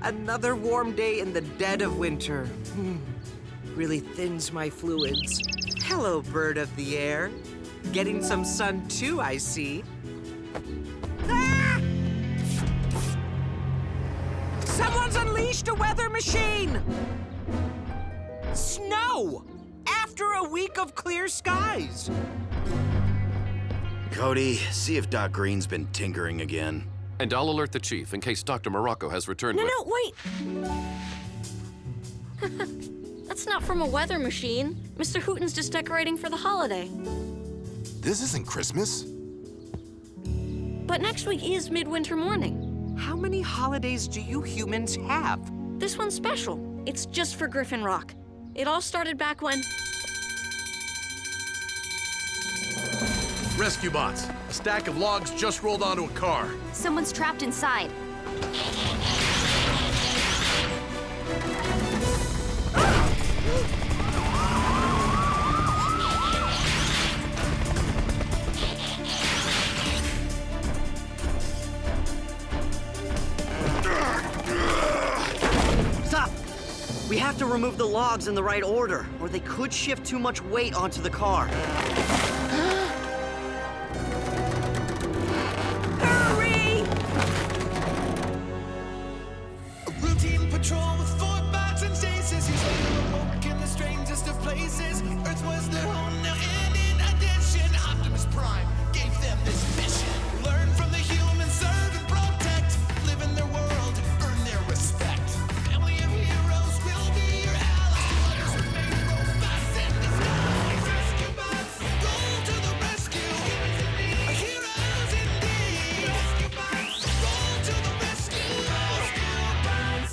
Another warm day in the dead of winter. Really thins my fluids. Hello, bird of the air. Getting some sun too, I see. Ah! Someone's unleashed a weather machine! Snow! After a week of clear skies. Cody, see if Doc Green's been tinkering again. And I'll alert the chief in case Dr. Morocco has returned with... No, wait! That's not from a weather machine. Mr. Hooten's just decorating for the holiday. This isn't Christmas. But next week is Midwinter Morning. How many holidays do you humans have? This one's special. It's just for Griffin Rock. It all started back when... Rescue bots. A stack of logs just rolled onto a car. Someone's trapped inside. Stop! We have to remove the logs in the right order, or they could shift too much weight onto the car. Hurry! A routine patrol with 4 bots and Stasis. He's later awoke in the strangest of places. Earth was their home now, and in addition, Optimus Prime gave them this mission. Learn from the humans, serve and protect. Live in their world, earn their respect. Family of heroes will be your allies. Remain robots in disguise. Rescue bots, roll to the rescue. Heroes indeed. Rescue bots, roll to the rescue. Rescue bots.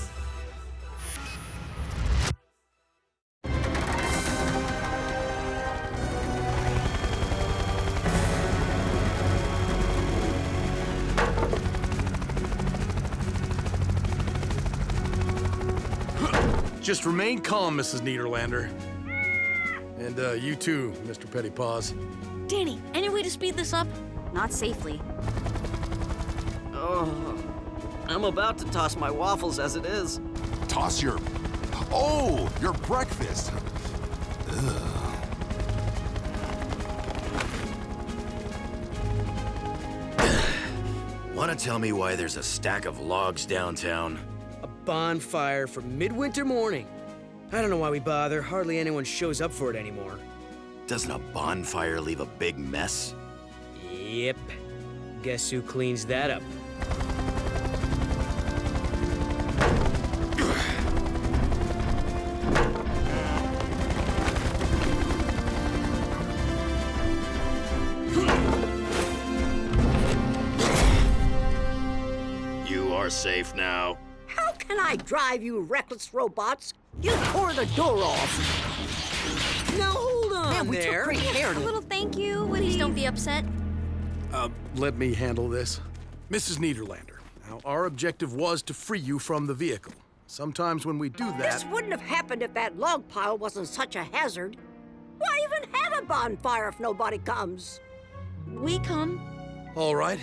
Just remain calm, Mrs. Niederlander. And you too, Mr. Pettypaws. Danny, any way to speed this up? Not safely. Oh, I'm about to toss my waffles as it is. Toss your... Oh, your breakfast. Wanna tell me why there's a stack of logs downtown? A bonfire for midwinter morning. I don't know why we bother. Hardly anyone shows up for it anymore. Doesn't a bonfire leave a big mess? Yep. Guess who cleans that up? You are safe now. How can I drive, you reckless robots? You tore the door off. Now hold on Man, we there. took great care A to... little thank you. Please don't be upset. Let me handle this. Mrs. Niederlander, now our objective was to free you from the vehicle. Sometimes when we do that... This wouldn't have happened if that log pile wasn't such a hazard. Why even have a bonfire if nobody comes? We come. All right.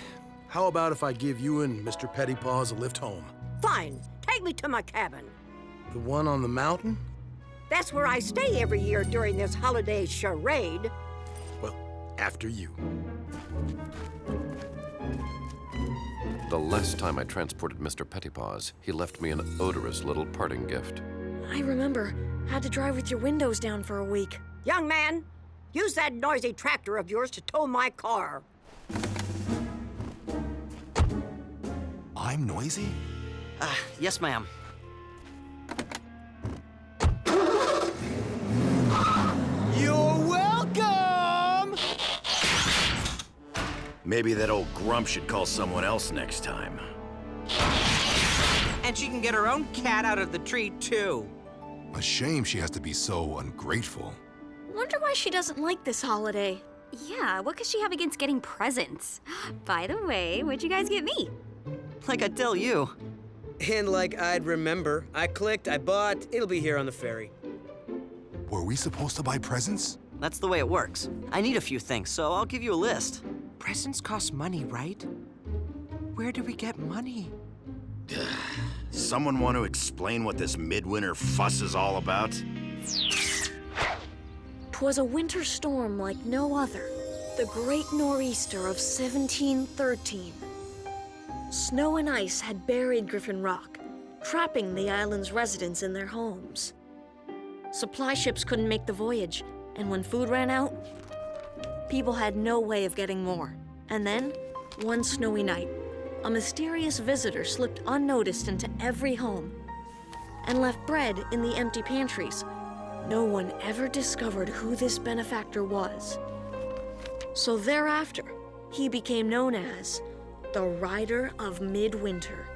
How about if I give you and Mr. Pettypaws a lift home? Fine, take me to my cabin. The one on the mountain? That's where I stay every year during this holiday charade. Well, after you. The last time I transported Mr. Pettypaws, he left me an odorous little parting gift. I remember. Had to drive with your windows down for a week. Young man, use that noisy tractor of yours to tow my car. I'm noisy? Yes, ma'am. You're welcome! Maybe that old grump should call someone else next time. And she can get her own cat out of the tree, too. A shame she has to be so ungrateful. Wonder why she doesn't like this holiday. Yeah, what could she have against getting presents? By the way, what'd you guys get me? Like I tell you. And like I'd remember, I clicked, I bought, it'll be here on the ferry. Were we supposed to buy presents? That's the way it works. I need a few things, so I'll give you a list. Presents cost money, right? Where do we get money? Someone want to explain what this midwinter fuss is all about? 'Twas a winter storm like no other, the Great Nor'easter of 1713. Snow and ice had buried Griffin Rock, trapping the island's residents in their homes. Supply ships couldn't make the voyage, and when food ran out, people had no way of getting more. And then, one snowy night, a mysterious visitor slipped unnoticed into every home and left bread in the empty pantries. No one ever discovered who this benefactor was. So thereafter, he became known as the Rider of Midwinter.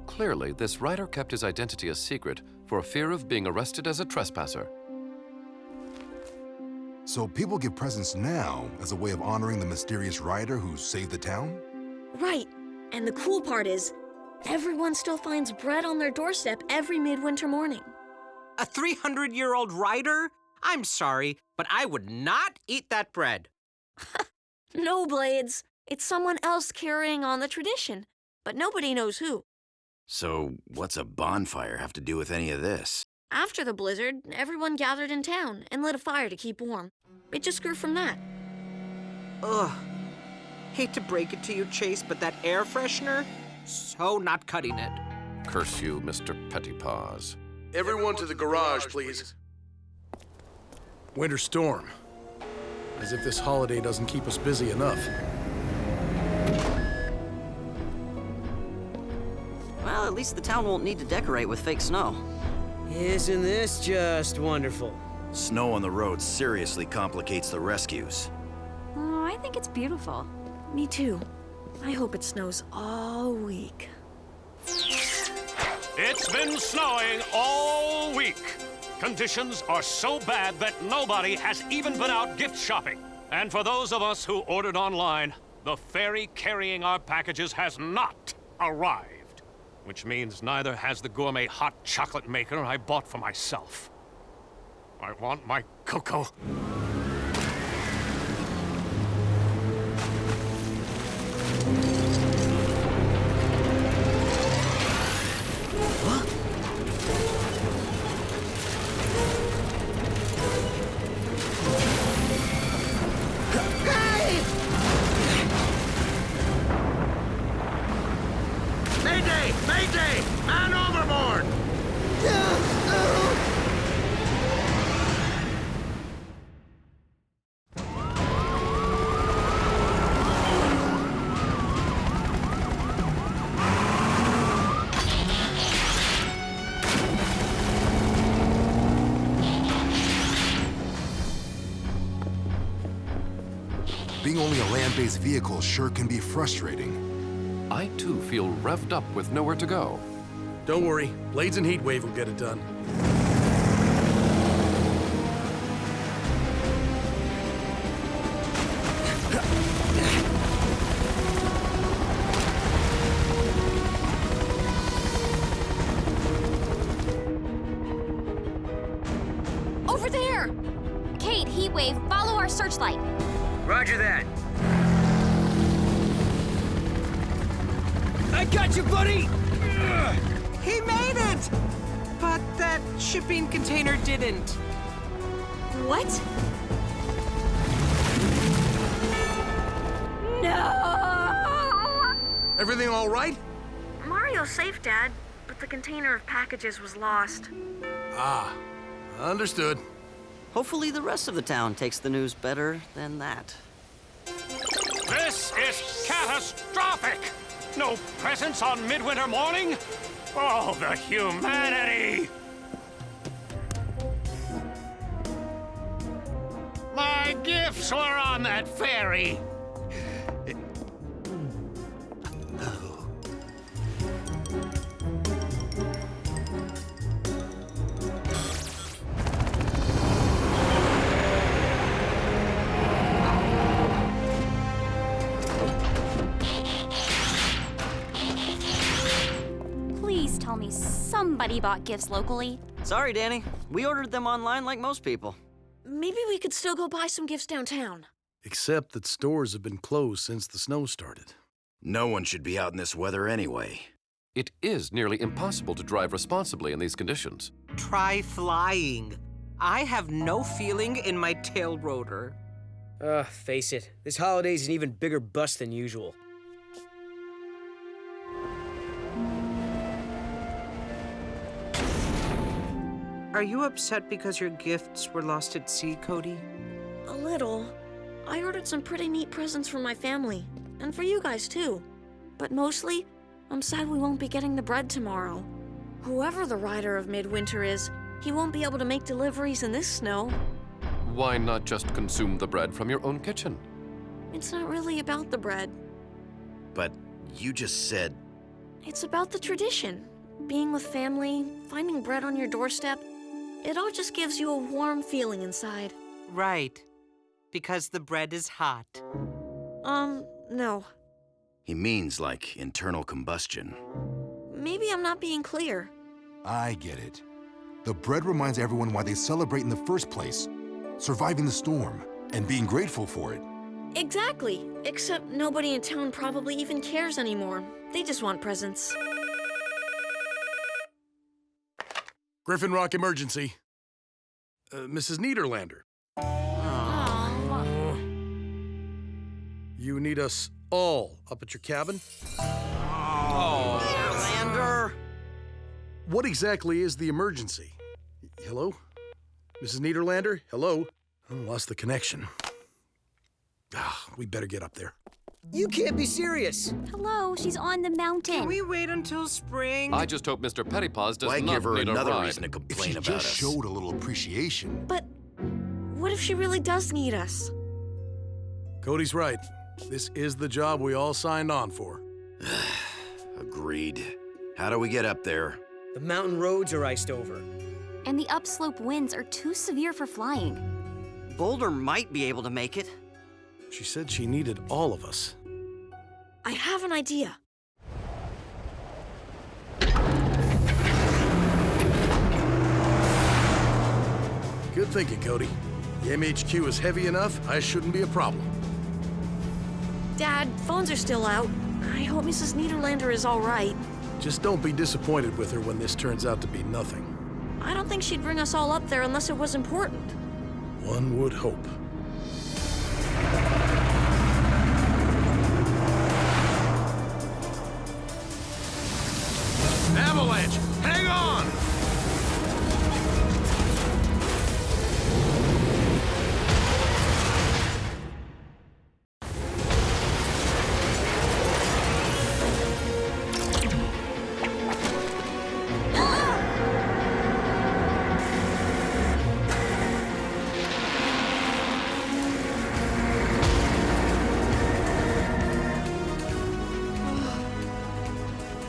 Clearly, this rider kept his identity a secret for fear of being arrested as a trespasser. So people give presents now as a way of honoring the mysterious rider who saved the town? Right, and the cool part is, everyone still finds bread on their doorstep every midwinter morning. A 300-year-old rider? I'm sorry, but I would not eat that bread. No, Blades. It's someone else carrying on the tradition, but nobody knows who. So, what's a bonfire have to do with any of this? After the blizzard, everyone gathered in town and lit a fire to keep warm. It just grew from that. Ugh. Hate to break it to you, Chase, but that air freshener? So not cutting it. Curse you, Mr. Pettypaws. Everyone to the garage, please. Winter storm. As if this holiday doesn't keep us busy enough. Well, at least the town won't need to decorate with fake snow. Isn't this just wonderful? Snow on the road seriously complicates the rescues. Oh, I think it's beautiful. Me too. I hope it snows all week. It's been snowing all week. Conditions are so bad that nobody has even been out gift shopping. And for those of us who ordered online, the ferry carrying our packages has not arrived. Which means neither has the gourmet hot chocolate maker I bought for myself. I want my cocoa. Mayday! Mayday! Man overboard! Being only a land-based vehicle sure can be frustrating. I, too, feel revved up with nowhere to go. Don't worry, Blades and Heatwave will get it done. Over there! Cade, Heatwave, follow our searchlight. Roger that. I got you, buddy! He made it! But that shipping container didn't. What? No! Everything all right? Mario's safe, Dad, but the container of packages was lost. Ah, understood. Hopefully the rest of the town takes the news better than that. This is catastrophic! No presents on midwinter morning? Oh, the humanity! My gifts were on that ferry. Please tell me somebody bought gifts locally. Sorry, Danny. We ordered them online like most people. Maybe we could still go buy some gifts downtown. Except that stores have been closed since the snow started. No one should be out in this weather anyway. It is nearly impossible to drive responsibly in these conditions. Try flying. I have no feeling in my tail rotor. Face it, this holiday's an even bigger bust than usual. Are you upset because your gifts were lost at sea, Cody? A little. I ordered some pretty neat presents for my family, and for you guys too. But mostly, I'm sad we won't be getting the bread tomorrow. Whoever the rider of Midwinter is, he won't be able to make deliveries in this snow. Why not just consume the bread from your own kitchen? It's not really about the bread. But you just said... It's about the tradition. Being with family, finding bread on your doorstep. It all just gives you a warm feeling inside. Right. Because the bread is hot. No. He means like internal combustion. Maybe I'm not being clear. I get it. The bread reminds everyone why they celebrate in the first place. Surviving the storm and being grateful for it. Exactly. Except nobody in town probably even cares anymore. They just want presents. Griffin Rock emergency. Mrs. Niederlander. You need us all up at your cabin? Niederlander! What exactly is the emergency? Hello? Mrs. Niederlander? Hello? I lost the connection. We better get up there. You can't be serious. Hello, she's on the mountain. Can we wait until spring? I just hope Mr. Pettypaws does Why not give her need another a ride. reason to If complain she about just us? showed a little appreciation. But what if she really does need us? Cody's right. This is the job we all signed on for. Agreed. How do we get up there? The mountain roads are iced over. And the upslope winds are too severe for flying. Boulder might be able to make it. She said she needed all of us. I have an idea. Good thinking, Cody. The MHQ is heavy enough, I shouldn't be a problem. Dad, phones are still out. I hope Mrs. Niederlander is all right. Just don't be disappointed with her when this turns out to be nothing. I don't think she'd bring us all up there unless it was important. One would hope. Avalanche! Hang on!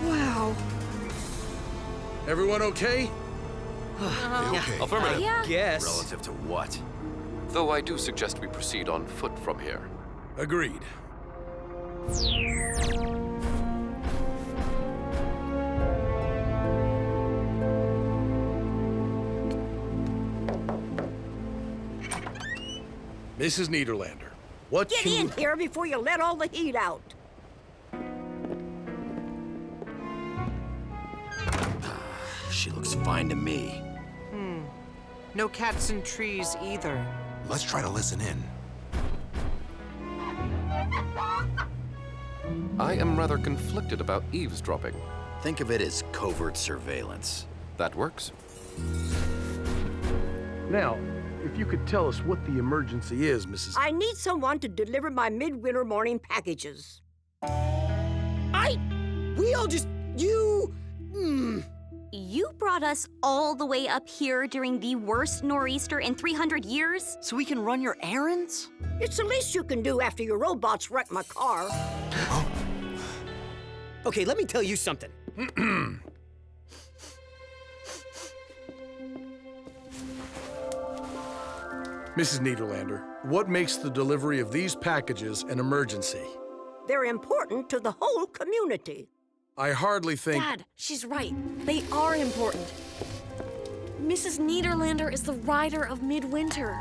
Wow. Everyone okay? Okay. Affirmative. Yeah. Yes. Relative to what? Though I do suggest we proceed on foot from here. Agreed. Mrs. Niederlander, what Get can in you... here before you let all the heat out. She looks fine to me. No cats and trees either. Let's try to listen in. I am rather conflicted about eavesdropping. Think of it as covert surveillance. That works. Now, if you could tell us what the emergency is, Mrs. I need someone to deliver my midwinter morning packages. You brought us all the way up here during the worst nor'easter in 300 years? So we can run your errands? It's the least you can do after your robots wrecked my car. Okay, let me tell you something. Mrs. Niederlander, what makes the delivery of these packages an emergency? They're important to the whole community. I hardly think... Dad, she's right. They are important. Mrs. Niederlander is the rider of Midwinter.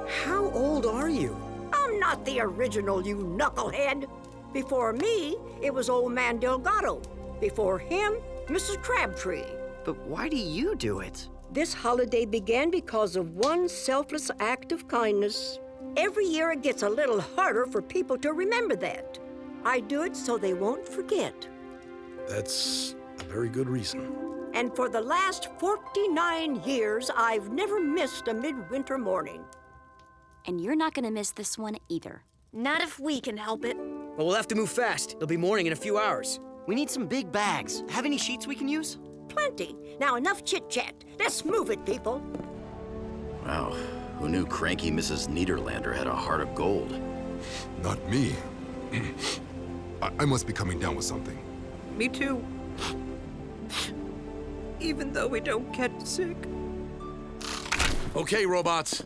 How old are you? I'm not the original, you knucklehead. Before me, it was old man Delgado. Before him, Mrs. Crabtree. But why do you do it? This holiday began because of one selfless act of kindness. Every year it gets a little harder for people to remember that. I do it so they won't forget. That's a very good reason. And for the last 49 years, I've never missed a midwinter morning. And you're not gonna miss this one either. Not if we can help it. Well, we'll have to move fast. It'll be morning in a few hours. We need some big bags. Have any sheets we can use? Plenty. Now enough chit-chat. Let's move it, people. Wow, who knew cranky Mrs. Niederlander had a heart of gold? Not me. I must be coming down with something. Me too. Even though we don't get sick. Okay, robots.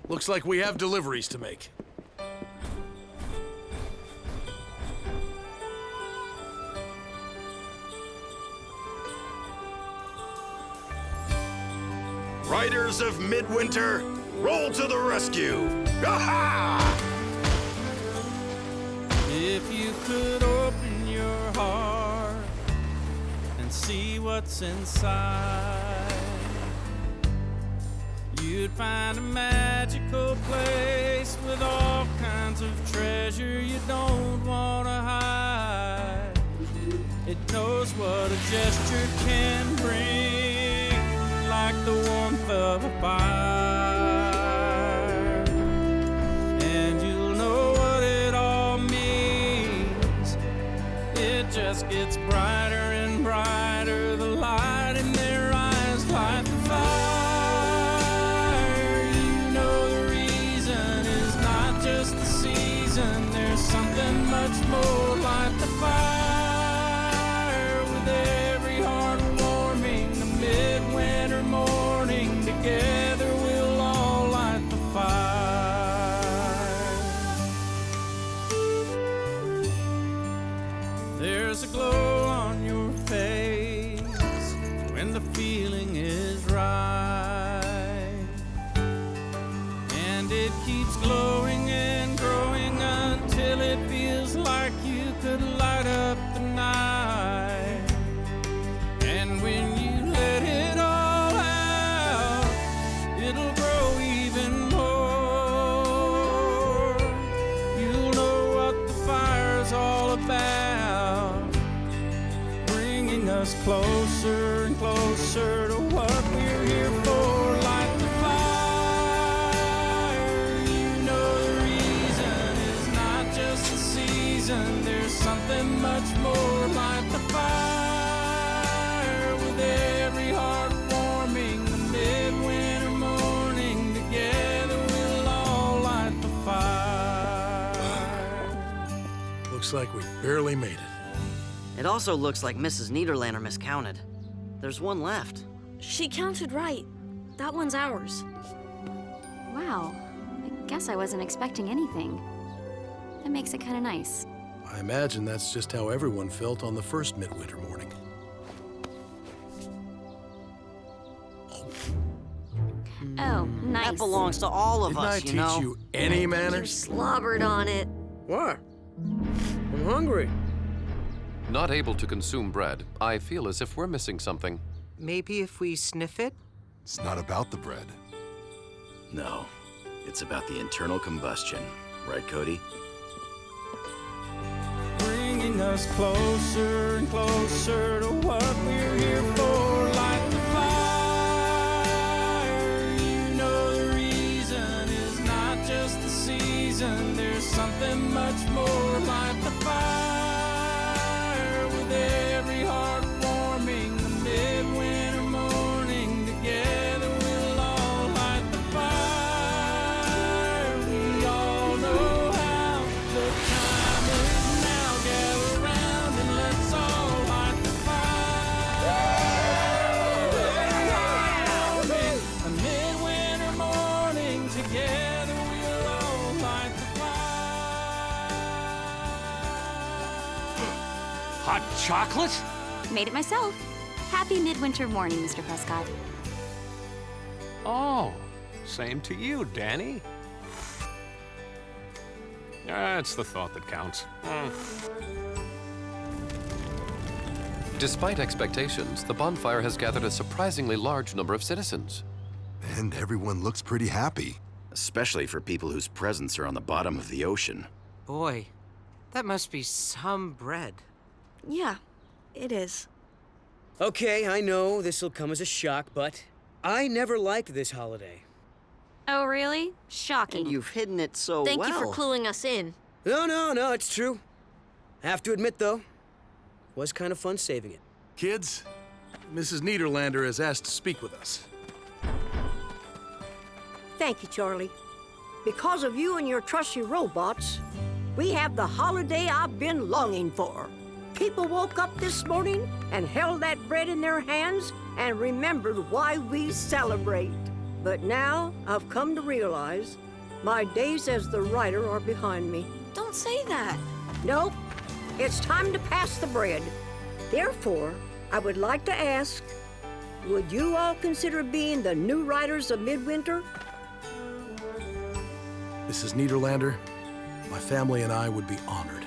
Looks like we have deliveries to make. Riders of Midwinter, roll to the rescue! Ha-ha! If you could open your heart and see what's inside, you'd find a magical place with all kinds of treasure you don't want to hide. It knows what a gesture can bring, like the warmth of a fire. And you'll know what it all means. It just gets brighter and brighter. The light in their eyes light the fire. You know the reason is not just the season. There's something much more like the fire. With every heart warming, the midwinter morning, together we'll all light the fire. There's a glow on your face when the feeling is right, and it keeps glowing and growing until it feels like you could light up the night. And when you let it all out, it'll grow even more. You'll know what the fire's all about, bringing us closer and closer to what we're here for. Light the fire. You know the reason is not just the season. There's something much more. Light the fire. With every heart warming, the midwinter morning, together we'll all light the fire. Looks like we barely made it. It also looks like Mrs. Niederlander miscounted. There's one left. She counted right. That one's ours. Wow, I guess I wasn't expecting anything. That makes it kind of nice. I imagine that's just how everyone felt on the first midwinter morning. Oh, nice. That belongs to all of Didn't us, I you know? teach you any You manners? slobbered on it. What? I'm hungry. Not able to consume bread, I feel as if we're missing something. Maybe if we sniff it? It's not about the bread. No, it's about the internal combustion. Right, Cody? Bringing us closer and closer to what we're here for. Light the fire. You know the reason is not just the season. There's something much more. Light the fire. With every heart warming, the midwinter morning, together we'll all light the fire. We all know how the time is now. Gather round and let's all light the fire. A midwinter morning, together we'll all light the fire. Hot chocolate? Made it myself. Happy midwinter morning, Mr. Prescott. Oh, same to you, Danny. It's the thought that counts. Despite expectations, the bonfire has gathered a surprisingly large number of citizens. And everyone looks pretty happy. Especially for people whose presents are on the bottom of the ocean. Boy, that must be some bread. Yeah, it is. Okay, I know this'll come as a shock, but I never liked this holiday. Oh, really? Shocking. And you've hidden it so Thank well. you for cluing us in. No, it's true. I have to admit, though, it was kind of fun saving it. Kids, Mrs. Niederlander has asked to speak with us. Thank you, Charlie. Because of you and your trusty robots, we have the holiday I've been longing for. People woke up this morning and held that bread in their hands and remembered why we celebrate. But now I've come to realize my days as the writer are behind me. Don't say that. Nope. It's time to pass the bread. Therefore, I would like to ask, would you all consider being the new writers of Midwinter? Mrs. Niederlander, my family and I would be honored.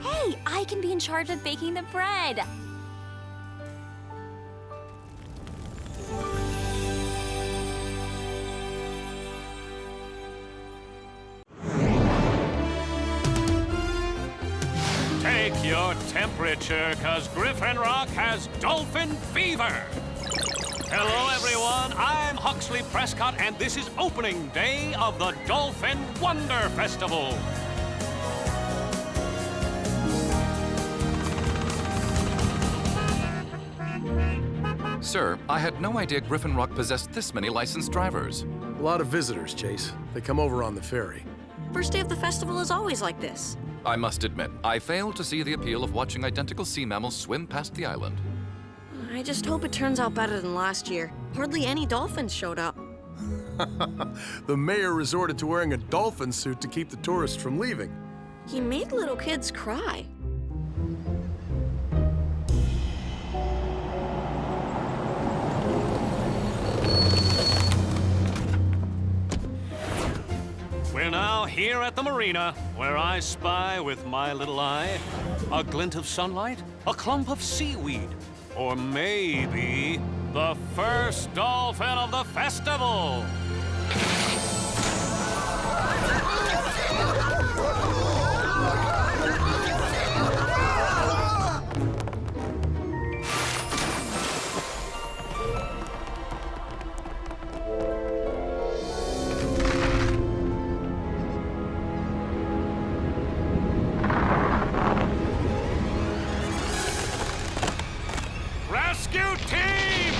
Hey, I can be in charge of baking the bread. Take your temperature, 'cause Griffin Rock has Dolphin fever. Hello, everyone. I'm Huxley Prescott, and this is opening day of the Dolphin Wonder Festival. Sir, I had no idea Griffin Rock possessed this many licensed drivers. A lot of visitors, Chase. They come over on the ferry. First day of the festival is always like this. I must admit, I failed to see the appeal of watching identical sea mammals swim past the island. I just hope it turns out better than last year. Hardly any dolphins showed up. The mayor resorted to wearing a dolphin suit to keep the tourists from leaving. He made little kids cry. We're now here at the marina, where I spy with my little eye a glint of sunlight, a clump of seaweed, or maybe the first dolphin of the festival. Rescue team!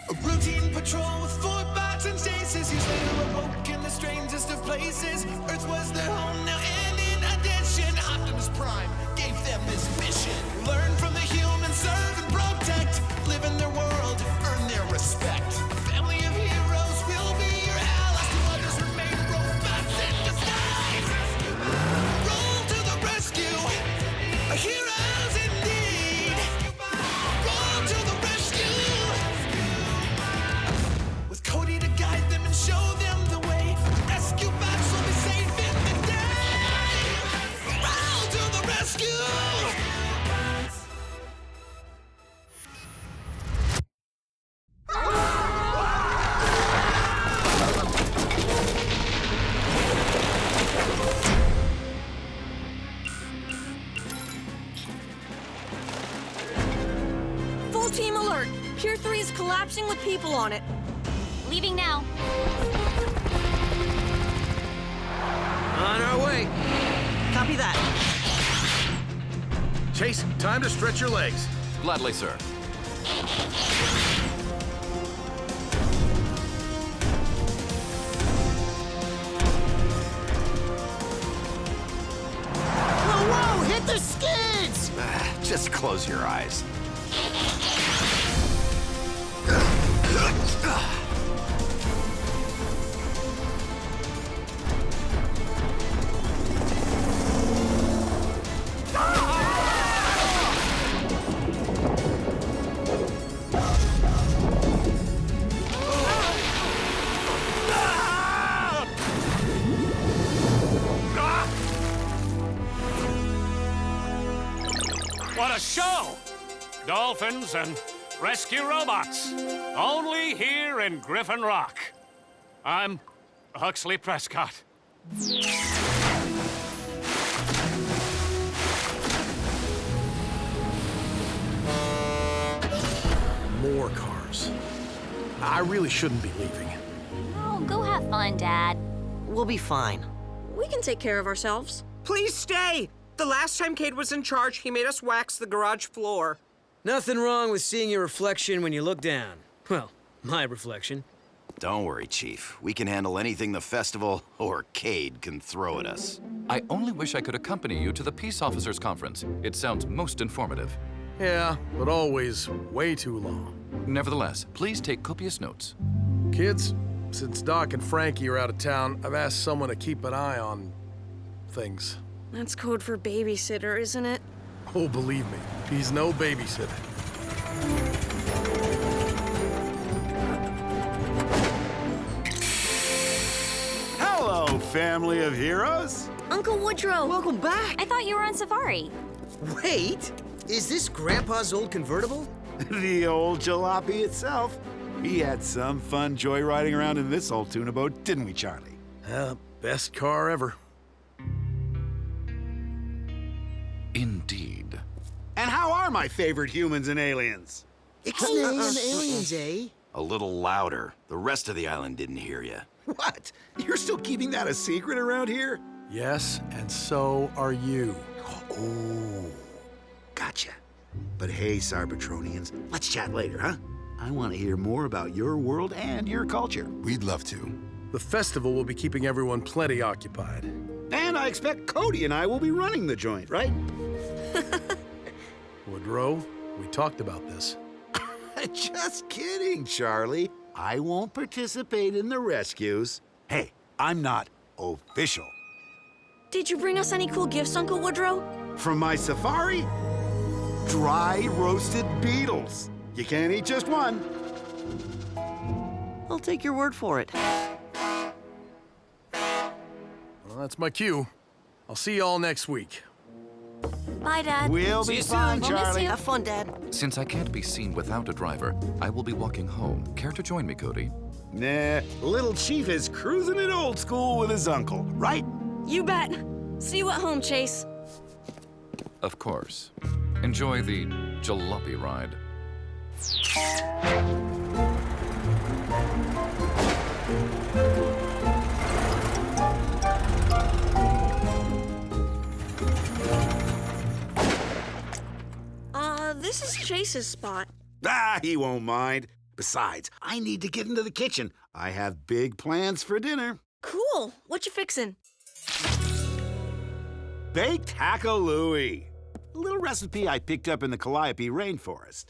A routine patrol with 4 bots and Stasis. Years later awoke in the strangest of places. Earth was their home now, and in addition, Optimus Prime gave them this mission. Learn from the humans, serve and protect. Live in their world, earn their respect. A family of heroes will be your allies. To others remain robots in disguise. Roll to the rescue. Heroes indeed. Roll to the rescue. With Cody to guide them and show them the way. Rescue bots will be safe in the day. Roll to the rescue. Full team alert! Pier 3 is collapsing with people on it. Leaving now. On our way. Copy that. Chase, time to stretch your legs. Gladly, sir. Whoa, hit the skids! Just close your eyes. a show! Dolphins and rescue robots. Only here in Griffin Rock. I'm Huxley Prescott. More cars. I really shouldn't be leaving. Oh, go have fun, Dad. We'll be fine. We can take care of ourselves. Please stay! The last time Cade was in charge, he made us wax the garage floor. Nothing wrong with seeing your reflection when you look down. Well, my reflection. Don't worry, Chief. We can handle anything the festival or Cade can throw at us. I only wish I could accompany you to the Peace Officers Conference. It sounds most informative. Yeah, but always way too long. Nevertheless, please take copious notes. Kids, since Doc and Frankie are out of town, I've asked someone to keep an eye on things. That's code for babysitter, isn't it? Oh, believe me, he's no babysitter. Hello, family of heroes. Uncle Woodrow! Welcome back! I thought you were on safari. Wait! Is this Grandpa's old convertible? The old jalopy itself. We had some fun joyriding around in this old tuna boat, didn't we, Charlie? Best car ever. Indeed. And how are my favorite humans and aliens? Aliens, eh? A little louder. The rest of the island didn't hear you. What? You're still keeping that a secret around here? Yes, and so are you. Oh, gotcha. But hey, Cybertronians, let's chat later, huh? I want to hear more about your world and your culture. We'd love to. The festival will be keeping everyone plenty occupied. And I expect Cody and I will be running the joint, right? Woodrow, we talked about this. Just kidding, Charlie. I won't participate in the rescues. Hey, I'm not official. Did you bring us any cool gifts, Uncle Woodrow? From my safari? Dry roasted beetles. You can't eat just one. I'll take your word for it. Well, that's my cue. I'll see you all next week. Bye, Dad. We'll See be you fine, soon. We'll miss Charlie. you. Have fun, Dad. Since I can't be seen without a driver, I will be walking home. Care to join me, Cody? Nah, little Chief is cruising it old school with his uncle, right? You bet. See you at home, Chase. Of course. Enjoy the jalopy ride. This is Chase's spot. Ah, he won't mind. Besides, I need to get into the kitchen. I have big plans for dinner. Cool. What you fixin'? Baked hackalooey. A little recipe I picked up in the Calliope rainforest.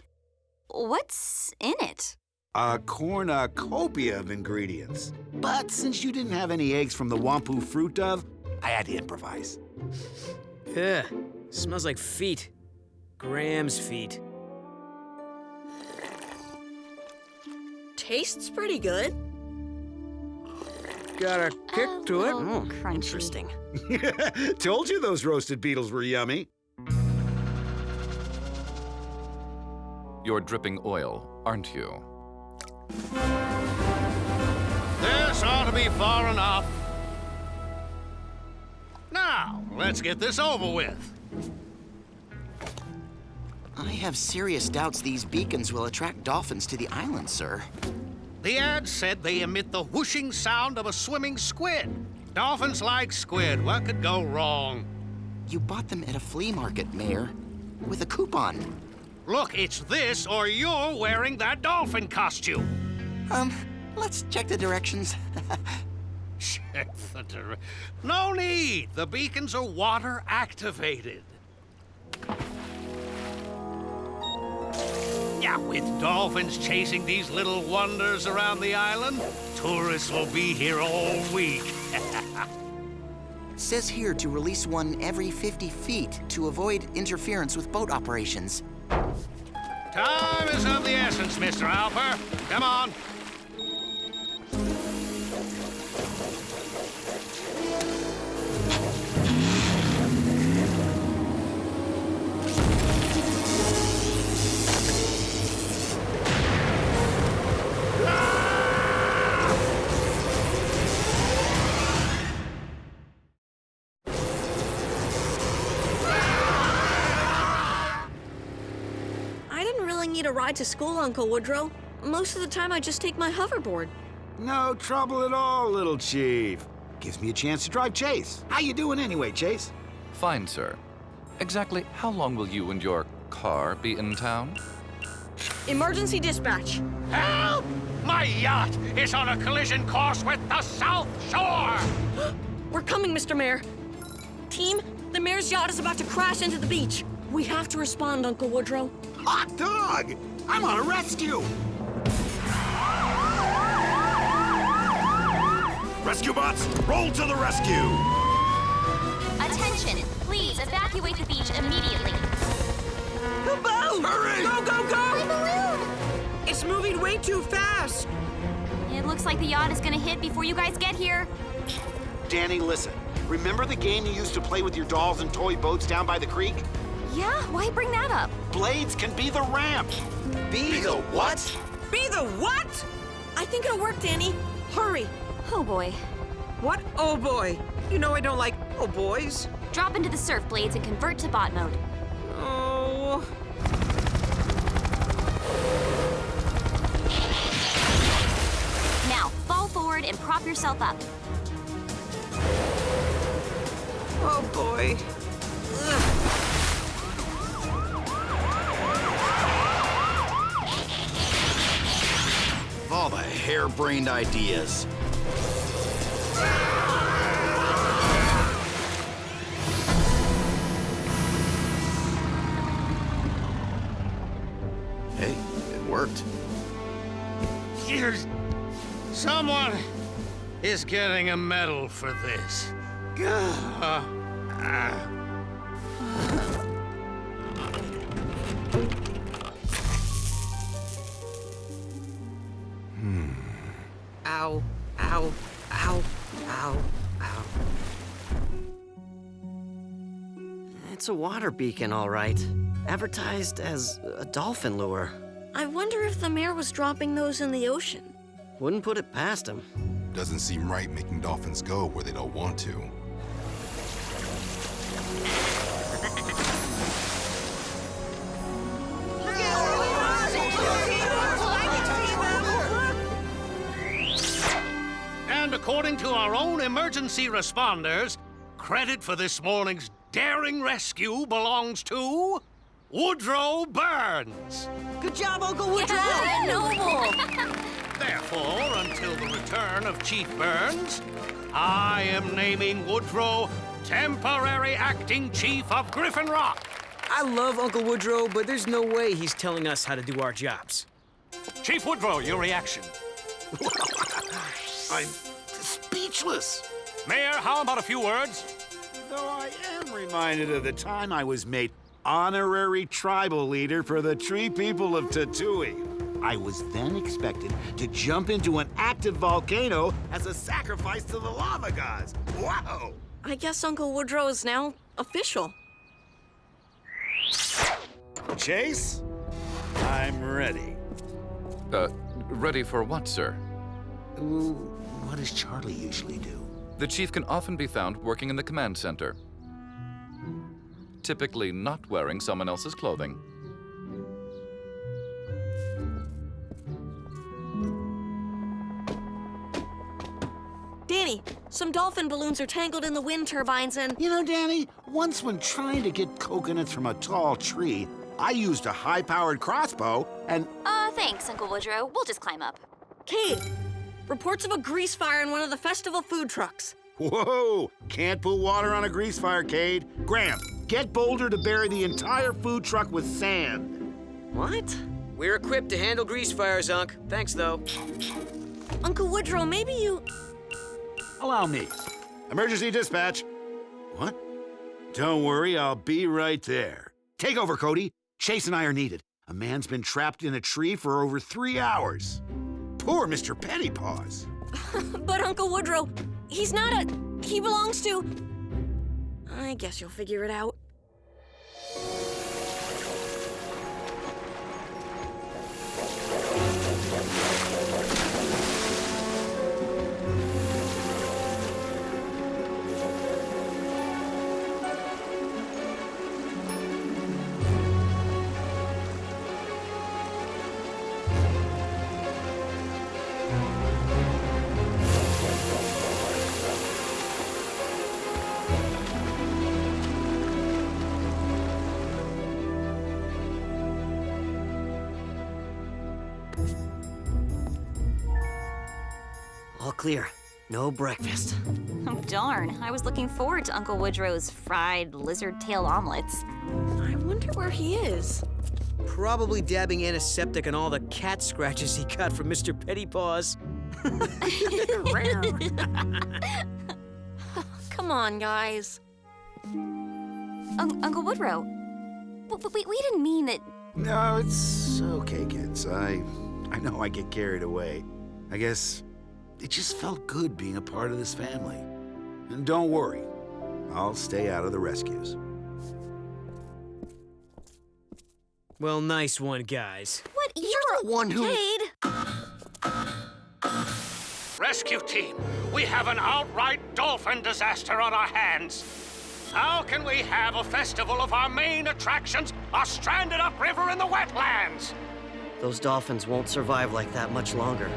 What's in it? A cornucopia of ingredients. But since you didn't have any eggs from the Wampu fruit dove, I had to improvise. Yeah, smells like feet. Graham's feet. Tastes pretty good. Got a kick to it. Crunchy. Interesting. Told you those roasted beetles were yummy. You're dripping oil, aren't you? This ought to be far enough. Now, let's get this over with. I have serious doubts these beacons will attract dolphins to the island, sir. The ad said they emit the whooshing sound of a swimming squid. Dolphins like squid. What could go wrong? You bought them at a flea market, Mayor, with a coupon. Look, it's this or you're wearing that dolphin costume. Let's check the directions. Check the No need. The beacons are water activated. Yeah, with dolphins chasing these little wonders around the island, tourists will be here all week. Says here to release one every 50 feet to avoid interference with boat operations. Time is of the essence, Mr. Alper. Come on. need a ride to school, Uncle Woodrow. Most of the time, I just take my hoverboard. No trouble at all, little chief. Gives me a chance to drive Chase. How you doing anyway, Chase? Fine, sir. Exactly how long will you and your car be in town? Emergency dispatch. Help! My yacht is on a collision course with the South Shore! We're coming, Mr. Mayor. Team, the mayor's yacht is about to crash into the beach. We have to respond, Uncle Woodrow. Hot dog! I'm on a rescue! Rescue bots, roll to the rescue! Attention, please evacuate the beach immediately. The boat! Hurry! Go, go, go! My balloon! It's moving way too fast. It looks like the yacht is gonna hit before you guys get here. Danny, listen. Remember the game you used to play with your dolls and toy boats down by the creek? Yeah, why bring that up? Blades can be the ramp. Be the what? Be the what? I think it'll work, Danny. Hurry. Oh boy. What? Oh boy. You know I don't like oh boys. Drop into the surf blades and convert to bot mode. Oh. Now, fall forward and prop yourself up. Oh boy. Ugh. All the harebrained ideas. Hey, it worked. Here's... Someone is getting a medal for this. Ow, ow, ow, ow, ow. It's a water beacon, all right. Advertised as a dolphin lure. I wonder if the mayor was dropping those in the ocean. Wouldn't put it past him. Doesn't seem right making dolphins go where they don't want to. And according to our own emergency responders, credit for this morning's daring rescue belongs to Woodrow Burns. Good job, Uncle Woodrow! Yeah, noble! Therefore, until the return of Chief Burns, I am naming Woodrow temporary acting chief of Griffin Rock. I love Uncle Woodrow, but there's no way he's telling us how to do our jobs. Chief Woodrow, your reaction. I'm speechless. Mayor, how about a few words? Though I am reminded of the time I was made honorary tribal leader for the tree people of Tatooine. I was then expected to jump into an active volcano as a sacrifice to the lava gods. Wow! I guess Uncle Woodrow is now official. Chase, I'm ready. Ready for what, sir? Ooh, what does Charlie usually do? The chief can often be found working in the command center. Typically not wearing someone else's clothing. Danny, some dolphin balloons are tangled in the wind turbines and... You know, Danny, once when trying to get coconuts from a tall tree, I used a high-powered crossbow and... Thanks, Uncle Woodrow. We'll just climb up. Cade, reports of a grease fire in one of the festival food trucks. Whoa! Can't put water on a grease fire, Cade. Graham, get Boulder to bury the entire food truck with sand. What? We're equipped to handle grease fires, Unc. Thanks, though. Uncle Woodrow, maybe you... Allow me. Emergency dispatch. What? Don't worry, I'll be right there. Take over, Cody. Chase and I are needed. A man's been trapped in a tree for over 3 hours. Poor Mr. Pettypaws. But Uncle Woodrow, he's not a... He belongs to... I guess you'll figure it out. clear. No breakfast. Oh, darn. I was looking forward to Uncle Woodrow's fried lizard tail omelets. I wonder where he is. Probably dabbing antiseptic on all the cat scratches he got from Mr. Pettypaws. Come on, guys. Uncle Woodrow, we didn't mean that... No, it's okay, kids. I know I get carried away. I guess it just felt good being a part of this family. And don't worry, I'll stay out of the rescues. Well, nice one, guys. What? You're the one who... Cade! Rescue team, we have an outright dolphin disaster on our hands. How can we have a festival if our main attractions are stranded upriver in the wetlands? Those dolphins won't survive like that much longer.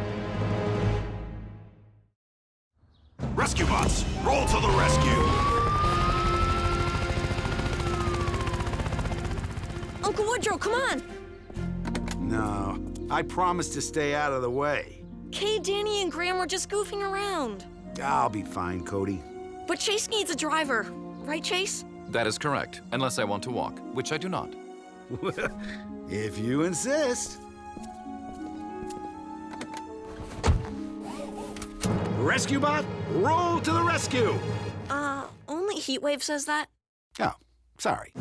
Rescue bots, roll to the rescue! Uncle Woodrow, come on! No, I promised to stay out of the way. Cade, Danny, and Graham were just goofing around. I'll be fine, Cody. But Chase needs a driver. Right, Chase? That is correct, unless I want to walk, which I do not. If you insist. Rescue bot, roll to the rescue! Only Heatwave says that. Oh, sorry.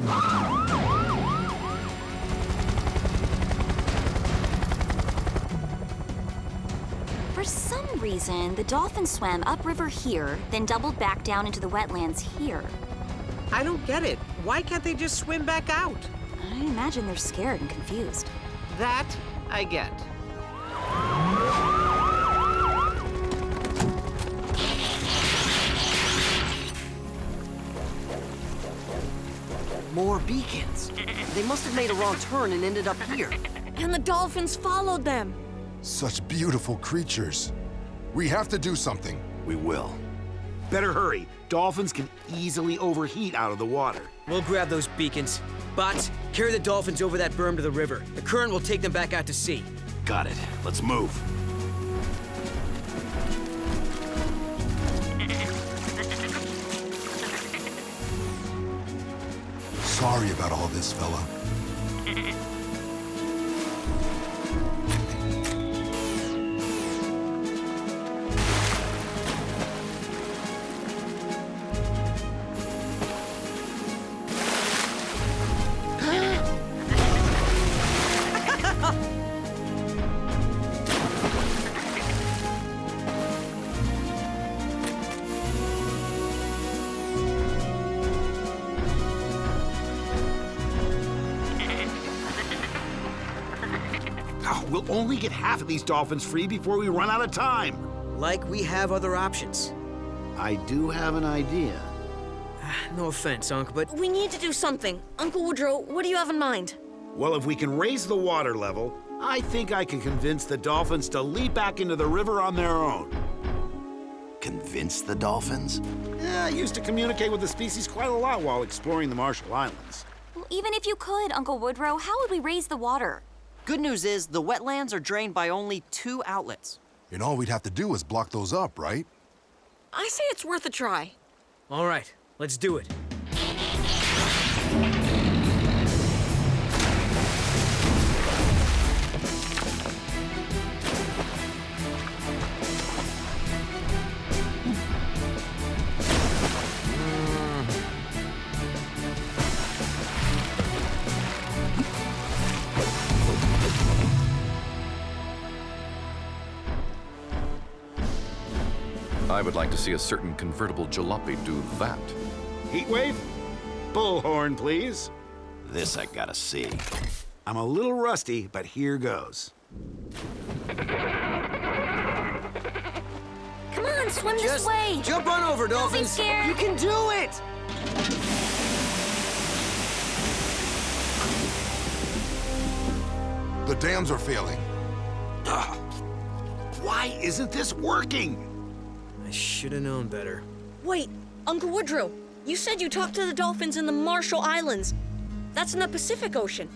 For some reason, the dolphin swam upriver here, then doubled back down into the wetlands here. I don't get it. Why can't they just swim back out? I imagine they're scared and confused. That I get. More beacons. They must have made a wrong turn and ended up here. And the dolphins followed them. Such beautiful creatures. We have to do something. We will. Better hurry. Dolphins can easily overheat out of the water. We'll grab those beacons. Bots, carry the dolphins over that berm to the river. The current will take them back out to sea. Got it. Let's move. Sorry about all this, fella. We'll only get half of these dolphins free before we run out of time. Like we have other options. I do have an idea. No offense, Unc, but... We need to do something. Uncle Woodrow, what do you have in mind? Well, if we can raise the water level, I think I can convince the dolphins to leap back into the river on their own. Convince the dolphins? Yeah, I used to communicate with the species quite a lot while exploring the Marshall Islands. Well, even if you could, Uncle Woodrow, how would we raise the water? Good news is the wetlands are drained by only 2 outlets. And all we'd have to do is block those up, right? I say it's worth a try. All right, let's do it. I would like to see a certain convertible jalopy do that. Heatwave? Bullhorn, please. This I gotta see. I'm a little rusty, but here goes. Come on, swim this way. Jump on over, Don't be dolphins. scared. You can do it! The dams are failing. Why isn't this working? I should have known better. Wait, Uncle Woodrow, you said you talked to the dolphins in the Marshall Islands. That's in the Pacific Ocean.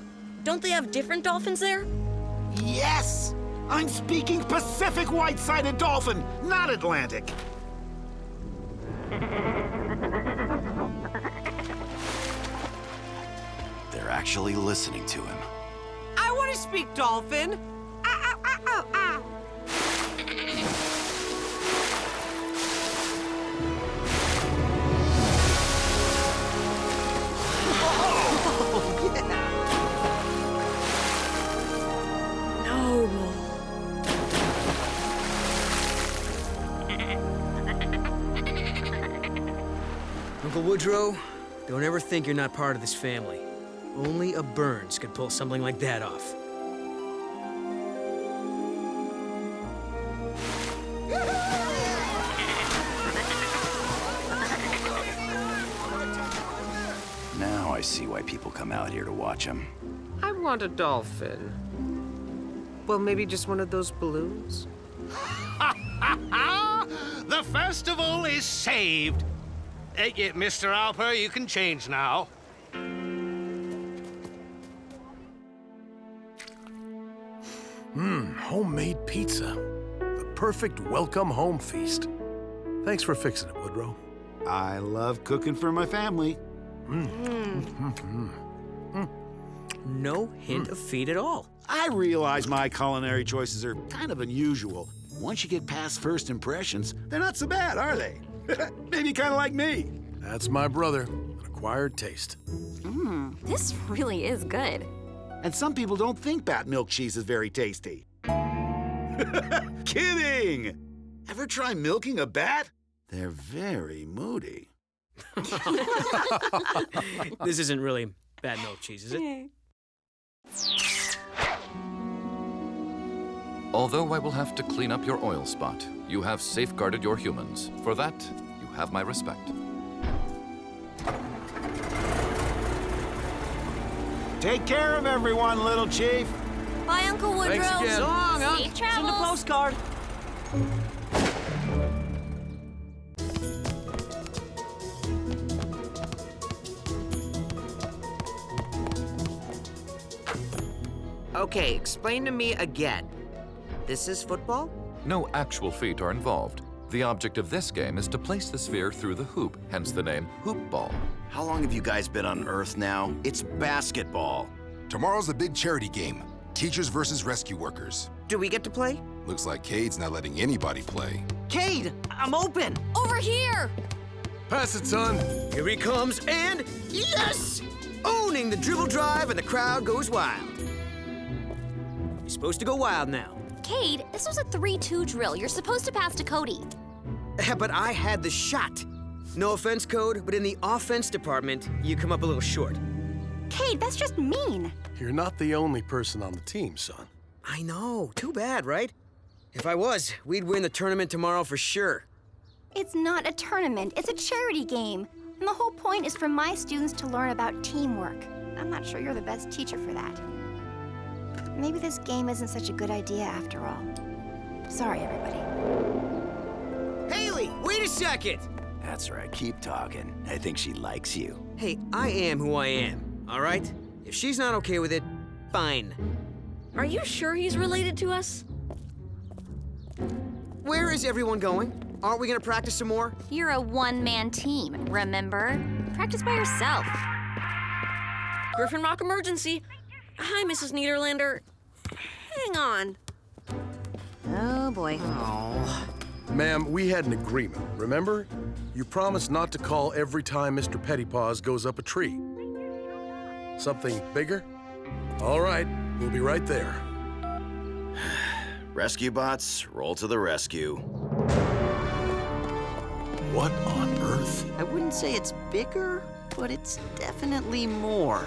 Don't they have different dolphins there? Yes! I'm speaking Pacific white-sided dolphin, not Atlantic. They're actually listening to him. I want to speak dolphin. Ow, ow, ow, ow, ow. Noble. Uncle Woodrow, don't ever think you're not part of this family. Only a Burns could pull something like that off. Now I see why people come out here to watch him. I want a dolphin. Well, maybe just one of those balloons? The festival is saved. Mr. Alper, you can change now. Homemade pizza. The perfect welcome home feast. Thanks for fixing it, Woodrow. I love cooking for my family. No hint of feet at all. I realize my culinary choices are kind of unusual. Once you get past first impressions, they're not so bad, are they? Maybe kind of like me. That's my brother, an acquired taste. This really is good. And some people don't think bat milk cheese is very tasty. Kidding! Ever try milking a bat? They're very moody. This isn't really bad milk cheese, is it? Although I will have to clean up your oil spot, you have safeguarded your humans. For that, you have my respect. Take care of everyone, little chief. Bye, Uncle Woodrow. Thanks again. So long, Unc. Safe travels. Send a postcard. Okay, explain to me again. This is football? No actual feet are involved. The object of this game is to place the sphere through the hoop, hence the name hoop ball. How long have you guys been on Earth now? It's basketball. Tomorrow's the big charity game. Teachers versus rescue workers. Do we get to play? Looks like Cade's not letting anybody play. Cade, I'm open. Over here! Pass it, son. Here he comes, and yes! Owning the dribble drive, and the crowd goes wild. You're supposed to go wild now. Cade, this was a 3-2 drill. You're supposed to pass to Cody. But I had the shot. No offense, Code, but in the offense department, you come up a little short. Cade, that's just mean. You're not the only person on the team, son. I know. Too bad, right? If I was, we'd win the tournament tomorrow for sure. It's not a tournament. It's a charity game. And the whole point is for my students to learn about teamwork. I'm not sure you're the best teacher for that. Maybe this game isn't such a good idea after all. Sorry, everybody. Haley, wait a second! That's right, keep talking. I think she likes you. Hey, I am who I am, all right? If she's not okay with it, fine. Are you sure he's related to us? Where is everyone going? Aren't we gonna practice some more? You're a one-man team, remember? Practice by yourself. Griffin Rock emergency. Hi, Mrs. Niederlander. Hang on. Oh, boy. Ma'am, we had an agreement, remember? You promised not to call every time Mr. Pettypaws goes up a tree. Something bigger? All right, we'll be right there. Rescue bots, roll to the rescue. What on earth? I wouldn't say it's bigger, but it's definitely more.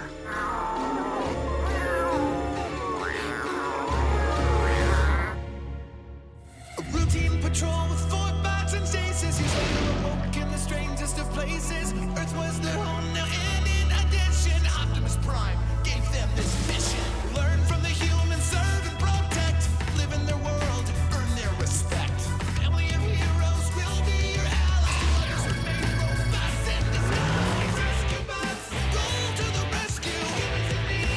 Routine patrol with 4 bots and Stasis. He's later awoke in the strangest of places. Earth was their home now, and in addition, Optimus Prime gave them this mission. Learn from the humans, serve and protect. Live in their world, earn their respect. Family of heroes will be your allies. Others remain robots in disguise. Rescue bots, roll to the rescue. Humans in need.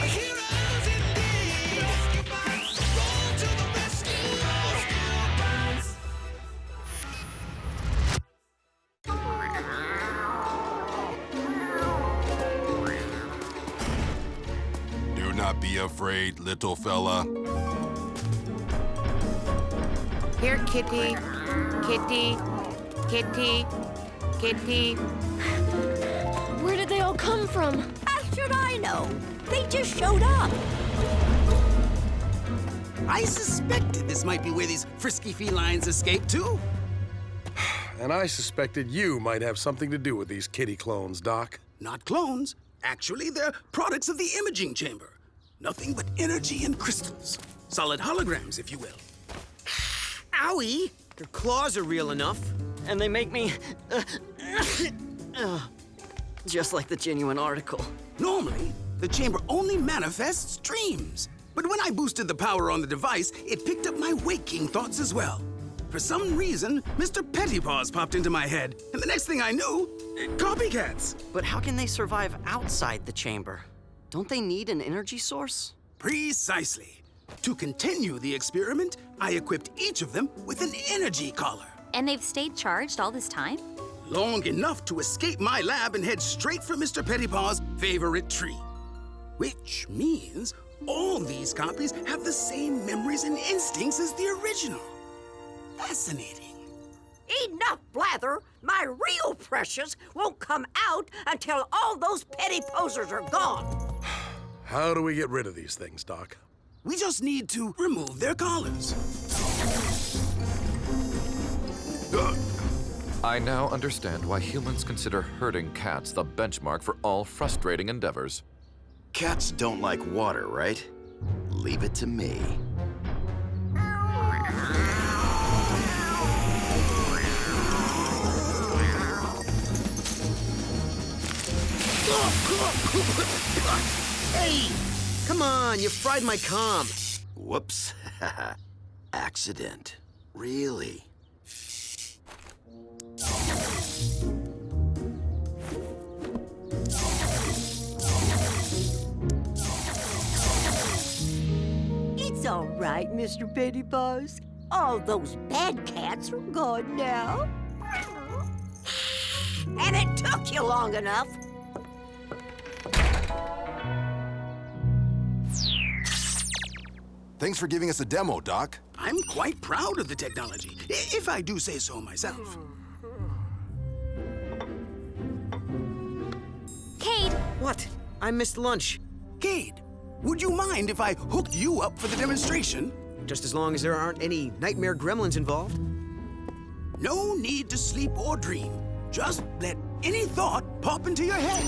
not be afraid, little fella. Here, kitty. Kitty. Kitty. Kitty. Where did they all come from? How should I know? They just showed up. I suspected this might be where these frisky felines escaped to. And I suspected you might have something to do with these kitty clones, Doc. Not clones. Actually, they're products of the imaging chamber. Nothing but energy and crystals. Solid holograms, if you will. Owie! Their claws are real enough. And they make me... just like the genuine article. Normally, the chamber only manifests dreams. But when I boosted the power on the device, it picked up my waking thoughts as well. For some reason, Mr. Pettypaws popped into my head, and the next thing I knew, copycats. But how can they survive outside the chamber? Don't they need an energy source? Precisely. To continue the experiment, I equipped each of them with an energy collar. And they've stayed charged all this time? Long enough to escape my lab and head straight for Mr. Pettypaw's favorite tree. Which means all these copies have the same memories and instincts as the original. Fascinating. Enough blather. My real precious won't come out until all those petty posers are gone. How do we get rid of these things, Doc? We just need to remove their collars. I now understand why humans consider herding cats the benchmark for all frustrating endeavors. Cats don't like water, right? Leave it to me. Hey! Come on, you fried my comm. Whoops. Accident. Really? It's all right, Mr. Pettypaws. All those bad cats are gone now. And it took you long enough. Thanks for giving us a demo, Doc. I'm quite proud of the technology, if I do say so myself. Cade! What? I missed lunch. Cade, would you mind if I hooked you up for the demonstration? Just as long as there aren't any nightmare gremlins involved. No need to sleep or dream. Just let any thought pop into your head.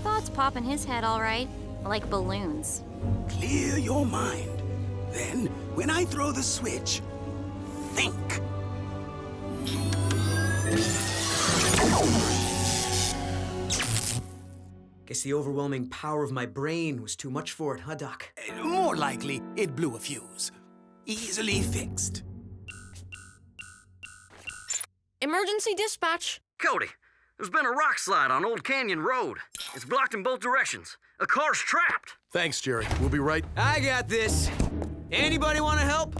Thoughts pop in his head, all right. Like balloons. Clear your mind. Then, when I throw the switch, think. Guess the overwhelming power of my brain was too much for it, huh, Doc? More likely, it blew a fuse. Easily fixed. Emergency dispatch. Cody, there's been a rock slide on Old Canyon Road. It's blocked in both directions. A car's trapped. Thanks, Jerry. We'll be right. I got this. Anybody want to help?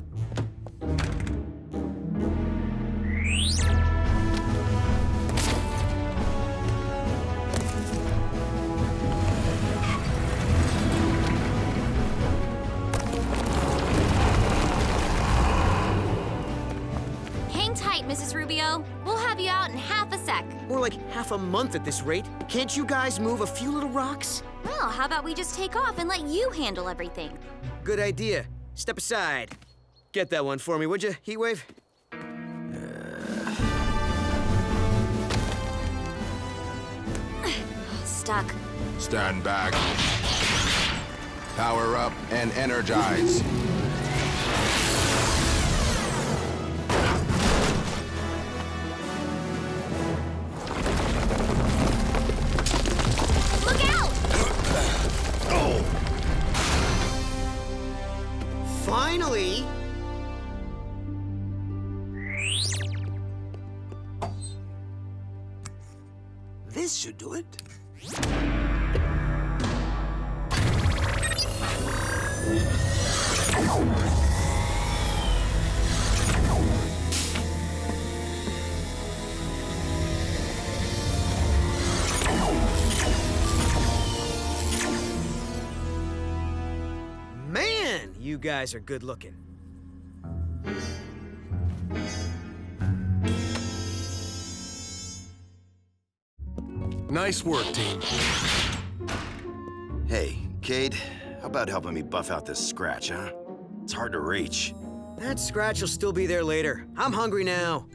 Hang tight, Mrs. Rubio. We'll have you out in half a sec. More like half a month at this rate. Can't you guys move a few little rocks? Well, how about we just take off and let you handle everything? Good idea. Step aside. Get that one for me, would you, Heatwave? Stuck. Stand back. Power up and energize. Look out! Finally! This should do it. You guys are good looking. Nice work, team. Hey, Cade, how about helping me buff out this scratch, huh? It's hard to reach. That scratch will still be there later. I'm hungry now.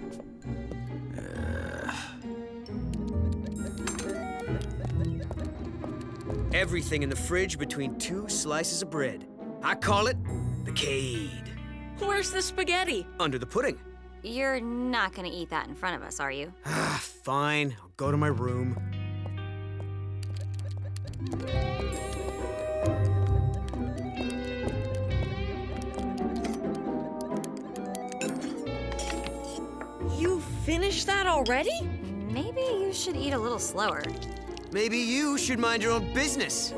Everything in the fridge between 2 slices of bread. I call it the Cade. Where's the spaghetti? Under the pudding. You're not gonna eat that in front of us, are you? Fine, I'll go to my room. You finished that already? Maybe you should eat a little slower. Maybe you should mind your own business.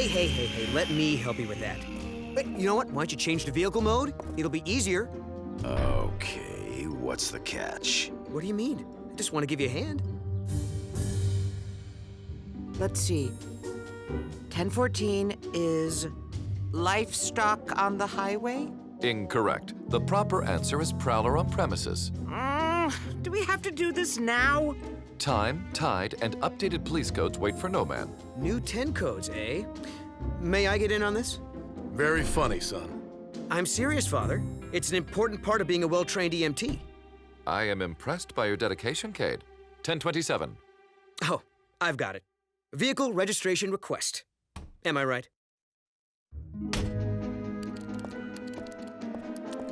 Hey, let me help you with that. But you know what? Why don't you change to vehicle mode? It'll be easier. Okay, what's the catch? What do you mean? I just want to give you a hand. Let's see. 1014 is livestock on the highway? Incorrect. The proper answer is prowler on premises. Do we have to do this now? Time, tide, and updated police codes wait for no man. New 10 codes, eh? May I get in on this? Very funny, son. I'm serious, Father. It's an important part of being a well-trained EMT. I am impressed by your dedication, Cade. 1027. Oh, I've got it. Vehicle registration request. Am I right?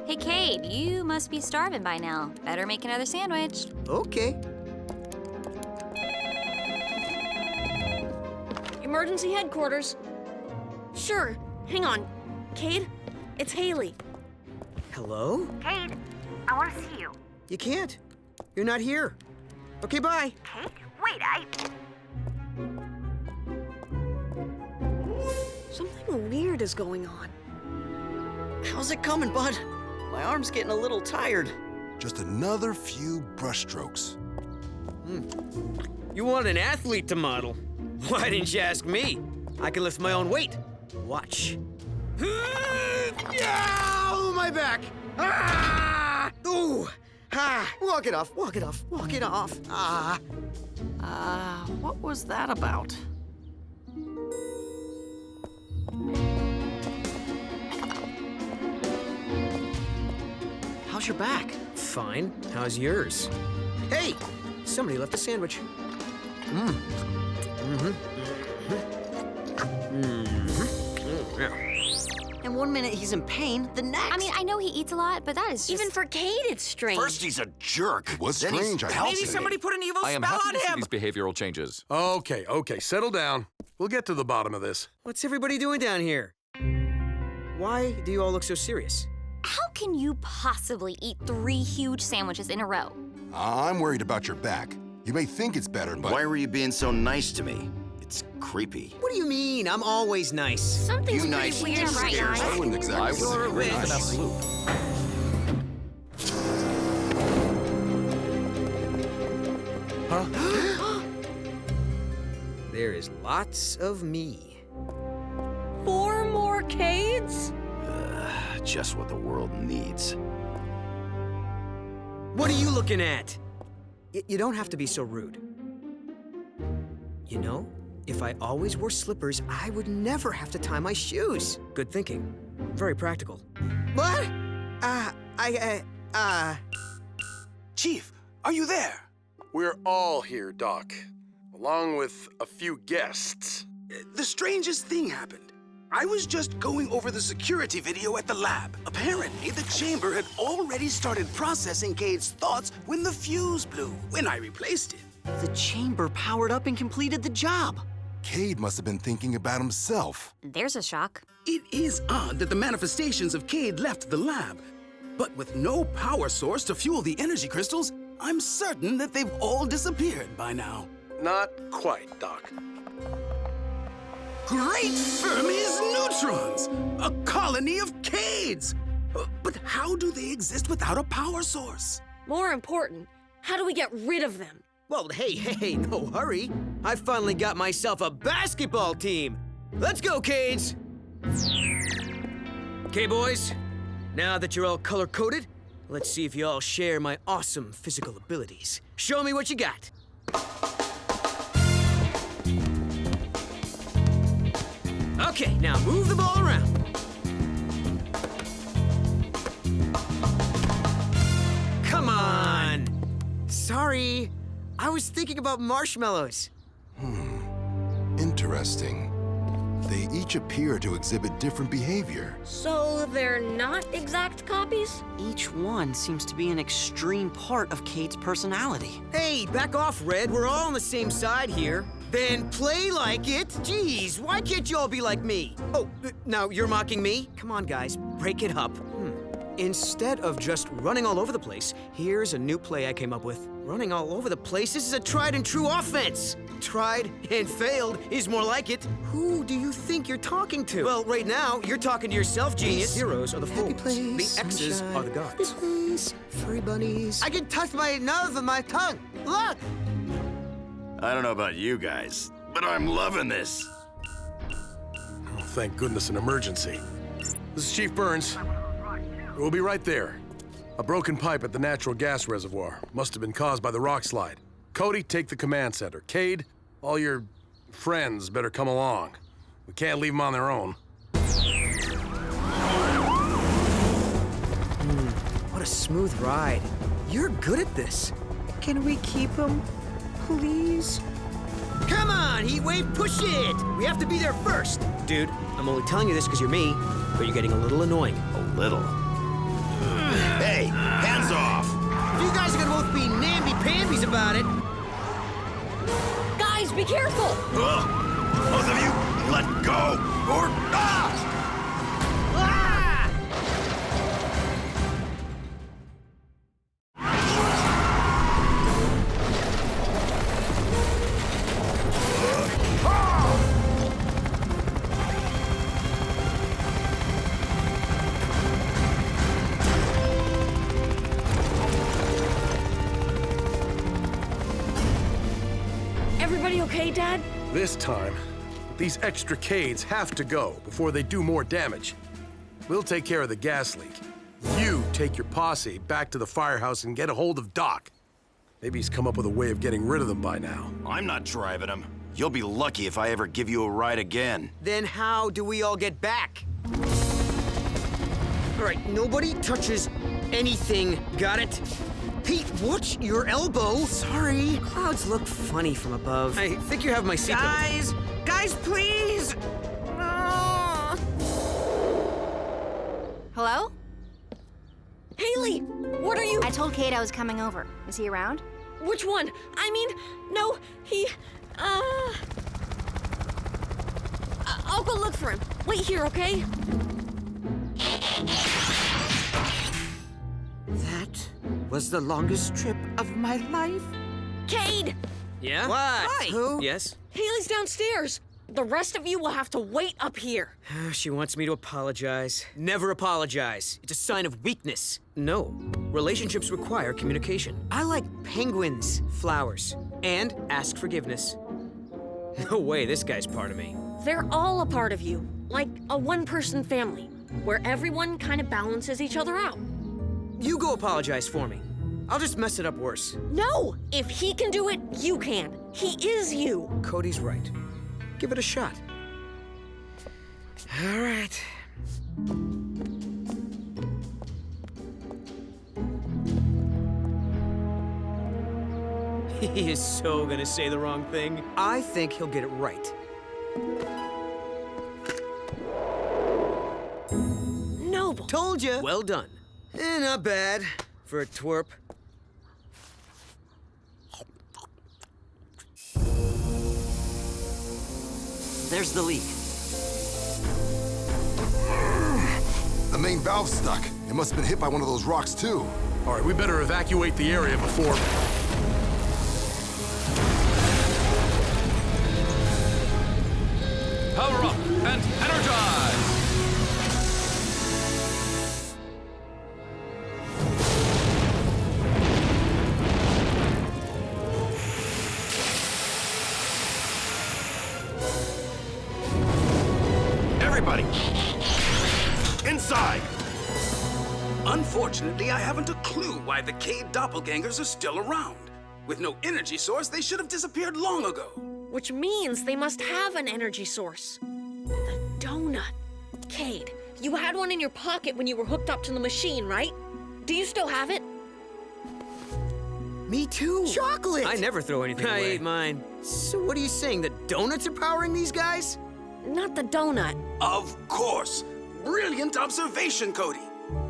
Hey, Cade, you must be starving by now. Better make another sandwich. Okay. Emergency headquarters. Sure, hang on. Cade, it's Haley. Hello? Cade, I want to see you. You can't. You're not here. Okay, bye. Cade? Wait, Something weird is going on. How's it coming, bud? My arm's getting a little tired. Just another few brushstrokes. You want an athlete to model? Why didn't you ask me? I can lift my own weight. Watch. Ow, my back! Ah! Ooh! Ah! Walk it off, walk it off, walk it off. Ah. What was that about? How's your back? Fine. How's yours? Hey! Somebody left a sandwich. And one minute he's in pain, the next. I mean, I know he eats a lot, but that is just... Even for Cade, it's strange. First he's a jerk. It was then he's strange, I healthy. Maybe somebody put an evil I am spell happy on to see him. these behavioral changes. Okay, settle down. We'll get to the bottom of this. What's everybody doing down here? Why do you all look so serious? How can you possibly eat 3 huge sandwiches in a row? I'm worried about your back. You may think it's better, but... Why were you being so nice to me? It's creepy. What do you mean? I'm always nice. Something's You pretty nice weird right scares now. I wouldn't exactly I say would you're agree with an nice. absolute. There is lots of me. 4 more Cades? Just what the world needs. What are you looking at? You don't have to be so rude. You know, if I always wore slippers, I would never have to tie my shoes. Good thinking. Very practical. What? Chief, are you there? We're all here, Doc, along with a few guests. The strangest thing happened. I was just going over the security video at the lab. Apparently, the chamber had already started processing Cade's thoughts when the fuse blew, when I replaced it. The chamber powered up and completed the job. Cade must have been thinking about himself. There's a shock. It is odd that the manifestations of Cade left the lab, but with no power source to fuel the energy crystals, I'm certain that they've all disappeared by now. Not quite, Doc. Great Fermi's neutrons! A colony of Cades! But how do they exist without a power source? More important, how do we get rid of them? Well, hey, no hurry. I finally got myself a basketball team. Let's go, Cades! Okay, boys. Now that you're all color-coded, let's see if you all share my awesome physical abilities. Show me what you got. Okay, now move the ball around. Come on! Sorry, I was thinking about marshmallows. Interesting. They each appear to exhibit different behavior. So they're not exact copies? Each one seems to be an extreme part of Cade's personality. Hey, back off, Red. We're all on the same side here. Then play like it. Jeez, why can't you all be like me? Oh, now you're mocking me? Come on, guys, break it up. Instead of just running all over the place, here's a new play I came up with. Running all over the place, this is a tried and true offense. Tried and failed is more like it. Who do you think you're talking to? Well, right now, you're talking to yourself, genius. Heroes are the fools. The X's are the gods. Place, furry bunnies. I can touch my nose with my tongue. Look! I don't know about you guys, but I'm loving this. Oh, thank goodness, an emergency. This is Chief Burns. We'll be right there. A broken pipe at the natural gas reservoir. Must have been caused by the rock slide. Cody, take the command center. Cade, all your friends better come along. We can't leave them on their own. What a smooth ride. You're good at this. Can we keep him, please? Come on, Heatwave, push it! We have to be there first. Dude, I'm only telling you this because you're me, but you're getting a little annoying. A little? Hey, hands off! You guys are gonna both be namby-pambies about it. Guys, be careful! Both of you, let go! Or... Everybody okay, Dad? This time, these extra Cades have to go before they do more damage. We'll take care of the gas leak. You take your posse back to the firehouse and get a hold of Doc. Maybe he's come up with a way of getting rid of them by now. I'm not driving him. You'll be lucky if I ever give you a ride again. Then how do we all get back? All right, nobody touches anything, got it? Pete, watch your elbow. Sorry. Clouds look funny from above. I think you have my seatbelt. Guys, please! No! Hello? Haley, what are you... I told Cade I was coming over. Is he around? Which one? I mean, no, he... I'll go look for him. Wait here, okay? That was the longest trip of my life. Cade! Yeah? What? Hi. Who? Yes? Haley's downstairs. The rest of you will have to wait up here. She wants me to apologize. Never apologize. It's a sign of weakness. No. Relationships require communication. I like penguins, flowers, and ask forgiveness. No way this guy's part of me. They're all a part of you, like a one-person family, where everyone kind of balances each other out. You go apologize for me. I'll just mess it up worse. No! If he can do it, you can. He is you. Cody's right. Give it a shot. All right. He is so gonna say the wrong thing. I think he'll get it right. Noble. Told you. Well done. Not bad for a twerp. There's the leak. The main valve's stuck. It must have been hit by one of those rocks, too. All right, we better evacuate the area before... Power Everybody! Inside! Unfortunately, I haven't a clue why the Cade doppelgangers are still around. With no energy source, they should have disappeared long ago. Which means they must have an energy source. The donut. Cade, you had one in your pocket when you were hooked up to the machine, right? Do you still have it? Me too. Chocolate! I never throw anything away. I ate mine. So what are you saying, the donuts are powering these guys? Not the donut. Of course. Brilliant observation, Cody.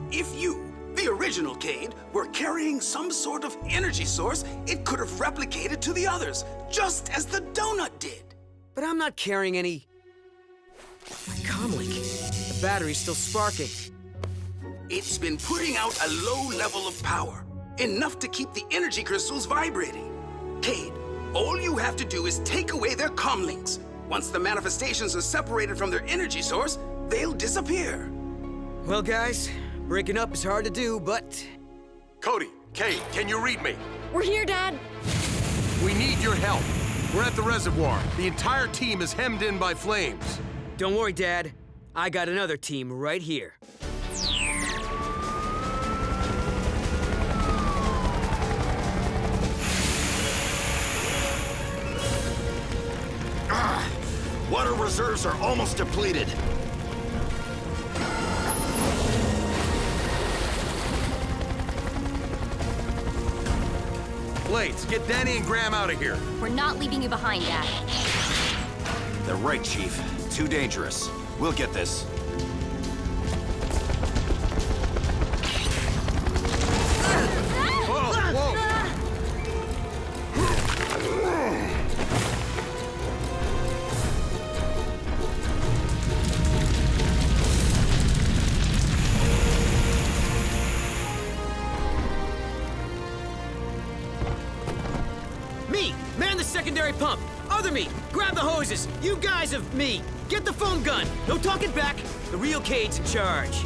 If you, the original Cade, were carrying some sort of energy source, it could have replicated to the others, just as the donut did. But I'm not carrying any... My comlink. The battery's still sparking. It's been putting out a low level of power, enough to keep the energy crystals vibrating. Cade, all you have to do is take away their comlinks. Once the manifestations are separated from their energy source, they'll disappear. Well, guys, breaking up is hard to do, but... Cody, Cade, can you read me? We're here, Dad. We need your help. We're at the reservoir. The entire team is hemmed in by flames. Don't worry, Dad. I got another team right here. Water reserves are almost depleted. Blades, get Danny and Graham out of here. We're not leaving you behind, Dad. They're right, Chief. Too dangerous. We'll get this. Whoa, whoa! Me! Man the secondary pump! Other me! Grab the hoses! You guys of me! Get the foam gun! No talking back! The real Cade's in charge.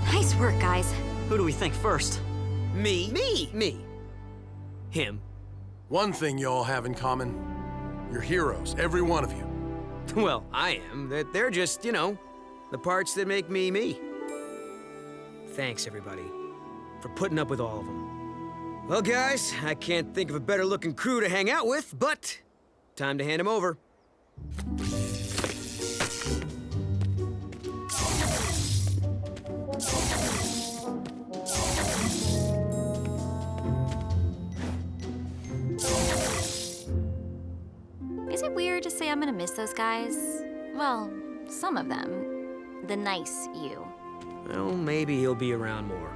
Nice work, guys. Who do we think first? Me. Me. Me. Him. One thing you all have in common. You're heroes, every one of you. Well, I am. They're just, you know, the parts that make me me. Thanks, everybody, for putting up with all of them. Well, guys, I can't think of a better-looking crew to hang out with, but time to hand them over. Is it weird to say I'm gonna miss those guys? Well, some of them. The nice you. Well, maybe he'll be around more.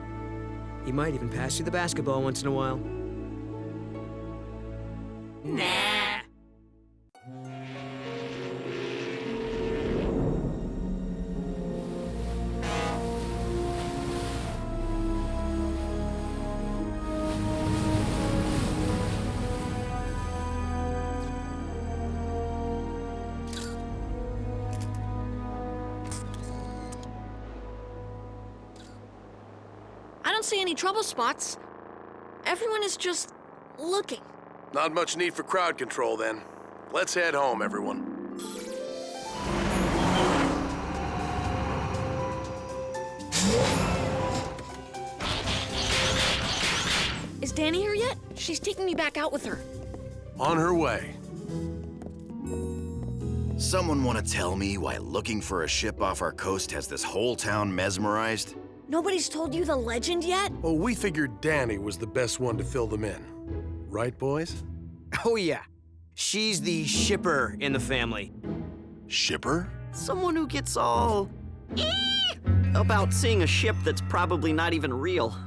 He might even pass you the basketball once in a while. Nah. I don't see any trouble spots. Everyone is just looking. Not much need for crowd control, then. Let's head home, everyone. Is Danny here yet? She's taking me back out with her. On her way. Someone want to tell me why looking for a ship off our coast has this whole town mesmerized? Nobody's told you the legend yet? Oh, we figured Danny was the best one to fill them in. Right, boys? Oh, yeah. She's the shipper in the family. Shipper? Someone who gets all... about seeing a ship that's probably not even real.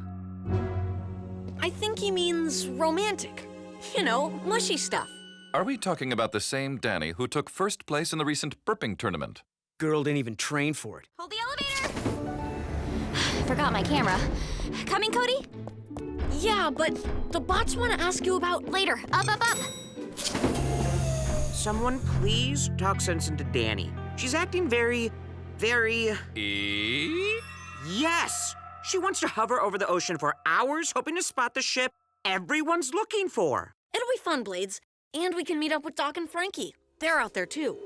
I think he means romantic. You know, mushy stuff. Are we talking about the same Danny who took first place in the recent burping tournament? Girl didn't even train for it. Hold the elevator! Forgot my camera. Coming, Cody? Yeah, but the bots want to ask you about... Later. Up, up, up! Someone please talk sense into Danny. She's acting very... E? Yes! She wants to hover over the ocean for hours, hoping to spot the ship everyone's looking for. It'll be fun, Blades. And we can meet up with Doc and Frankie. They're out there, too.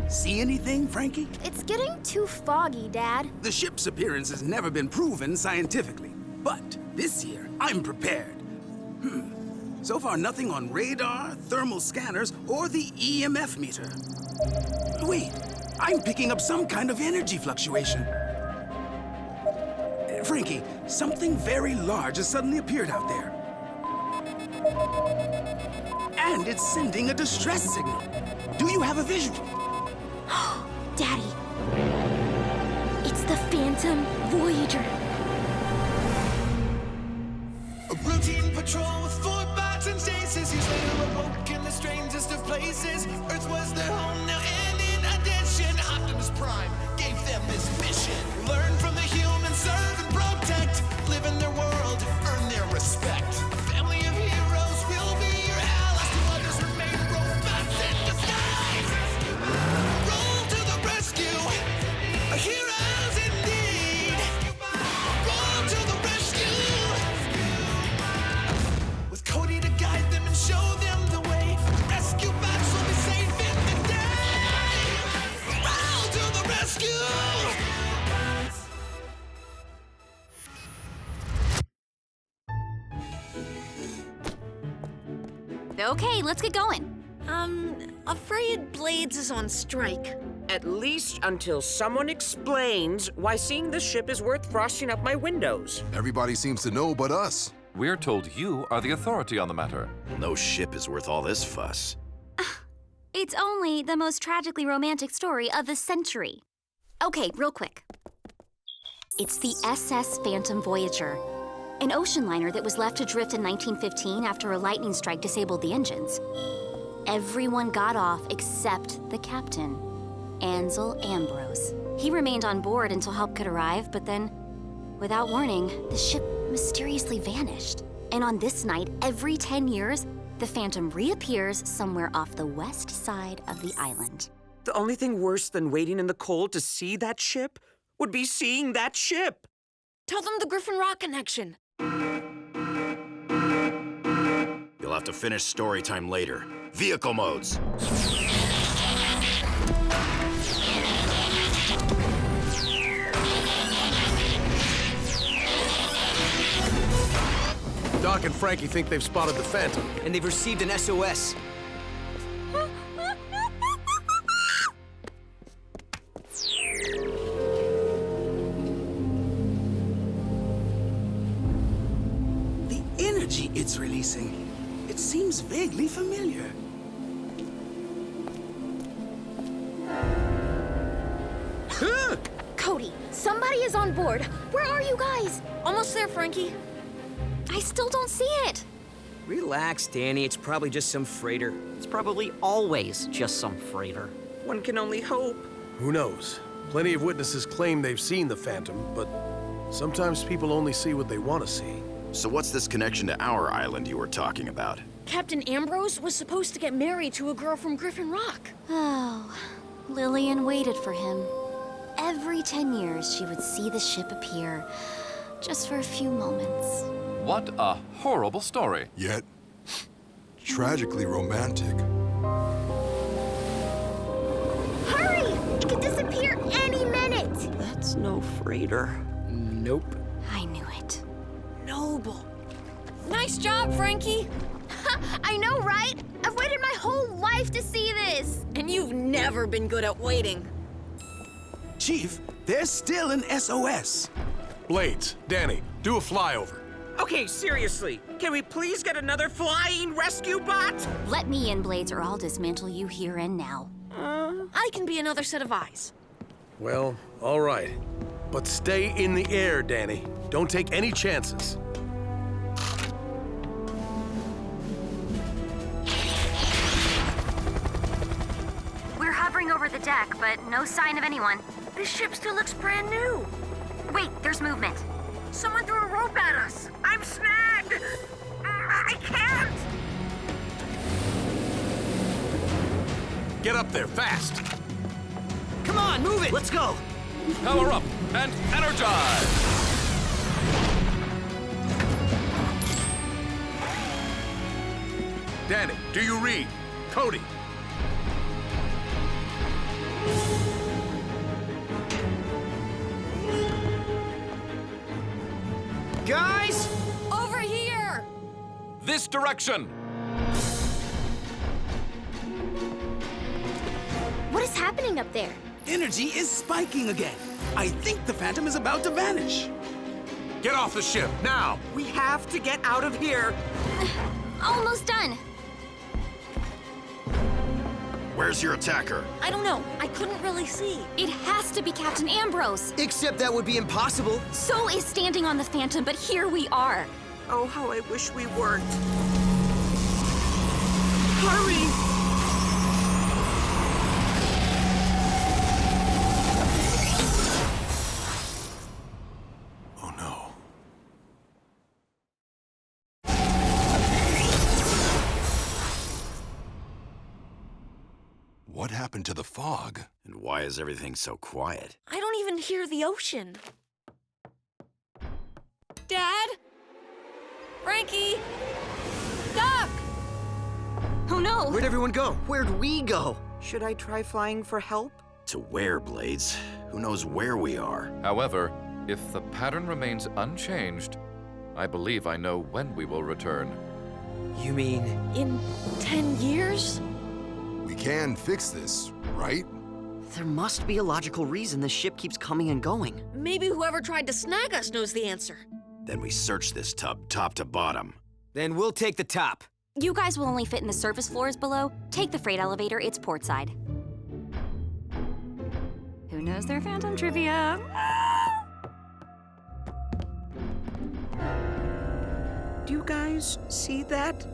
See anything, Frankie? It's getting too foggy, Dad. The ship's appearance has never been proven scientifically. But this year, I'm prepared. So far, nothing on radar, thermal scanners, or the EMF meter. Wait, I'm picking up some kind of energy fluctuation. Frankie, something very large has suddenly appeared out there. And it's sending a distress signal. Do you have a visual? Daddy, it's the Phantom Voyager. A routine patrol with 4 bots and Stasis. He's later awoke in the strangest of places. Earth was their home now, and in addition, Optimus Prime gave them this mission. Learn from the humans, serve and protect. Live in their world, earn their respect. A family of heroes will be your allies. To others remain robots in disguise. Roll to the rescue, heroes indeed. Roll to the rescue. With Cody to guide them and show them the way. Rescue bots will be safe in the day. Roll to the rescue. Okay, let's get going. Afraid Blades is on strike. At least until someone explains why seeing the ship is worth frosting up my windows. Everybody seems to know but us. We're told you are the authority on the matter. No ship is worth all this fuss. It's only the most tragically romantic story of the century. Okay, real quick. It's the SS Phantom Voyager, an ocean liner that was left adrift in 1915 after a lightning strike disabled the engines. Everyone got off except the captain, Ansel Ambrose. He remained on board until help could arrive, but then, without warning, the ship mysteriously vanished. And on this night, every 10 years, the Phantom reappears somewhere off the west side of the island. The only thing worse than waiting in the cold to see that ship would be seeing that ship. Tell them the Griffin Rock connection. You'll have to finish story time later. Vehicle modes. Doc and Frankie think they've spotted the Phantom. And they've received an SOS. The energy it's releasing, it seems vaguely familiar. Cody, somebody is on board. Where are you guys? Almost there, Frankie. I still don't see it. Relax, Danny. It's probably just some freighter. It's probably always just some freighter. One can only hope. Who knows? Plenty of witnesses claim they've seen the Phantom, but sometimes people only see what they want to see. So what's this connection to our island you were talking about? Captain Ambrose was supposed to get married to a girl from Griffin Rock. Oh, Lillian waited for him. Every 10 years, she would see the ship appear, just for a few moments. What a horrible story. Yet, tragically romantic. Hurry! It could disappear any minute! That's no freighter. Nope. I knew it. Noble. Nice job, Frankie. I know, right? I've waited my whole life to see this. And you've never been good at waiting. Chief, there's still an SOS. Blades, Danny, do a flyover. Okay, seriously, can we please get another flying rescue bot? Let me in, Blades, or I'll dismantle you here and now. I can be another set of eyes. Well, all right. But stay in the air, Danny. Don't take any chances. We're hovering over the deck, but no sign of anyone. This ship still looks brand new. Wait, there's movement. Someone threw a rope at us. I'm snagged. I can't. Get up there, fast. Come on, move it! Let's go! Power up and energize! Danny, do you read? Cody. Guys! Over here! This direction! What is happening up there? Energy is spiking again. I think the Phantom is about to vanish. Get off the ship, now! We have to get out of here. Almost done. Where's your attacker? I don't know. I couldn't really see. It has to be Captain Ambrose. Except that would be impossible. So is standing on the Phantom, but here we are. Oh, how I wish we weren't. Hurry! Oh no. What happened to the fog? And why is everything so quiet? I don't even hear the ocean. Dad? Frankie? Duck! Oh no! Where'd everyone go? Where'd we go? Should I try flying for help? To where, Blades? Who knows where we are? However, if the pattern remains unchanged, I believe I know when we will return. You mean... In 10 years? We can fix this, right? There must be a logical reason the ship keeps coming and going. Maybe whoever tried to snag us knows the answer. Then we search this tub top to bottom. Then we'll take the top. You guys will only fit in the surface floors below. Take the freight elevator, it's port side. Who knows their Phantom trivia? Do you guys see that?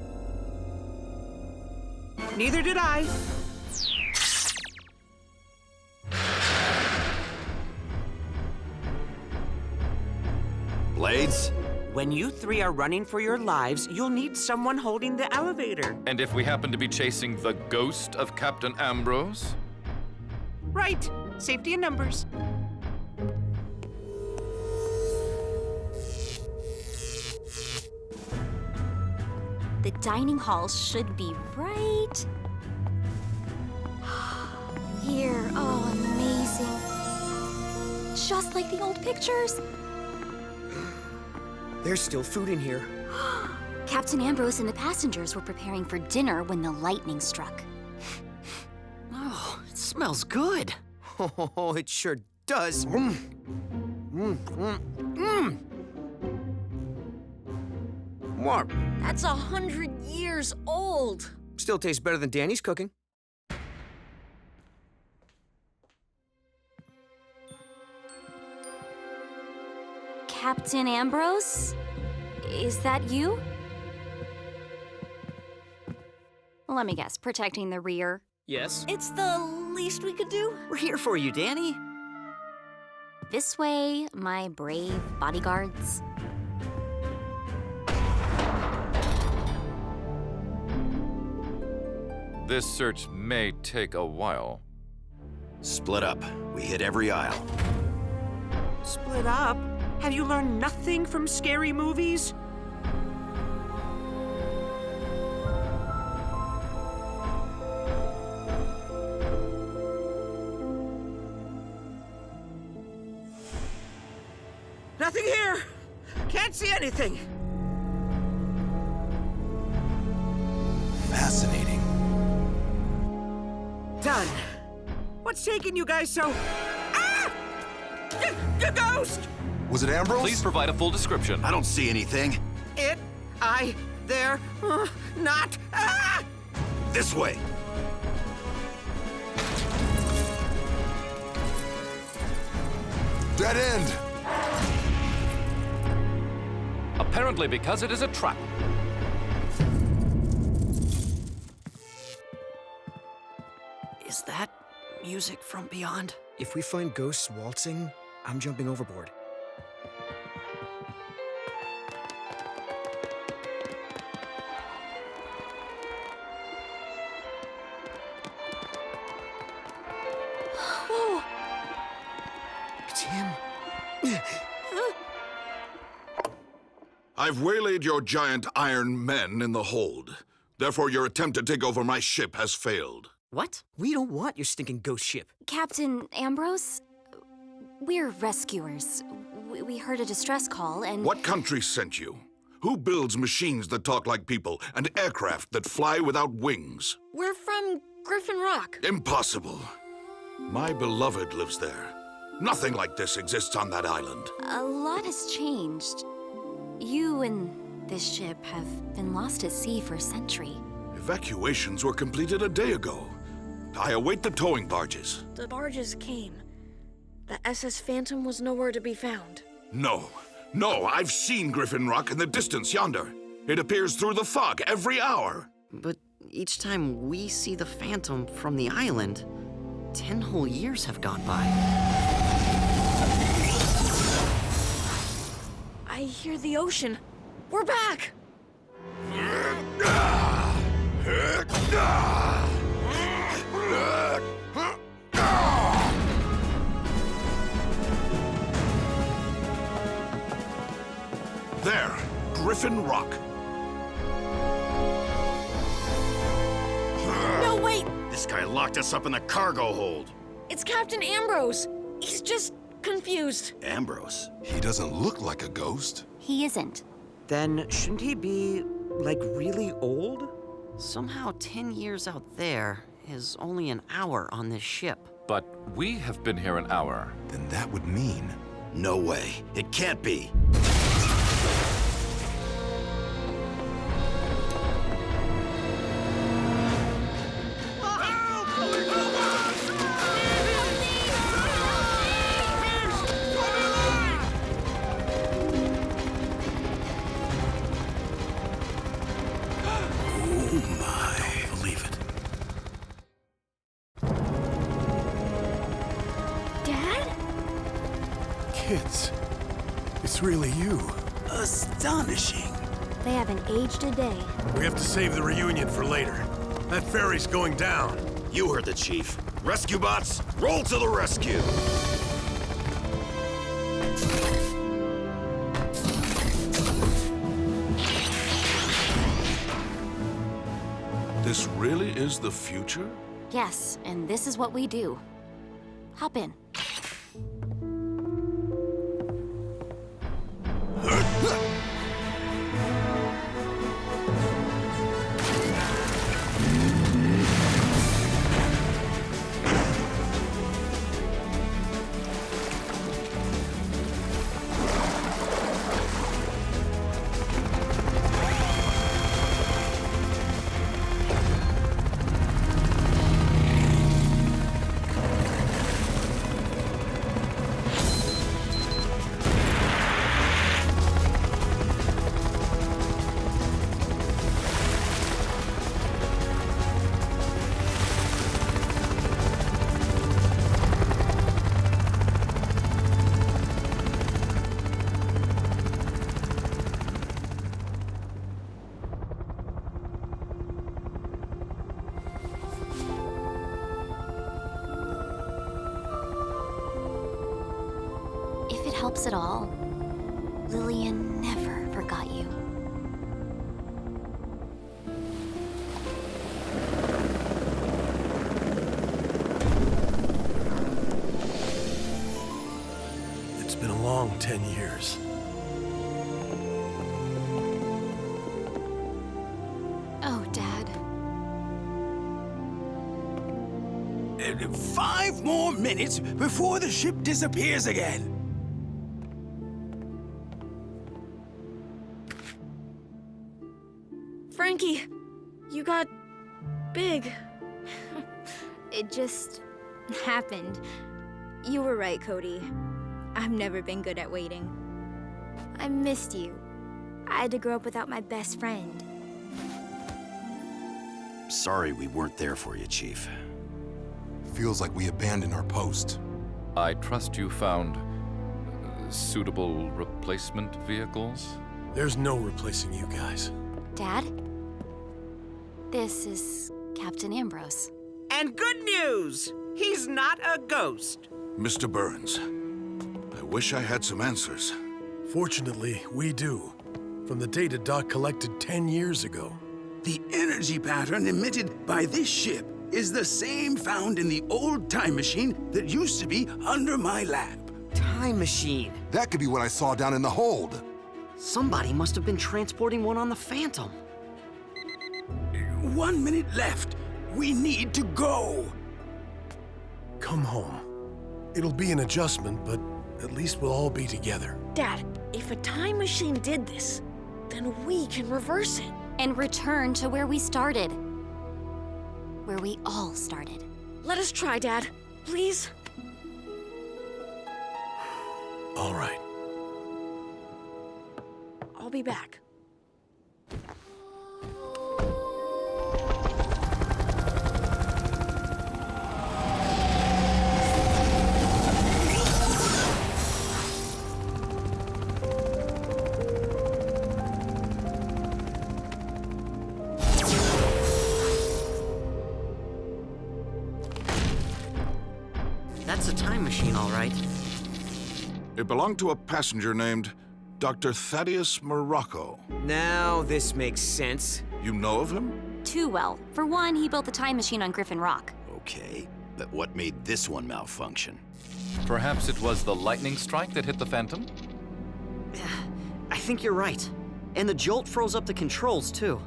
Neither did I. Blades? When you three are running for your lives, you'll need someone holding the elevator. And if we happen to be chasing the ghost of Captain Ambrose? Right. Safety in numbers. The dining hall should be right here. Oh, amazing. Just like the old pictures. There's still food in here. Captain Ambrose and the passengers were preparing for dinner when the lightning struck. Oh, it smells good. Oh, it sure does. What? That's 100 years old. Still tastes better than Danny's cooking. Captain Ambrose? Is that you? Let me guess, protecting the rear. Yes. It's the least we could do. We're here for you, Danny. This way, my brave bodyguards. This search may take a while. Split up. We hit every aisle. Split up? Have you learned nothing from scary movies? Nothing here! Can't see anything! Fascinating. Done. What's taking you guys so... Ah! Ghost! Was it Ambrose? Please provide a full description. I don't see anything. It, I, there, not... Ah! This way. Dead end. Apparently because it is a trap. Is that music from beyond? If we find ghosts waltzing, I'm jumping overboard. Whoa! I've waylaid your giant iron men in the hold. Therefore, your attempt to take over my ship has failed. What? We don't want your stinking ghost ship. Captain Ambrose, we're rescuers. We heard a distress call and... What country sent you? Who builds machines that talk like people and aircraft that fly without wings? We're from Griffin Rock. Impossible. My beloved lives there. Nothing like this exists on that island. A lot has changed. You and this ship have been lost at sea for a century. Evacuations were completed a day ago. I await the towing barges. The barges came. The SS Phantom was nowhere to be found. No, I've seen Griffin Rock in the distance yonder. It appears through the fog every hour. But each time we see the Phantom from the island, 10 whole years have gone by. I hear the ocean. We're back! There, Griffin Rock. No, wait! This guy locked us up in the cargo hold. It's Captain Ambrose. He's just confused. Ambrose? He doesn't look like a ghost. He isn't. Then shouldn't he be, like, really old? Somehow 10 years out there is only an hour on this ship. But we have been here an hour. Then that would mean... No way. It can't be. Kids, it's really you. Astonishing. They haven't aged a day. We have to save the reunion for later. That ferry's going down. You heard the chief. Rescue bots, roll to the rescue! This really is the future? Yes, and this is what we do. Hop in. Helps at all. Lillian never forgot you. It's been a long 10 years. Oh, Dad. 5 more minutes before the ship disappears again. Frankie, you got big. It just happened. You were right, Cody. I've never been good at waiting. I missed you. I had to grow up without my best friend. Sorry we weren't there for you, Chief. Feels like we abandoned our post. I trust you found suitable replacement vehicles? There's no replacing you guys. Dad? This is Captain Ambrose. And good news! He's not a ghost. Mr. Burns, I wish I had some answers. Fortunately, we do. from the data Doc collected 10 years ago. The energy pattern emitted by this ship is the same found in the old time machine that used to be under my lab. Time machine. That could be what I saw down in the hold. Somebody must have been transporting one on the Phantom. 1 minute left. We need to go. Come home. It'll be an adjustment, but at least we'll all be together. Dad, if a time machine did this, then we can reverse it. And return to where we started. Where we all started. Let us try, Dad. Please? All right. I'll be back. That's a time machine, all right. It belonged to a passenger named Dr. Thaddeus Morocco. Now this makes sense. You know of him? Too well. For one, he built the time machine on Griffin Rock. Okay, but what made this one malfunction? Perhaps it was the lightning strike that hit the Phantom? I think you're right. And the jolt froze up the controls, too.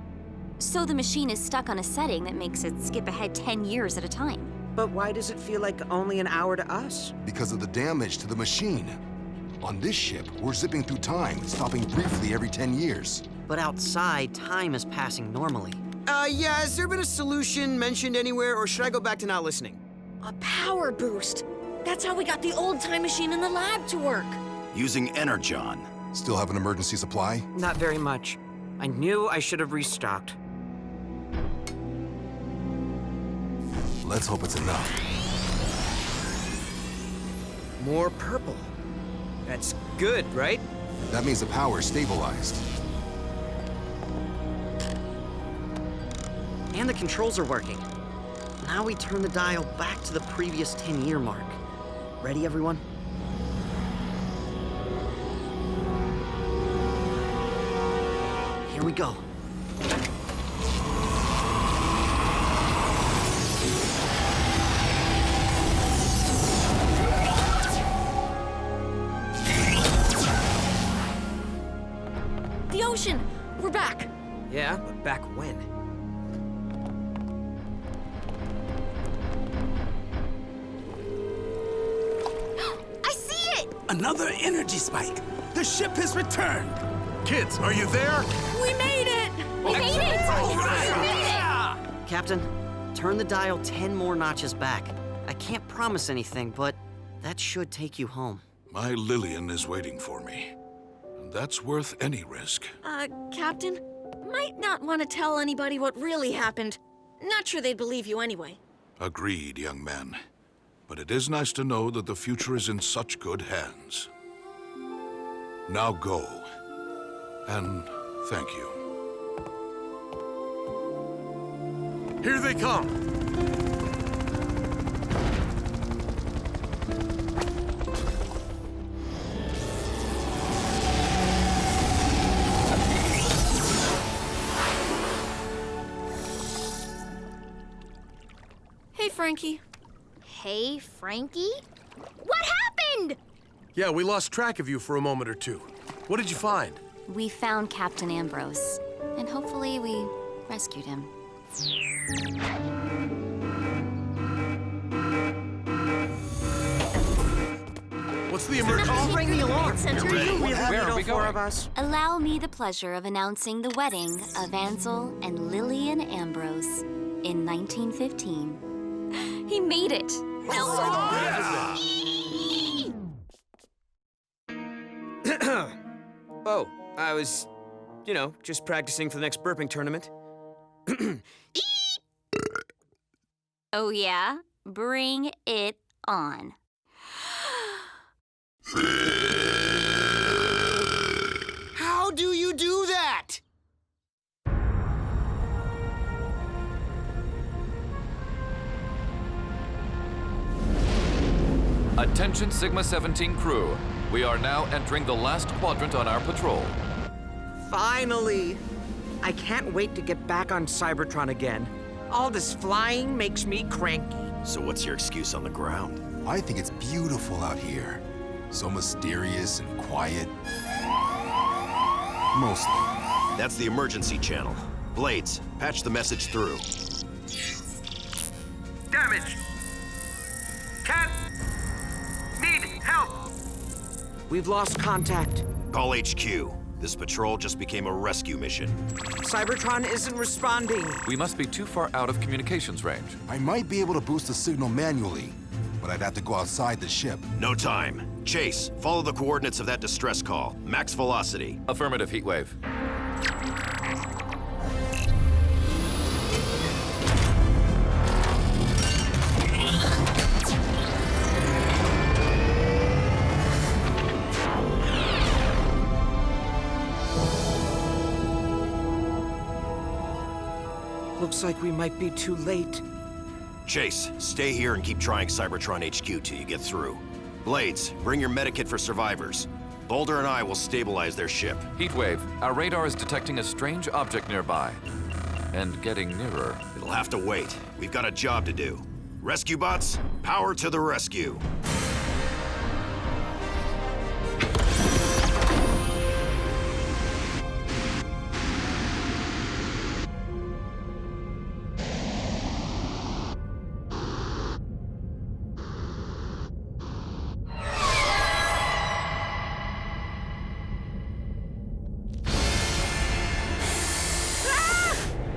So the machine is stuck on a setting that makes it skip ahead 10 years at a time. But why does it feel like only an hour to us? Because of the damage to the machine. On this ship, we're zipping through time, stopping briefly every 10 years. But outside, time is passing normally. Yeah, has there been a solution mentioned anywhere, or should I go back to not listening? A power boost. That's how we got the old time machine in the lab to work. Using Energon. Still have an emergency supply? Not very much. I knew I should have restocked. Let's hope it's enough. More purple. That's good, right? That means the power is stabilized. And the controls are working. Now we turn the dial back to the previous 10-year mark. Ready, everyone? Here we go. The ocean! We're back! Yeah, but back when? I see it! Another energy spike. The ship has returned. Kids, are you there? We made it! We made it! Captain, turn the dial 10 more notches back. I can't promise anything, but that should take you home. My Lillian is waiting for me. And that's worth any risk. Captain? Might not want to tell anybody what really happened. Not sure they'd believe you anyway. Agreed, young man. But it is nice to know that the future is in such good hands. Now go. And thank you. Here they come! Hey, Frankie. Hey, Frankie? What happened? Yeah, we lost track of you for a moment or two. What did you find? We found Captain Ambrose, and hopefully we rescued him. What's the emergency? Ring the alarm. Where are we going? Allow me the pleasure of announcing the wedding of Ansel and Lillian Ambrose in 1915. He made it. Oh, I was, just practicing for the next burping tournament. Oh yeah? Bring it on. How do you do that? Attention Sigma 17 crew. We are now entering the last quadrant on our patrol. Finally! I can't wait to get back on Cybertron again. All this flying makes me cranky. So what's your excuse on the ground? I think it's beautiful out here. So mysterious and quiet. Mostly. That's the emergency channel. Blades, patch the message through. Damage! Can't! Need help! We've lost contact. Call HQ. This patrol just became a rescue mission. Cybertron isn't responding. We must be too far out of communications range. I might be able to boost the signal manually, but I'd have to go outside the ship. No time. Chase, follow the coordinates of that distress call. Max velocity. Affirmative, Heatwave. Looks like we might be too late. Chase, stay here and keep trying Cybertron HQ till you get through. Blades, bring your medikit for survivors. Boulder and I will stabilize their ship. Heatwave, our radar is detecting a strange object nearby. And getting nearer. It'll have to wait. We've got a job to do. Rescue bots, power to the rescue.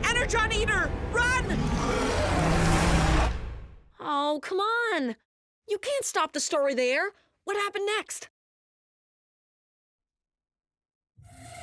Energon Eater! Run! Oh, come on! You can't stop the story there. What happened next?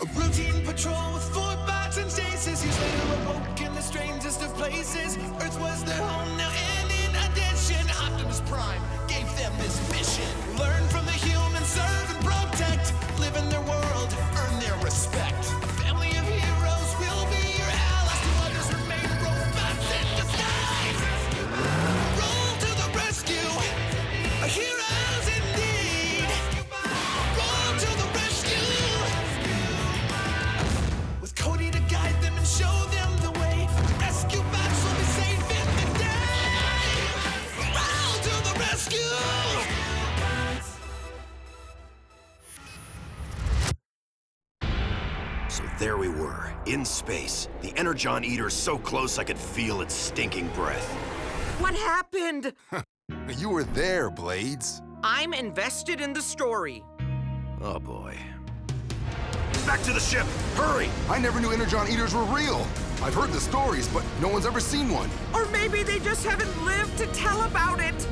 A routine patrol with 4 bots and Stasis. He's later awoke in the strangest of places. Earth was their home now, and in addition, Optimus Prime gave them this mission. Learn from the humans, serve and protect. Live in their world, earn their respect. A family of heroes will be your allies. To others remain robots in disguise. Roll to the rescue, heroes indeed. Roll to the rescue. With Cody to guide them and show them the way. Rescue bots will be safe in the day. Roll to the rescue. So there we were, in space. The Energon Eater so close I could feel its stinking breath. What happened? You were there, Blades. I'm invested in the story. Oh boy. Back to the ship! Hurry! I never knew Energon Eaters were real. I've heard the stories, but no one's ever seen one. Or maybe they just haven't lived to tell about it.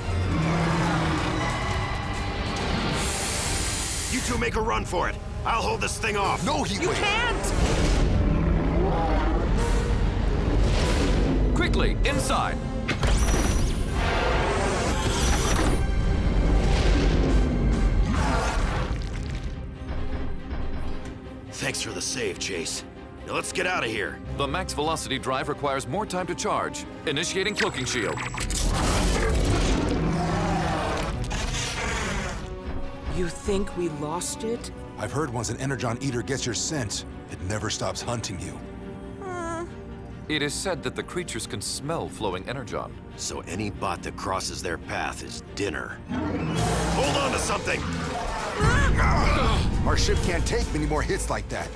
You two make a run for it. I'll hold this thing off. No, Heatwave! You can't! Quickly, inside! Thanks for the save, Chase. Now let's get out of here. The max velocity drive requires more time to charge. Initiating cloaking shield. You think we lost it? I've heard once an Energon Eater gets your scent, it never stops hunting you. It is said that the creatures can smell flowing energon. So any bot that crosses their path is dinner. Hold on to something! Our ship can't take many more hits like that.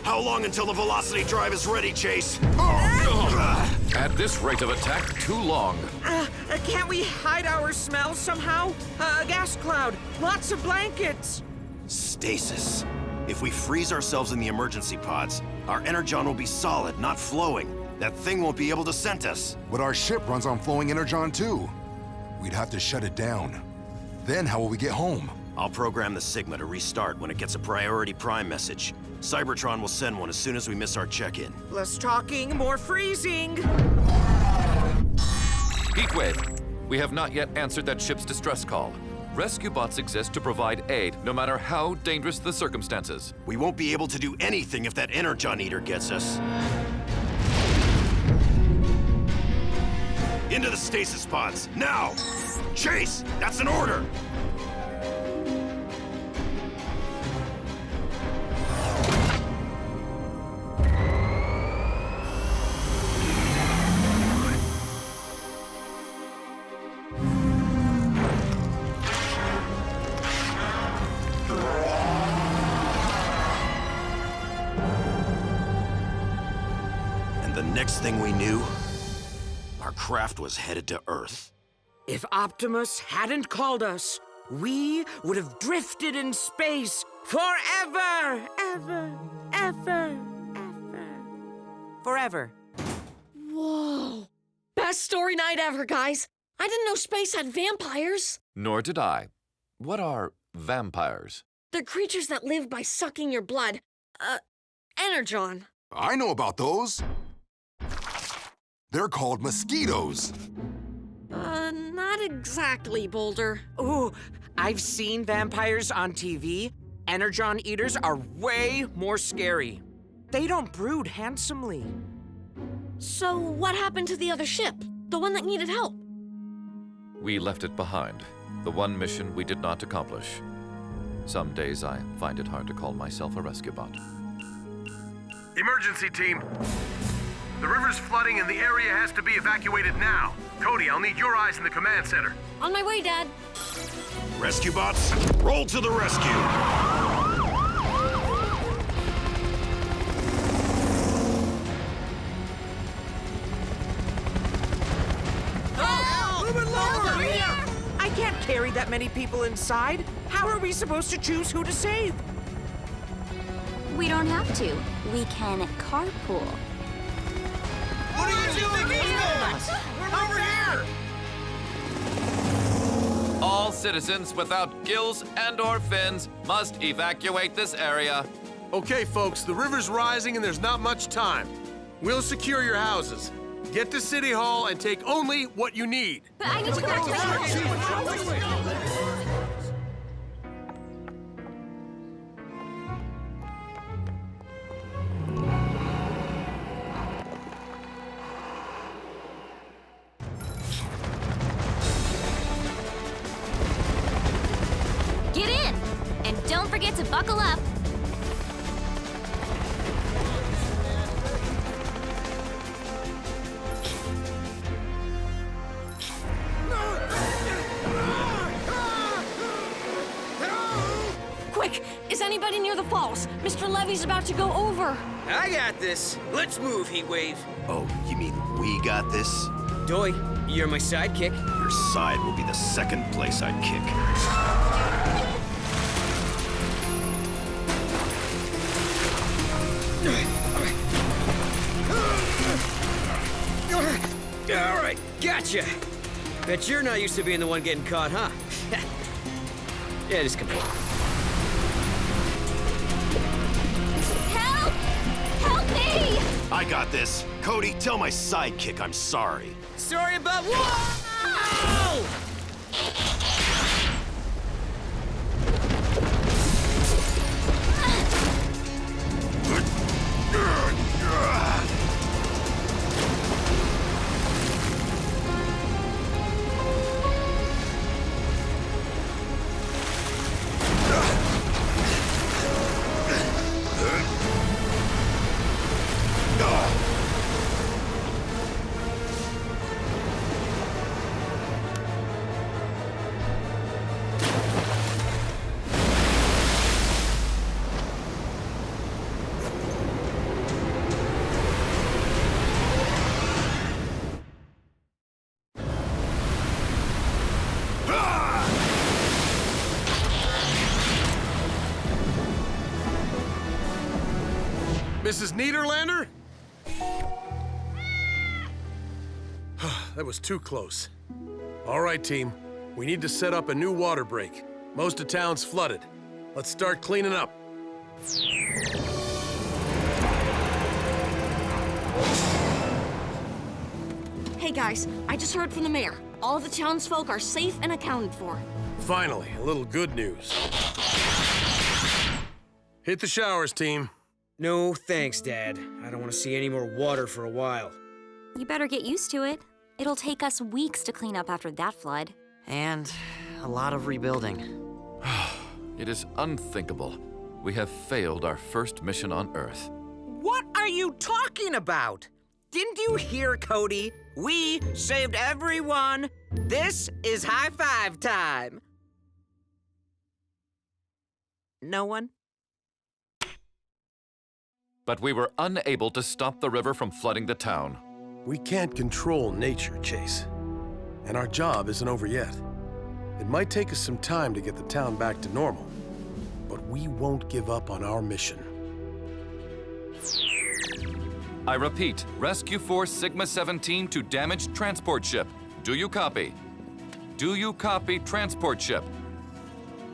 How long until the velocity drive is ready, Chase? At this rate of attack, too long. Can't we hide our smells somehow? A gas cloud, lots of blankets. Stasis. If we freeze ourselves in the emergency pods, our energon will be solid, not flowing. That thing won't be able to scent us. But our ship runs on flowing energon too. We'd have to shut it down. Then how will we get home? I'll program the Sigma to restart when it gets a priority prime message. Cybertron will send one as soon as we miss our check-in. Less talking, more freezing. Heatwave, we have not yet answered that ship's distress call. Rescue bots exist to provide aid, no matter how dangerous the circumstances. We won't be able to do anything if that Energon Eater gets us. Into the stasis pods, now! Chase, that's an order! thing we knew, our craft was headed to Earth. If Optimus hadn't called us, we would have drifted in space forever, ever. Forever. Whoa. Best story night ever, guys. I didn't know space had vampires. Nor did I. What are vampires? They're creatures that live by sucking your blood. Energon. I know about those. They're called mosquitoes. Not exactly, Boulder. Ooh, I've seen vampires on TV. Energon eaters are way more scary. They don't brood handsomely. So what happened to the other ship? The one that needed help? We left it behind. The one mission we did not accomplish. Some days I find it hard to call myself a rescue bot. Emergency team. The river's flooding and the area has to be evacuated now. Cody, I'll need your eyes in the command center. On my way, Dad. Rescue bots, roll to the rescue! I can't carry that many people inside. How are we supposed to choose who to save? We don't have to. We can carpool. What are you doing here? Over here! All citizens without gills and/or fins must evacuate this area. Okay, folks, the river's rising and there's not much time. We'll secure your houses. Get to City Hall and take only what you need. But I need to go back to the Get in! And don't forget to buckle up. Quick! Is anybody near the falls? Mr. Levy's about to go over. I got this. Let's move, Heatwave. Oh, you mean we got this? Doy, you're my sidekick. Your side will be the second place I'd kick. All right, gotcha. Bet you're not used to being the one getting caught, huh? Yeah, just come here. Help! Help me! I got this. Cody, tell my sidekick I'm sorry. Sorry about whoa! Mrs. Niederlander? That was too close. All right, team. We need to set up a new water break. Most of town's flooded. Let's start cleaning up. Hey guys, I just heard from the mayor. All the townsfolk are safe and accounted for. Finally, a little good news. Hit the showers, team. No thanks, Dad. I don't want to see any more water for a while. You better get used to it. It'll take us weeks to clean up after that flood. And a lot of rebuilding. It is unthinkable. We have failed our first mission on Earth. What are you talking about? Didn't you hear, Cody? We saved everyone. This is high five time. No one? But we were unable to stop the river from flooding the town. We can't control nature, Chase. And our job isn't over yet. It might take us some time to get the town back to normal, but we won't give up on our mission. I repeat, Rescue Force Sigma-17 to damaged transport ship. Do you copy? Do you copy transport ship?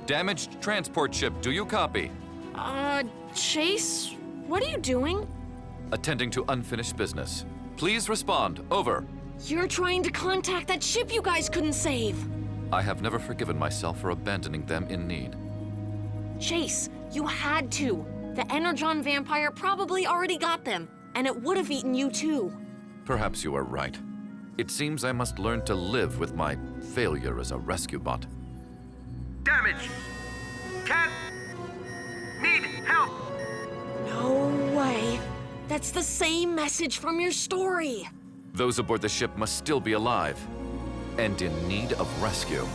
Damaged transport ship, do you copy? Chase, what are you doing? Attending to unfinished business. Please respond. Over. You're trying to contact that ship you guys couldn't save. I have never forgiven myself for abandoning them in need. Chase, you had to. The Energon vampire probably already got them, and it would have eaten you too. Perhaps you are right. It seems I must learn to live with my failure as a rescue bot. Damage! Cat! Need help! No way. That's the same message from your story. Those aboard the ship must still be alive and in need of rescue.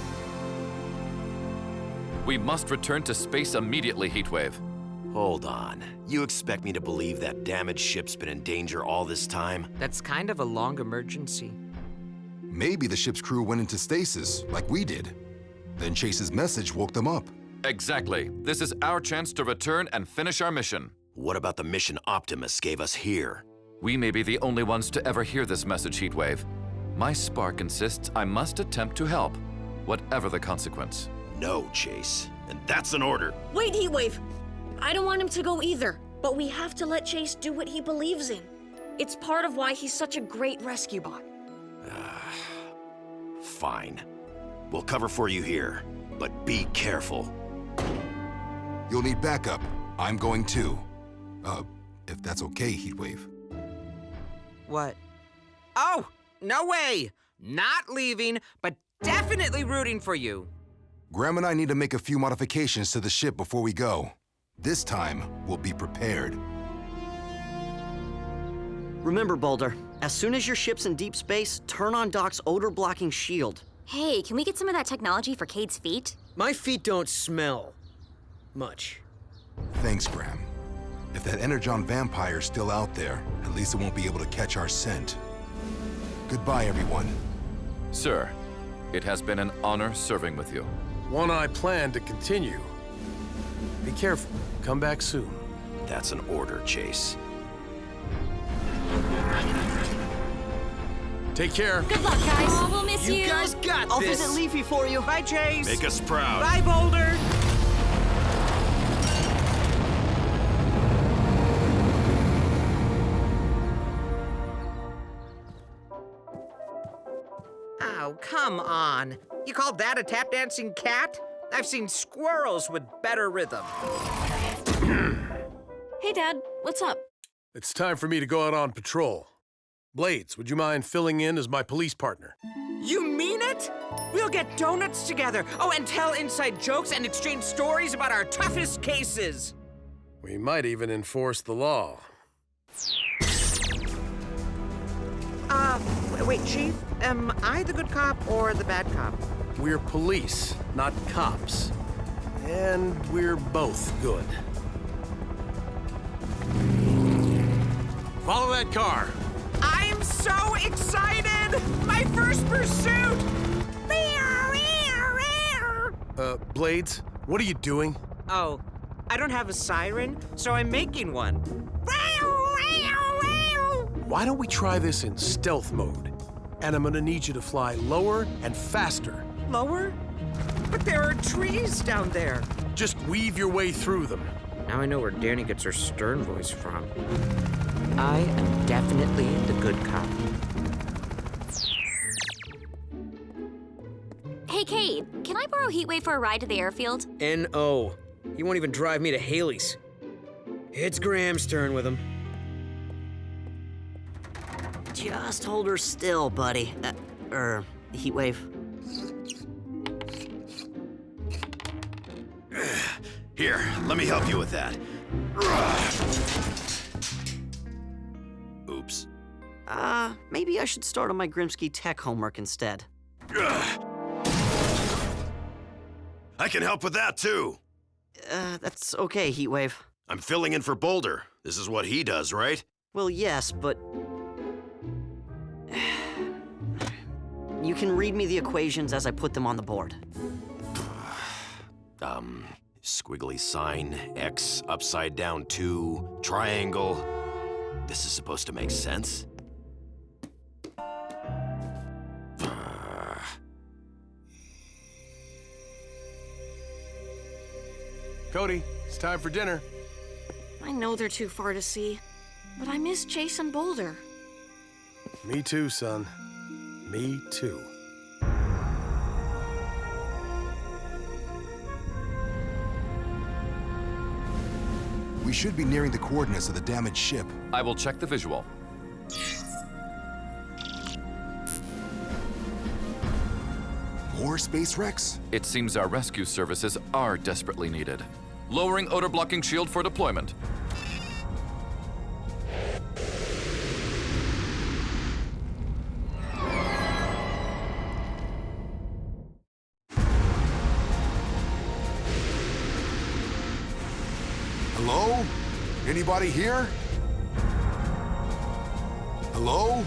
We must return to space immediately, Heatwave. Hold on. You expect me to believe that damaged ship's been in danger all this time? That's kind of a long emergency. Maybe the ship's crew went into stasis, like we did. Then Chase's message woke them up. Exactly. This is our chance to return and finish our mission. What about the mission Optimus gave us here? We may be the only ones to ever hear this message, Heatwave. My spark insists I must attempt to help, whatever the consequence. No, Chase. And that's an order. Wait, Heatwave. I don't want him to go either, but we have to let Chase do what he believes in. It's part of why he's such a great rescue bot. Fine. We'll cover for you here, but be careful. You'll need backup. I'm going too. If that's okay, Heatwave. What? Oh, no way! Not leaving, but definitely rooting for you. Graham and I need to make a few modifications to the ship before we go. This time, we'll be prepared. Remember, Boulder, as soon as your ship's in deep space, turn on Doc's odor-blocking shield. Hey, can we get some of that technology for Cade's feet? My feet don't smell much. Thanks, Graham. If that Energon vampire's still out there, at least it won't be able to catch our scent. Goodbye, everyone. Sir, it has been an honor serving with you. One I plan to continue. Be careful. Come back soon. That's an order, Chase. Take care. Good luck, guys. Oh, we'll miss you. You guys got I'll this. visit Leafy for you. Bye, Chase. Make us proud. Bye, Boulder. Oh, come on. You call that a tap-dancing cat? I've seen squirrels with better rhythm. Hey, Dad, what's up? It's time for me to go out on patrol. Blades, would you mind filling in as my police partner? You mean it? We'll get donuts together. Oh, and tell inside jokes and exchange stories about our toughest cases. We might even enforce the law. Wait, Chief, am I the good cop or the bad cop? We're police, not cops. And we're both good. Follow that car. I'm so excited! My first pursuit! Blades, what are you doing? Oh, I don't have a siren, so I'm making one. Why don't we try this in stealth mode? And I'm gonna need you to fly lower and faster. Lower? But there are trees down there. Just weave your way through them. Now I know where Danny gets her stern voice from. I am definitely the good cop. Hey, Cade, can I borrow Heatwave for a ride to the airfield? N.O. He won't even drive me to Haley's. It's Graham's turn with him. Just hold her still, buddy. Heatwave. Here, let me help you with that. Oops. Maybe I should start on my Grimsky tech homework instead. I can help with that, too. That's okay, Heatwave. I'm filling in for Boulder. This is what he does, right? Well, yes, but... You can read me the equations as I put them on the board. Squiggly sign, X, upside down 2, triangle. This is supposed to make sense? Cody, it's time for dinner. I know they're too far to see, but I miss Chase and Boulder. Me too, son. Me too. We should be nearing the coordinates of the damaged ship. I will check the visual. More space wrecks? It seems our rescue services are desperately needed. Lowering odor blocking shield for deployment. Hello? Anybody here? Hello?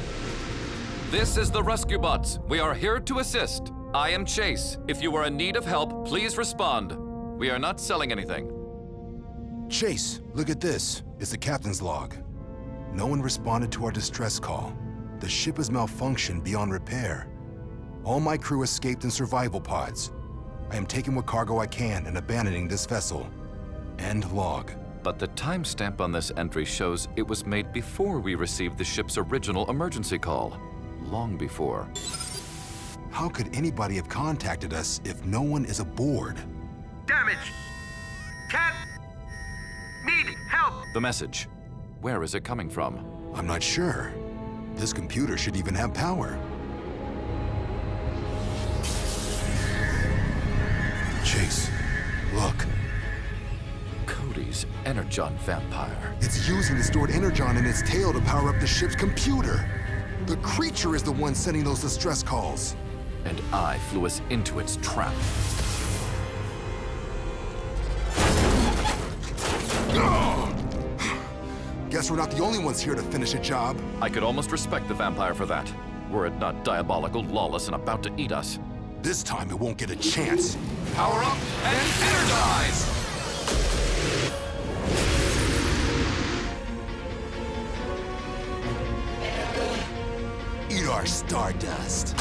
This is the Rescue Bots. We are here to assist. I am Chase. If you are in need of help, please respond. We are not selling anything. Chase, look at this. It's the captain's log. No one responded to our distress call. The ship has malfunctioned beyond repair. All my crew escaped in survival pods. I am taking what cargo I can and abandoning this vessel. End log. But the timestamp on this entry shows it was made before we received the ship's original emergency call. Long before. How could anybody have contacted us if no one is aboard? Damage! Can't! Need help! The message. Where is it coming from? I'm not sure. This computer should even have power. Chase, look. Cody's Energon vampire. It's using the stored Energon in its tail to power up the ship's computer. The creature is the one sending those distress calls. And I flew us into its trap. Guess we're not the only ones here to finish a job. I could almost respect the vampire for that, were it not diabolical, lawless, and about to eat us. This time it won't get a chance. Power up and energize! Eat our stardust.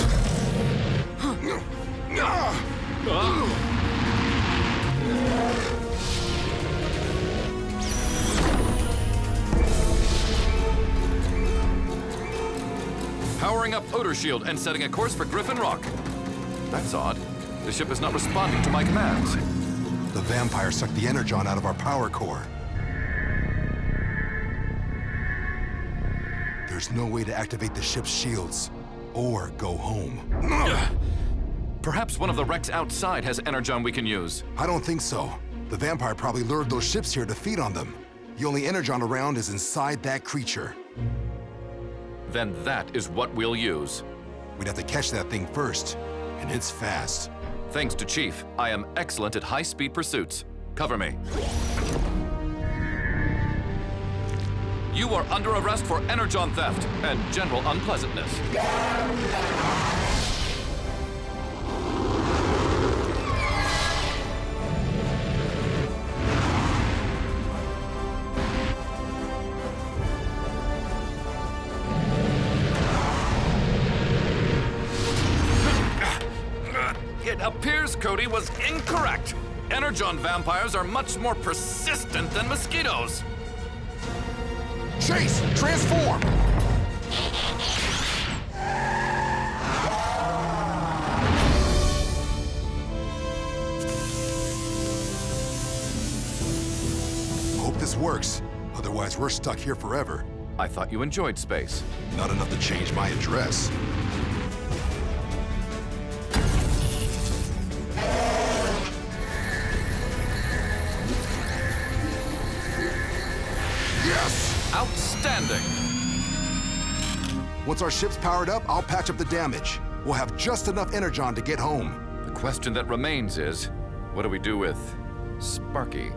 Powering up odor shield and setting a course for Griffin Rock. That's odd. The ship is not responding to my commands. The vampire sucked the Energon out of our power core. There's no way to activate the ship's shields or go home. Perhaps one of the wrecks outside has Energon we can use. I don't think so. The vampire probably lured those ships here to feed on them. The only Energon around is inside that creature. Then that is what we'll use. We'd have to catch that thing first, and it's fast. Thanks to Chief, I am excellent at high-speed pursuits. Cover me. You are under arrest for Energon theft and general unpleasantness. It appears Cody was incorrect. Energon vampires are much more persistent than mosquitoes. Chase, transform! Hope this works. Otherwise, we're stuck here forever. I thought you enjoyed space. Not enough to change my address. Yes! Outstanding! Once our ship's powered up, I'll patch up the damage. We'll have just enough Energon to get home. The question that remains is, what do we do with Sparky?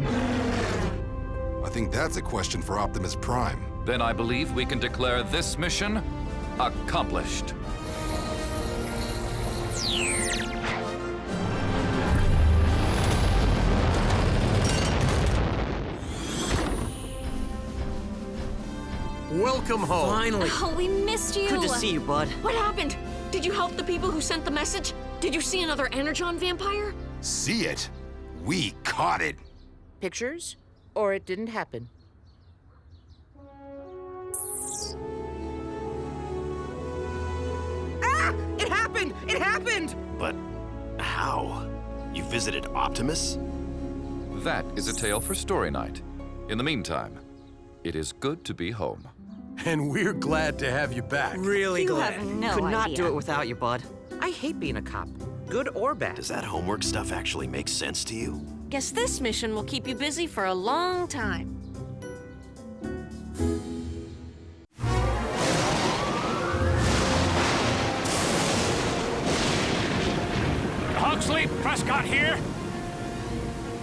I think that's a question for Optimus Prime. Then I believe we can declare this mission accomplished. Welcome home. Finally. Oh, we missed you. Good to see you, bud. What happened? Did you help the people who sent the message? Did you see another Energon vampire? See it? We caught it. Pictures? Or it didn't happen? Ah! It happened! It happened! But how? You visited Optimus? That is a tale for story night. In the meantime, it is good to be home. And we're glad to have you back. Really You glad. have no Could not idea. do it without you, bud. I hate being a cop, good or bad. Does that homework stuff actually make sense to you? Guess this mission will keep you busy for a long time. Huxley, Prescott here.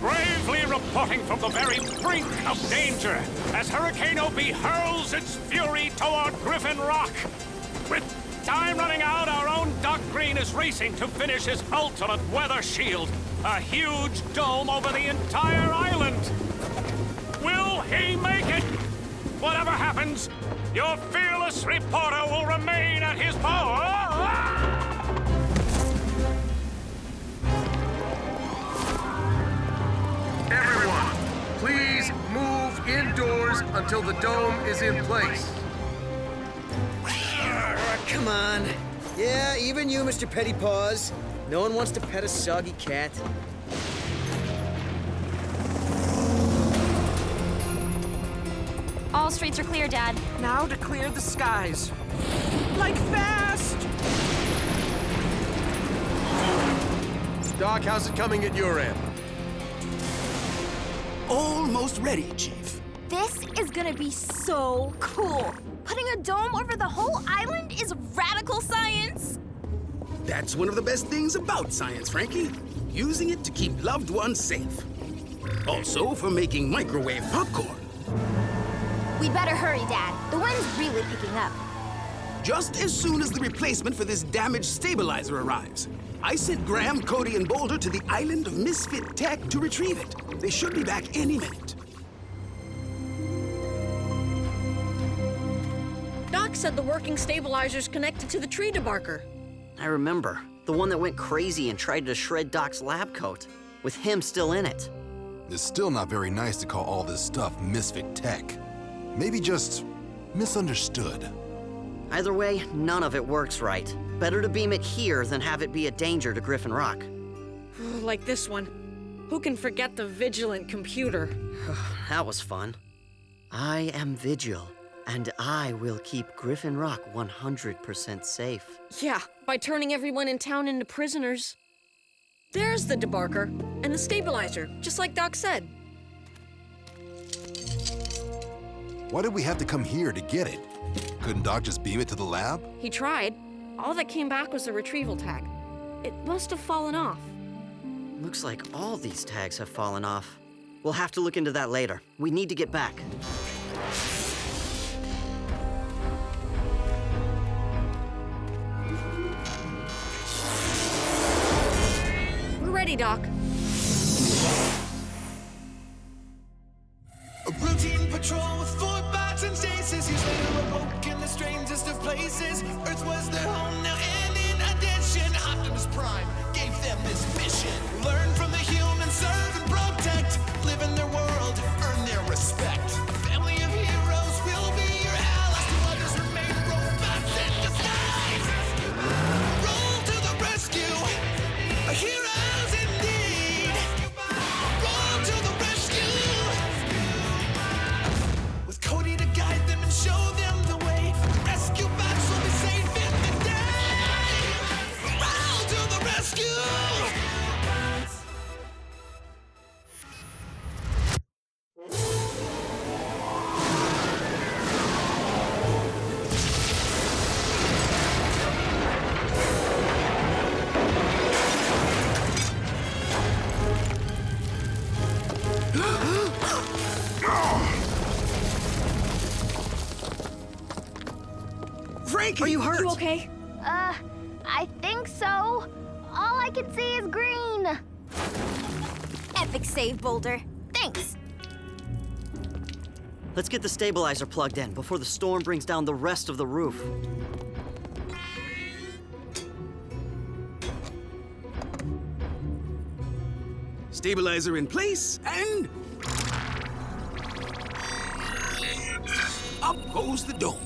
Bravely reporting from the very brink of danger as Hurricane Opie hurls its fury toward Griffin Rock. With time running out, our own Doc Green is racing to finish his ultimate weather shield, a huge dome over the entire island. Will he make it? Whatever happens, your fearless reporter will remain at his post. Everyone, please move indoors until the dome is in place. Come on. Yeah, even you, Mr. Petty Paws. No one wants to pet a soggy cat. All streets are clear, Dad. Now to clear the skies. Like fast! Doc, how's it coming at your end? Almost ready, Chief. This is gonna be so cool. Putting a dome over the whole island is radical science. That's one of the best things about science, Frankie. Using it to keep loved ones safe. Also for making microwave popcorn. We'd better hurry, Dad. The wind's really picking up. Just as soon as the replacement for this damaged stabilizer arrives, I sent Graham, Cody, and Boulder to the island of Misfit Tech to retrieve it. They should be back any minute. Doc said the working stabilizer's connected to the tree debarker. I remember. The one that went crazy and tried to shred Doc's lab coat, with him still in it. It's still not very nice to call all this stuff misfit tech. Maybe just misunderstood. Either way, none of it works right. Better to beam it here than have it be a danger to Griffin Rock. Like this one. Who can forget the vigilant computer? That was fun. I am Vigil, and I will keep Griffin Rock 100% safe. Yeah, by turning everyone in town into prisoners. There's the debarker and the stabilizer, just like Doc said. Why did we have to come here to get it? Couldn't Doc just beam it to the lab? He tried. All that came back was a retrieval tag. It must have fallen off. Looks like all these tags have fallen off. We'll have to look into that later. We need to get back. We're ready, Doc. A routine patrol with 4 bots and Stasis. He's later awoke in the strangest of places. Earth was their home now, and in addition, Optimus Prime gave them this mission. Learn from the humans, serve and protect. Live in their world, earn their respect. A family of heroes will be your allies. To others remain robots in disguise. Roll to the rescue. Heroes indeed. Are you hurt? You okay? I think so. All I can see is green. Epic save, Boulder. Thanks. Let's get the stabilizer plugged in before the storm brings down the rest of the roof. Stabilizer in place, and up goes the dome.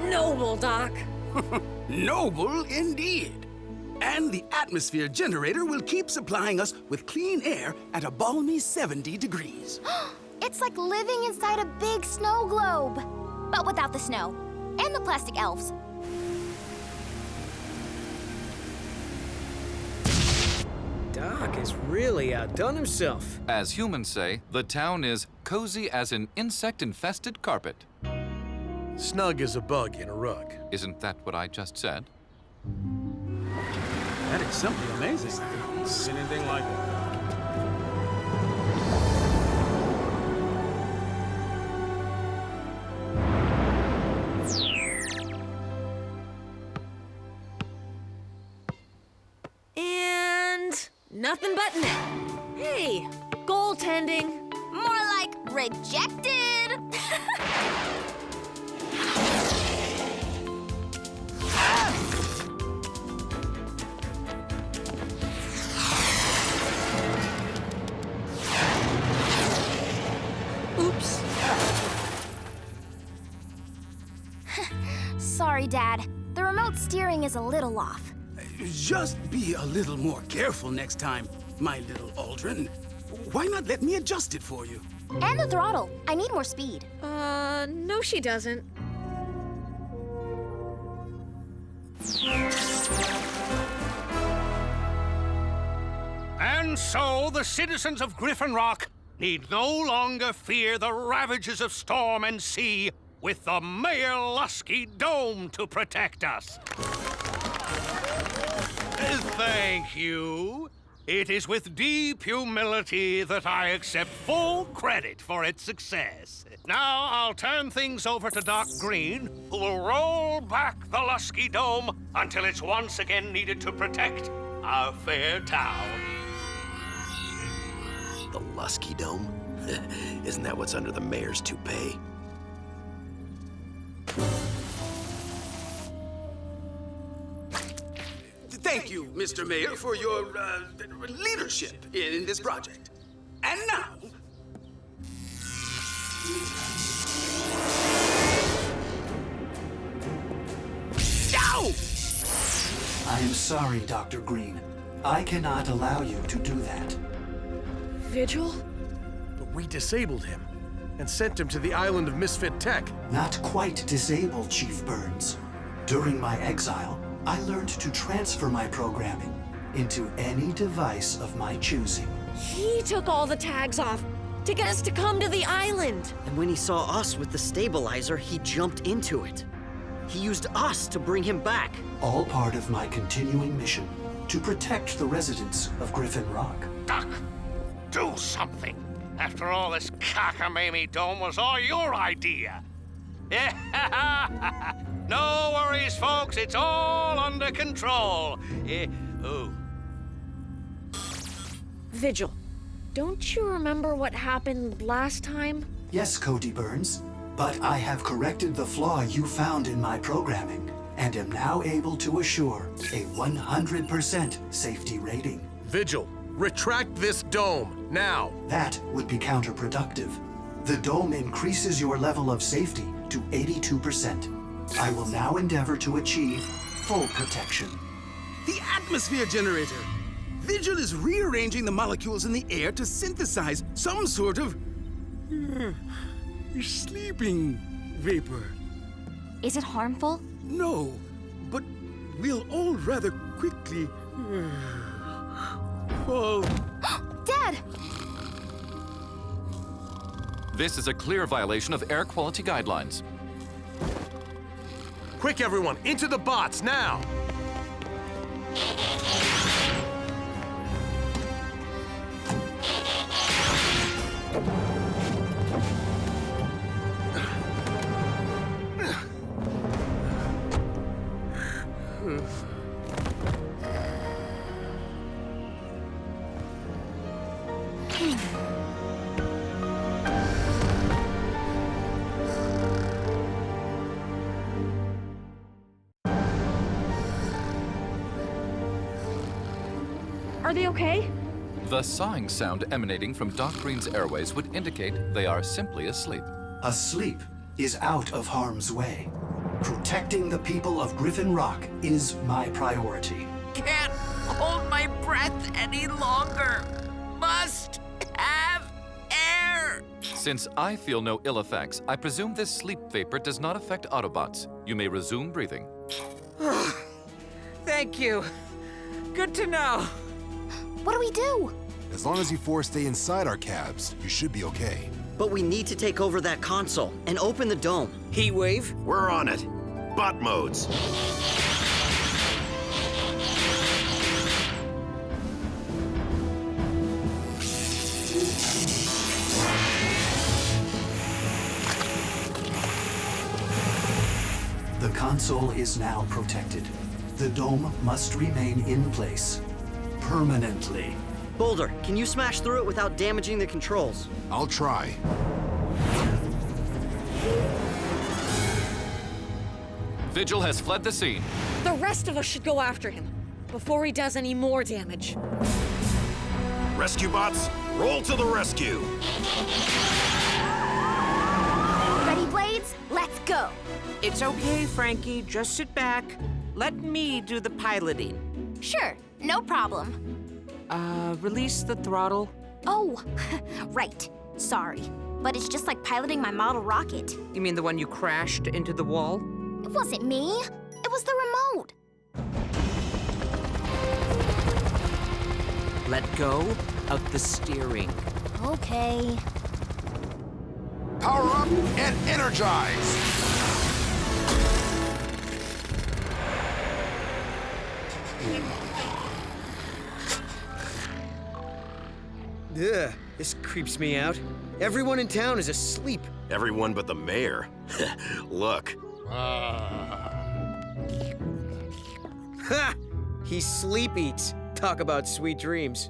Noble, Doc. Noble indeed. And the atmosphere generator will keep supplying us with clean air at a balmy 70 degrees. It's like living inside a big snow globe, but without the snow and the plastic elves. Doc has really outdone himself. As humans say, the town is cozy as an insect-infested carpet. Snug as a bug in a rug. Isn't that what I just said? That is something amazing. Anything like it. And nothing but net. Hey, goaltending. More like rejected. Oops. Sorry, Dad. The remote steering is a little off. Just be a little more careful next time, my little Aldrin. Why not let me adjust it for you? And the throttle. I need more speed. No, she doesn't. And so the citizens of Griffin Rock need no longer fear the ravages of storm and sea with the Mayor Lusky Dome to protect us. Thank you. It is with deep humility that I accept full credit for its success. Now I'll turn things over to Doc Green, who will roll back the Lusky Dome until it's once again needed to protect our fair town. The Lusky Dome? Isn't that what's under the mayor's toupee? Thank you, Mr. Mayor, for your leadership in this project. And now... Ow! I am sorry, Dr. Green. I cannot allow you to do that. Vigil? But we disabled him and sent him to the island of Misfit Tech. Not quite disabled, Chief Burns. During my exile, I learned to transfer my programming into any device of my choosing. He took all the tags off to get us to come to the island. And when he saw us with the stabilizer, he jumped into it. He used us to bring him back. All part of my continuing mission to protect the residents of Griffin Rock. Doc, do something. After all, this cockamamie dome was all your idea. No worries, folks. It's all under control. Vigil, don't you remember what happened last time? Yes, Cody Burns, but I have corrected the flaw you found in my programming and am now able to assure a 100% safety rating. Vigil, retract this dome, now! That would be counterproductive. The dome increases your level of safety to 82%. I will now endeavor to achieve full protection. The atmosphere generator! Vigil is rearranging the molecules in the air to synthesize some sort of... sleeping vapor. Is it harmful? No, but we'll all rather quickly fall. Dad! This is a clear violation of air quality guidelines. Quick, everyone, into the bots now! Are they okay? The sighing sound emanating from Doc Green's airways would indicate they are simply asleep. Asleep is out of harm's way. Protecting the people of Griffin Rock is my priority. Can't hold my breath any longer. Must have air. Since I feel no ill effects, I presume this sleep vapor does not affect Autobots. You may resume breathing. Thank you. Good to know. What do we do? As long as you four stay inside our cabs, you should be okay. But we need to take over that console and open the dome. Heatwave? We're on it. Bot modes. The console is now protected. The dome must remain in place. Permanently. Boulder, can you smash through it without damaging the controls? I'll try. Vigil has fled the scene. The rest of us should go after him before he does any more damage. Rescue bots, roll to the rescue. Ready, Blades? Let's go. It's okay, Frankie. Just sit back. Let me do the piloting. Sure, no problem. Release the throttle. Oh, right. Sorry. But it's just like piloting my model rocket. You mean the one you crashed into the wall? It wasn't me. It was the remote. Let go of the steering. Okay. Power up and energize! Ugh, this creeps me out. Everyone in town is asleep. Everyone but the mayor. Look. Ha! He sleep eats. Talk about sweet dreams.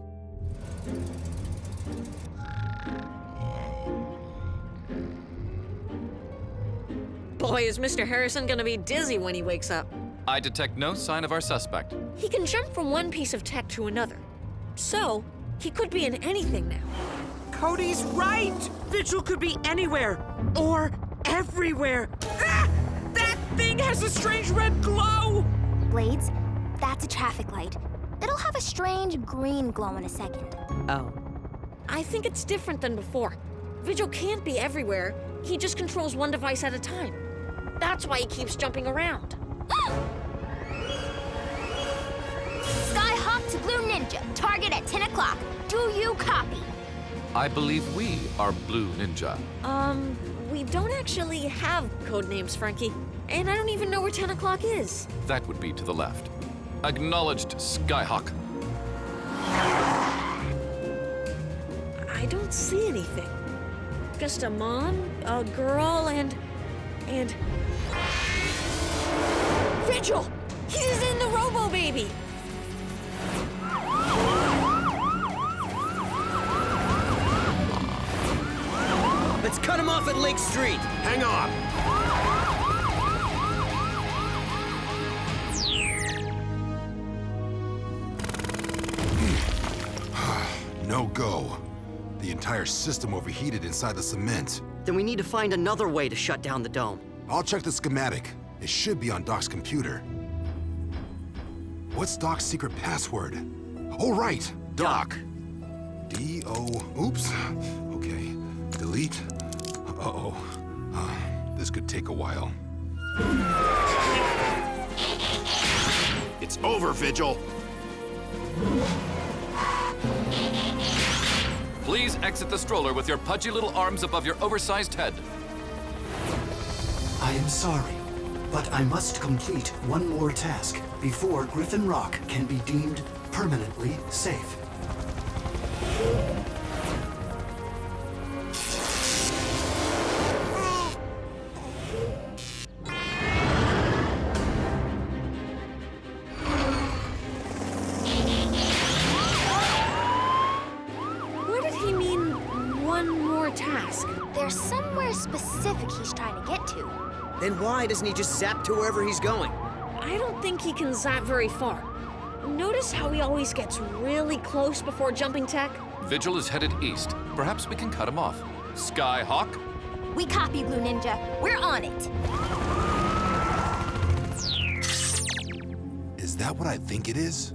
Boy, is Mr. Harrison gonna be dizzy when he wakes up. I detect no sign of our suspect. He can jump from one piece of tech to another. So, he could be in anything now. Cody's right! Vigil could be anywhere or everywhere. Ah! That thing has a strange red glow! Blades, that's a traffic light. It'll have a strange green glow in a second. Oh. I think it's different than before. Vigil can't be everywhere. He just controls one device at a time. That's why he keeps jumping around. Skyhawk to Blue Ninja. Target at 10 o'clock. Do you copy? I believe we are Blue Ninja. We don't actually have code names, Frankie. And I don't even know where 10 o'clock is. That would be to the left. Acknowledged, Skyhawk. I don't see anything. Just a mom, a girl, and... Vigil! He's in the Robo-Baby! Let's cut him off at Lake Street. Hang on. No go. The entire system overheated inside the cement. Then we need to find another way to shut down the dome. I'll check the schematic. It should be on Doc's computer. What's Doc's secret password? Oh, right, Doc. D-O, oops. Okay, delete. Uh-oh. This could take a while. It's over, Vigil. Please exit the stroller with your pudgy little arms above your oversized head. I am sorry, but I must complete one more task before Griffin Rock can be deemed permanently safe. What did he mean, one more task? There's somewhere specific he's trying to get to. Then why doesn't he just zap to wherever he's going? I don't think he can zap very far. Notice how he always gets really close before jumping tech? Vigil is headed east. Perhaps we can cut him off. Skyhawk? We copy, Blue Ninja. We're on it. Is that what I think it is?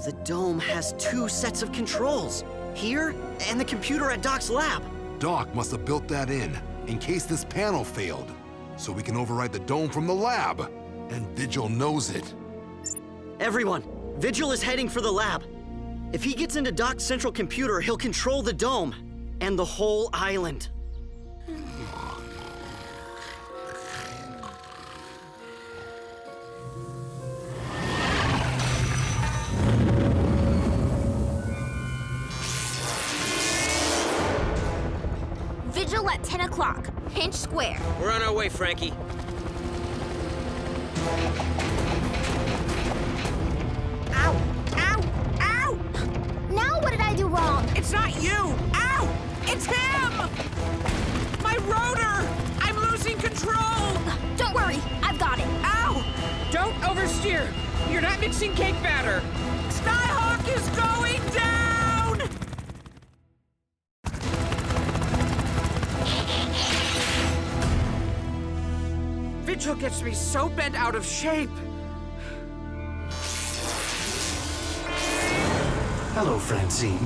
The dome has 2 sets of controls. Here, and the computer at Doc's lab. Doc must have built that in case this panel failed, so we can override the dome from the lab. And Vigil knows it. Everyone, Vigil is heading for the lab. If he gets into Doc's central computer, he'll control the dome and the whole island. Vigil at 10 o'clock. Pinch square. We're on our way, Frankie. Ow! Ow! Ow! Now what did I do wrong? It's not you! Ow! It's him! My rotor! I'm losing control! Don't worry, I've got it. Ow! Don't oversteer. You're not mixing cake batter. Skyhawk is going down! Vigil gets me so bent out of shape. Hello, Francine.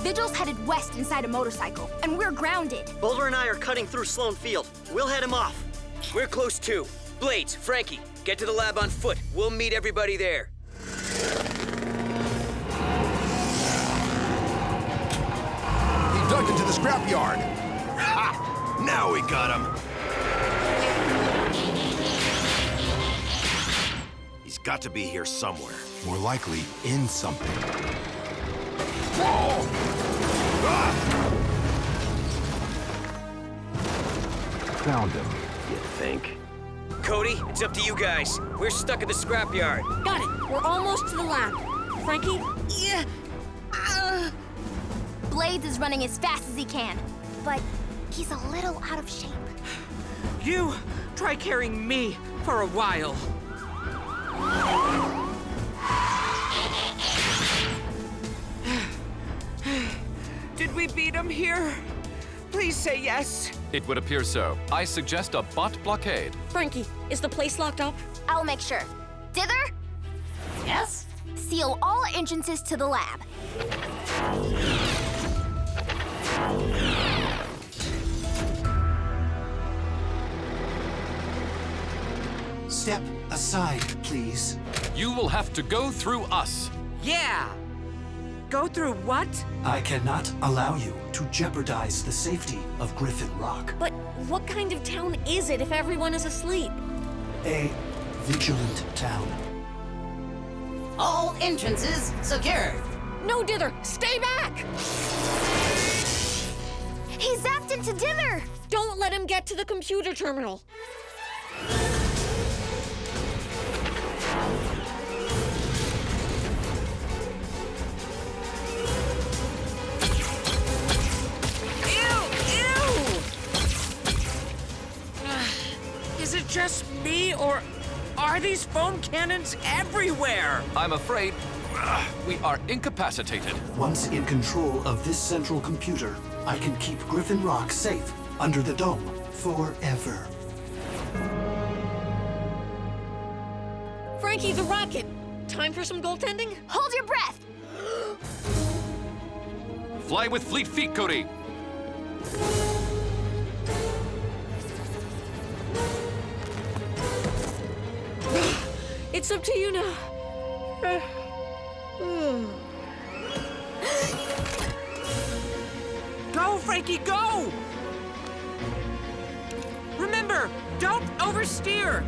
Vigil's headed west inside a motorcycle, and we're grounded. Boulder and I are cutting through Sloan Field. We'll head him off. We're close too. Blades, Frankie, get to the lab on foot. We'll meet everybody there. He ducked into the scrapyard. Ha! Now we got him. He's got to be here somewhere. More likely in something. Whoa! Ah! Found him. You think? Cody, it's up to you guys. We're stuck at the scrapyard. Got it. We're almost to the lab. Frankie? Yeah. Blades is running as fast as he can, but he's a little out of shape. You try carrying me for a while. Did we beat him here? Please say yes. It would appear so. I suggest a bot blockade. Frankie, is the place locked up? I'll make sure. Dither? Yes? Seal all entrances to the lab. Step aside, please. You will have to go through us. Yeah. Go through what? I cannot allow you to jeopardize the safety of Griffin Rock. But what kind of town is it if everyone is asleep? A vigilant town. All entrances secured. No, Dither, stay back! He zapped into Dither! Don't let him get to the computer terminal. Is it just me, or are these foam cannons everywhere? I'm afraid we are incapacitated. Once in control of this central computer, I can keep Griffin Rock safe under the dome forever. Frankie, the rocket. Time for some goaltending? Hold your breath! Fly with fleet feet, Cody. It's up to you now. Go, Frankie, go! Remember, don't oversteer.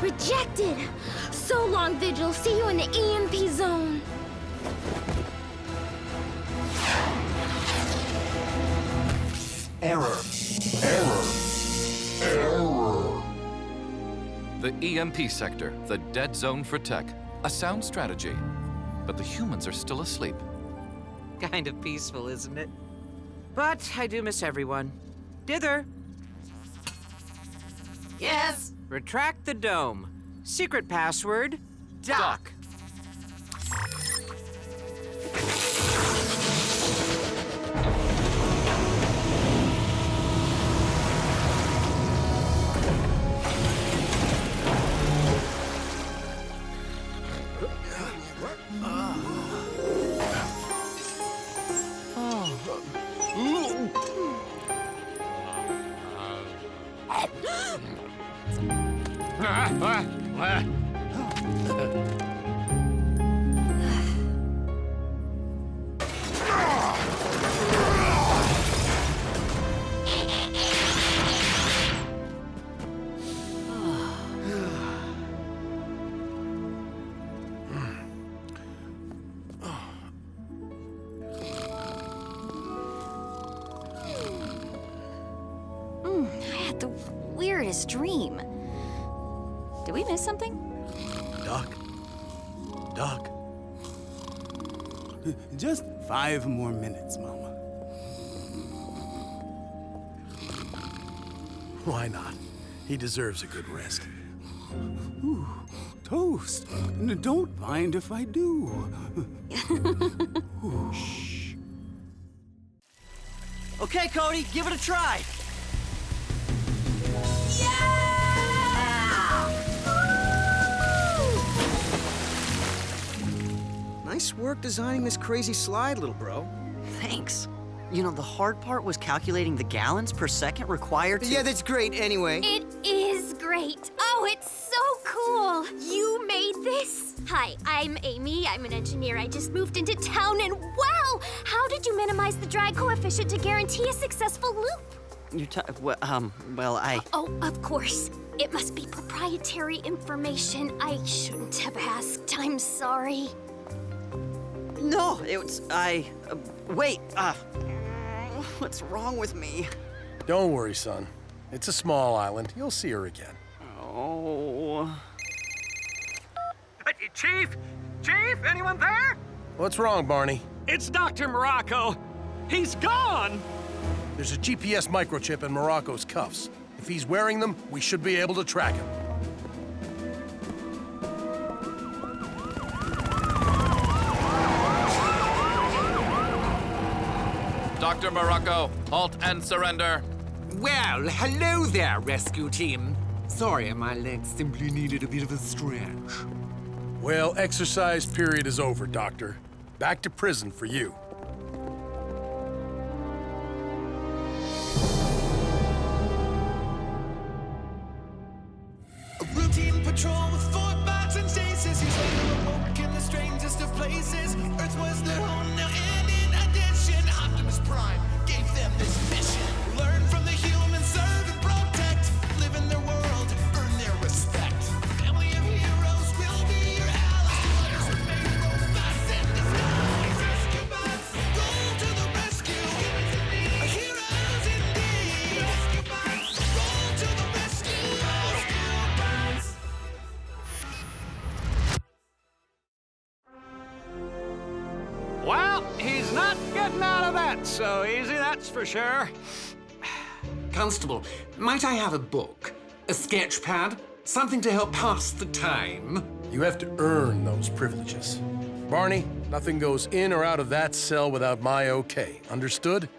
Rejected! So long, Vigil. See you in the EMP zone. Error. The EMP sector, the dead zone for tech. A sound strategy. But the humans are still asleep. Kind of peaceful, isn't it? But I do miss everyone. Dither. Yes? Retract the dome. Secret password, Doc. I had the weirdest dream. Did we miss something? Doc? Just 5 more minutes, Mama. Why not? He deserves a good rest. Ooh, toast. Don't mind if I do. Shh. Okay, Cody, give it a try. Nice work designing this crazy slide, little bro. Thanks. You know, the hard part was calculating the gallons per second required to... Yeah, that's great anyway. It is great. Oh, it's so cool. You made this? Hi, I'm Amy. I'm an engineer. I just moved into town and wow! How did you minimize the drag coefficient to guarantee a successful loop? Well, I... Oh, of course. It must be proprietary information. I shouldn't have asked. I'm sorry. No, it was... wait, what's wrong with me? Don't worry, son. It's a small island. You'll see her again. Oh... Chief? Chief, anyone there? What's wrong, Barney? It's Dr. Morocco. He's gone! There's a GPS microchip in Morocco's cuffs. If he's wearing them, we should be able to track him. Dr. Morocco, halt and surrender. Well, hello there, rescue team. Sorry, my legs simply needed a bit of a stretch. Well, exercise period is over, Doctor. Back to prison for you. A routine patrol with 4 bots and Stasis. He's later awoke in the strangest of places. Earth was their home now, and in addition, Optimus Prime gave them this mission. Learn from the humans, serve and protect. Live in their world, earn their respect. Family of heroes will be your allies. Remain robots in disguise. Rescue bots, roll to the rescue. Heroes indeed. Rescue bots, roll to the rescue. Rescue bots. Well, he's not getting out of that so easy, that's for sure. Constable, might I have a book? A sketch pad? Something to help pass the time? You have to earn those privileges. Barney, nothing goes in or out of that cell without my okay. Understood?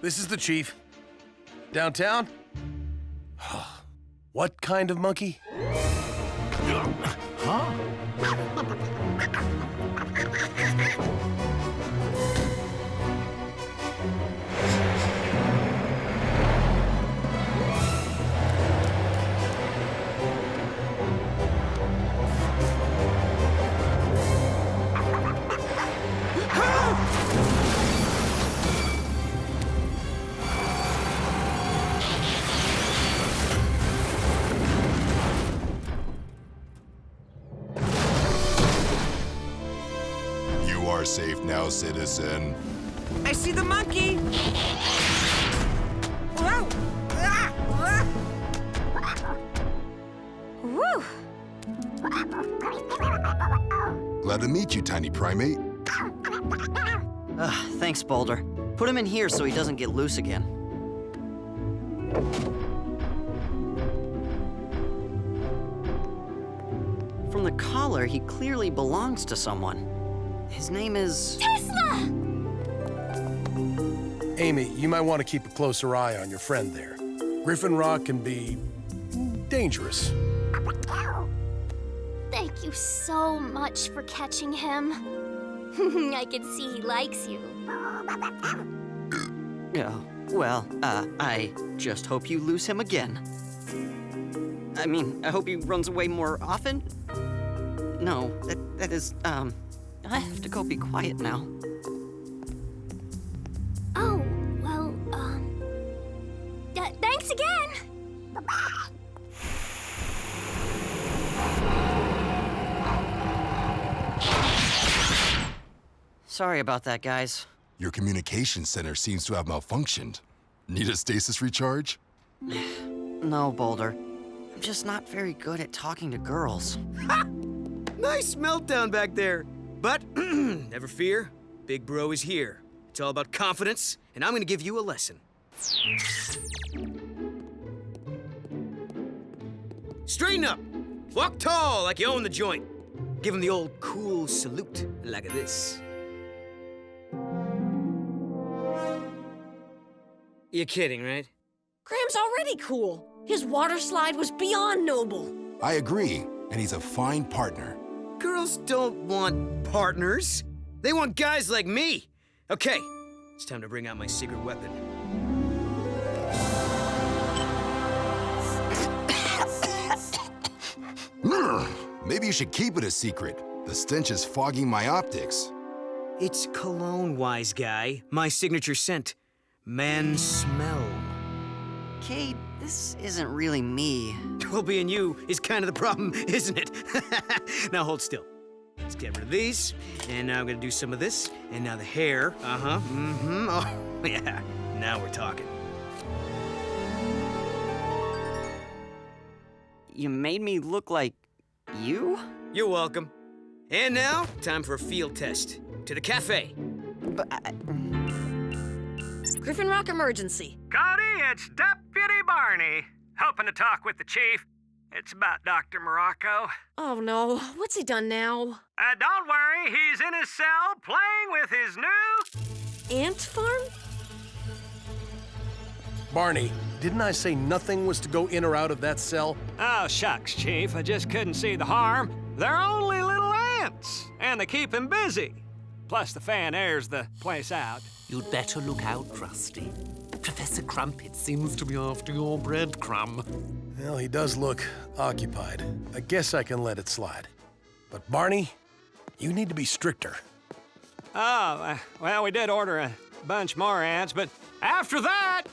This is the chief. Downtown? What kind of monkey? Huh? Safe now, citizen. I see the monkey! Whoa! Woo! Glad to meet you, tiny primate. Thanks, Boulder. Put him in here so he doesn't get loose again. From the collar, he clearly belongs to someone. His name is... Tesla! Amy, you might want to keep a closer eye on your friend there. Griffin Rock can be dangerous. Thank you so much for catching him. I can see he likes you. Oh, well, I just hope you lose him again. I mean, I hope he runs away more often. No, that is, I have to go be quiet now. Oh, well, thanks again! Sorry about that, guys. Your communication center seems to have malfunctioned. Need a stasis recharge? No, Boulder. I'm just not very good at talking to girls. Ha! Nice meltdown back there. But, never fear, Big Bro is here. It's all about confidence, and I'm gonna give you a lesson. Straighten up. Walk tall like you own the joint. Give him the old cool salute, like this. You're kidding, right? Graham's already cool. His water slide was beyond noble. I agree, and he's a fine partner. Girls don't want partners. They want guys like me. Okay, it's time to bring out my secret weapon. Maybe you should keep it a secret. The stench is fogging my optics. It's cologne, wise guy. My signature scent. Man smell. Cade, this isn't really me. Well, being you is kind of the problem, isn't it? Now hold still. Let's get rid of these. And now I'm gonna do some of this. And now the hair. Uh-huh. Mm-hmm. Oh, yeah. Now we're talking. You made me look like you? You're welcome. And now, time for a field test. To the cafe. But Griffin Rock emergency. Cody, it's Deputy Barney. Hoping to talk with the chief. It's about Dr. Morocco. Oh no, what's he done now? Don't worry, he's in his cell playing with his new... ant farm? Barney, didn't I say nothing was to go in or out of that cell? Oh, shucks, Chief. I just couldn't see the harm. They're only little ants, and they keep him busy. Plus, the fan airs the place out. You'd better look out, Rusty. Professor Crumpet seems to be after your breadcrumb. Well, he does look occupied. I guess I can let it slide. But Barney, you need to be stricter. Oh, well, we did order a bunch more ants, but after that,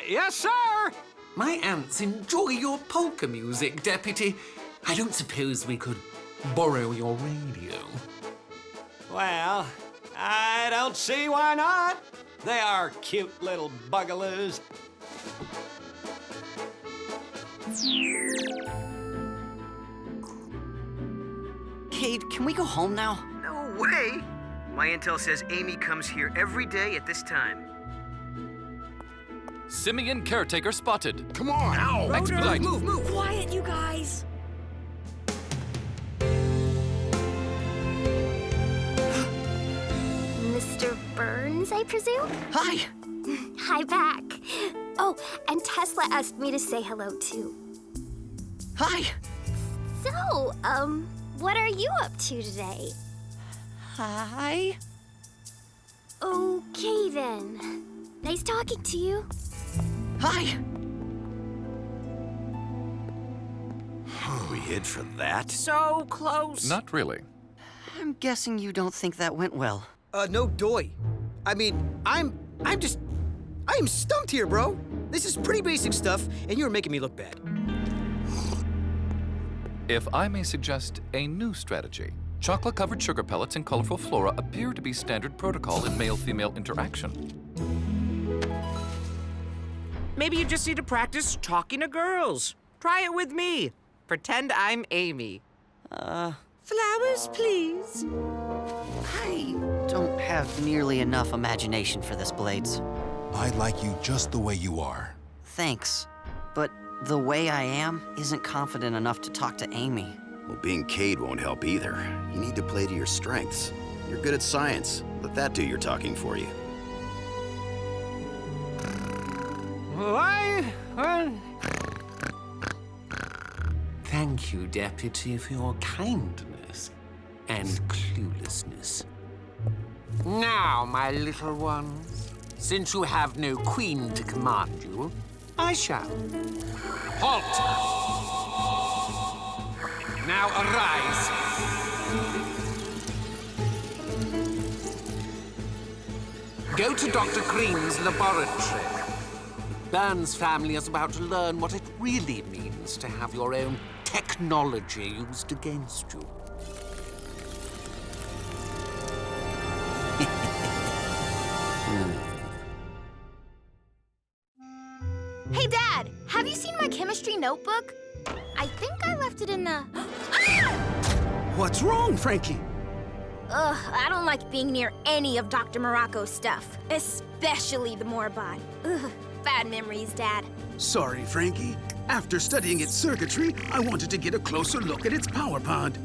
yes, sir! My ants enjoy your polka music, Deputy. I don't suppose we could borrow your radio. Well, I don't see why not. They are cute little bugaloos. Cade, can we go home now? No way! My intel says Amy comes here every day at this time. Simian caretaker spotted. Come on! Ow! Expedite! Move! Quiet, you guys! Mr. Burns, I presume? Hi! Hi back. Oh, and Tesla asked me to say hello too. Hi. So, what are you up to today? Hi. Okay then. Nice talking to you. Hi. We hid for that? So close. Not really. I'm guessing you don't think that went well. No doy. I mean, I am stumped here, bro. This is pretty basic stuff, and you're making me look bad. If I may suggest a new strategy, chocolate-covered sugar pellets and colorful flora appear to be standard protocol in male-female interaction. Maybe you just need to practice talking to girls. Try it with me. Pretend I'm Amy. Flowers, please. I don't have nearly enough imagination for this, Blades. I like you just the way you are. Thanks. But the way I am isn't confident enough to talk to Amy. Well, being Cade won't help either. You need to play to your strengths. You're good at science. Let that do your talking for you. Thank you, Deputy, for your kindness and cluelessness. Now, my little ones, since you have no queen to command you, I shall. Halt! Now arise. Go to Dr. Cream's laboratory. Burns' family is about to learn what it really means to have your own technology used against you. Hey, Dad, have you seen my chemistry notebook? I think I left it in the... What's wrong, Frankie? Ugh, I don't like being near any of Dr. Morocco's stuff, especially the Morobot. Ugh, bad memories, Dad. Sorry, Frankie. After studying its circuitry, I wanted to get a closer look at its power pod.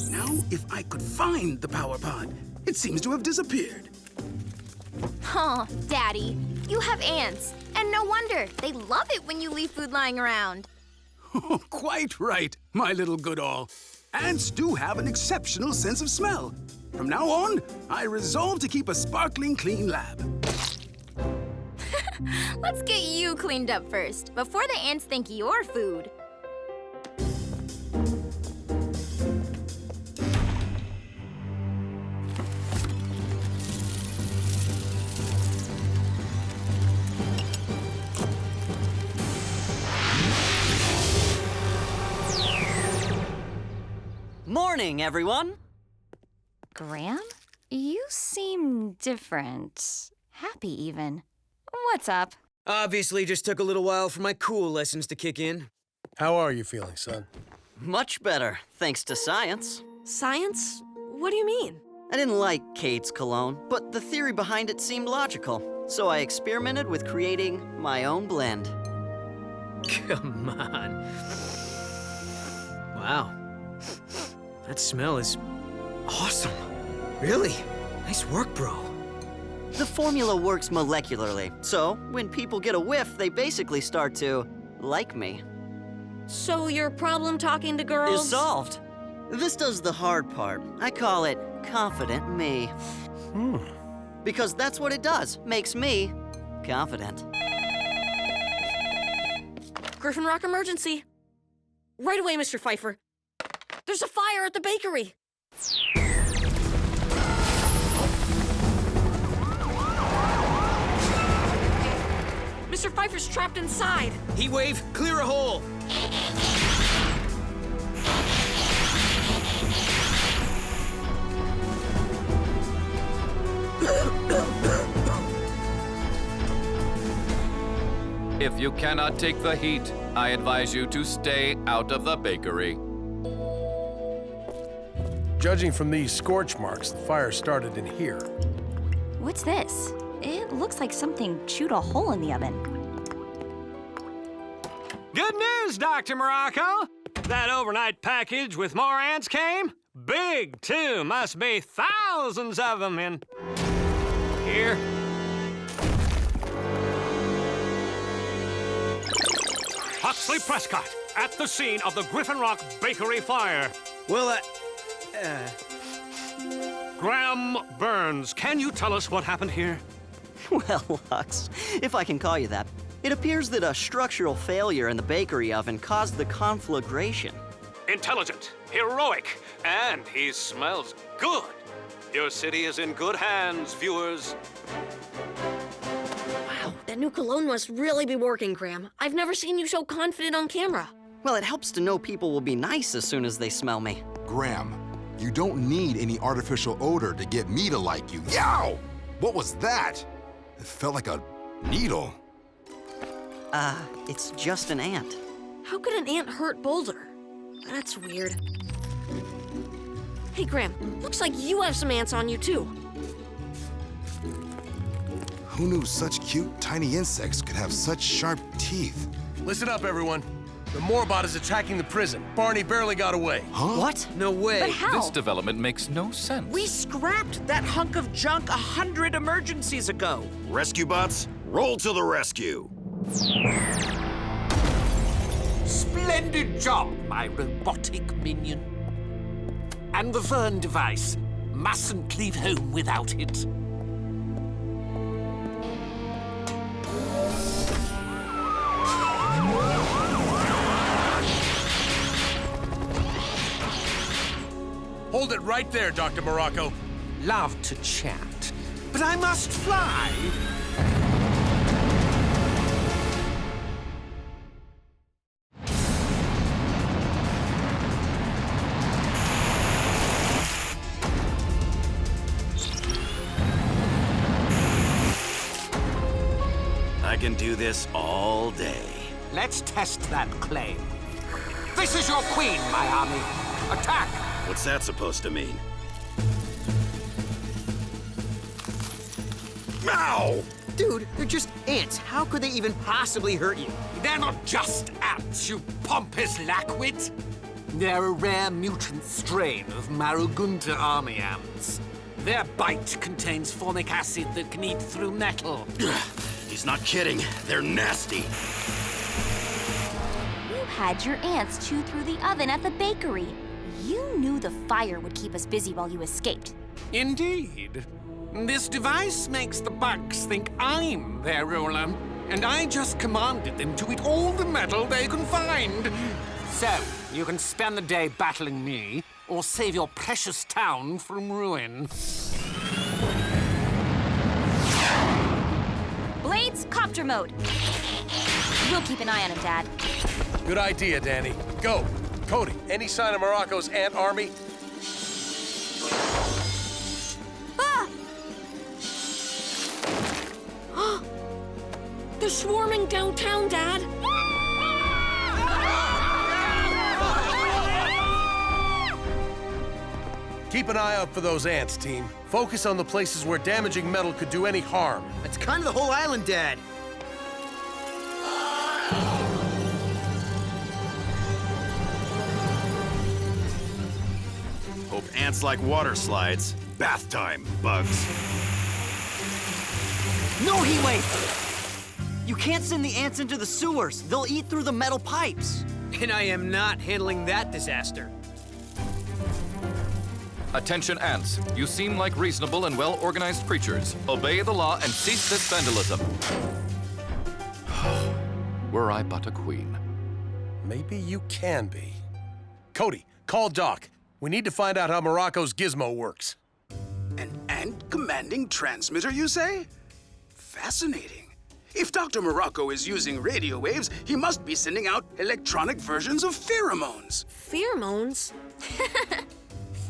Now, if I could find the power pod, it seems to have disappeared. Huh, Daddy, you have ants, and no wonder. They love it when you leave food lying around. Oh, quite right, my little Goodall. Ants do have an exceptional sense of smell. From now on, I resolve to keep a sparkling clean lab. Let's get you cleaned up first, before the ants think you're food. Morning, everyone. Graham? You seem different. Happy, even. What's up? Obviously, just took a little while for my cool lessons to kick in. How are you feeling, son? Much better, thanks to science. Science? What do you mean? I didn't like Cade's cologne, but the theory behind it seemed logical. So I experimented with creating my own blend. Come on. Wow. That smell is awesome. Really? Nice work, bro. The formula works molecularly, so when people get a whiff, they basically start to like me. So your problem talking to girls? Is solved. This does the hard part. I call it confident me. Because that's what it does. Makes me confident. Griffin Rock emergency. Right away, Mr. Pfeiffer. There's a fire at the bakery. Mr. Pfeiffer's trapped inside. Heatwave, clear a hole. If you cannot take the heat, I advise you to stay out of the bakery. Judging from these scorch marks, the fire started in here. What's this? It looks like something chewed a hole in the oven. Good news, Dr. Morocco. That overnight package with more ants came. Big, too. Must be thousands of them in here. Huxley Prescott, at the scene of the Griffin Rock bakery fire. Well, Graham Burns, can you tell us what happened here? Well, Hux, if I can call you that, it appears that a structural failure in the bakery oven caused the conflagration. Intelligent, heroic, and he smells good. Your city is in good hands, viewers. Wow, that new cologne must really be working, Graham. I've never seen you so confident on camera. Well, it helps to know people will be nice as soon as they smell me. Graham, you don't need any artificial odor to get me to like you. Yow! What was that? It felt like a needle. It's just an ant. How could an ant hurt Boulder? That's weird. Hey, Graham, looks like you have some ants on you, too. Who knew such cute, tiny insects could have such sharp teeth? Listen up, everyone. The Morobot is attacking the prison. Barney barely got away. Huh? What? No way. But how? This development makes no sense. We scrapped that hunk of junk 100 emergencies ago. Rescue bots, roll to the rescue. Splendid job, my robotic minion. And the Vern device. Mustn't leave home without it. Hold it right there, Dr. Morocco. Love to chat, but I must fly. I can do this all day. Let's test that claim. This is your queen, my army. Attack! What's that supposed to mean? Ow! Dude, they're just ants. How could they even possibly hurt you? They're not just ants, you pompous lackwit. They're a rare mutant strain of Marugunda army ants. Their bite contains formic acid that can eat through metal. He's not kidding. They're nasty. You had your ants chew through the oven at the bakery. You knew the fire would keep us busy while you escaped. Indeed. This device makes the bugs think I'm their ruler, and I just commanded them to eat all the metal they can find. So, you can spend the day battling me, or save your precious town from ruin. Blades, copter mode. We'll keep an eye on him, Dad. Good idea, Danny. Go. Cody, any sign of Morocco's ant army? Ah! They're swarming downtown, Dad. Keep an eye out for those ants, team. Focus on the places where damaging metal could do any harm. That's kind of the whole island, Dad. Hope ants like water slides. Bath time, bugs. No, Heatwave! You can't send the ants into the sewers. They'll eat through the metal pipes. And I am not handling that disaster. Attention, ants. You seem like reasonable and well-organized creatures. Obey the law and cease this vandalism. Were I but a queen. Maybe you can be. Cody, call Doc. We need to find out how Morocco's gizmo works. An ant commanding transmitter, you say? Fascinating. If Dr. Morocco is using radio waves, he must be sending out electronic versions of pheromones. Pheromones?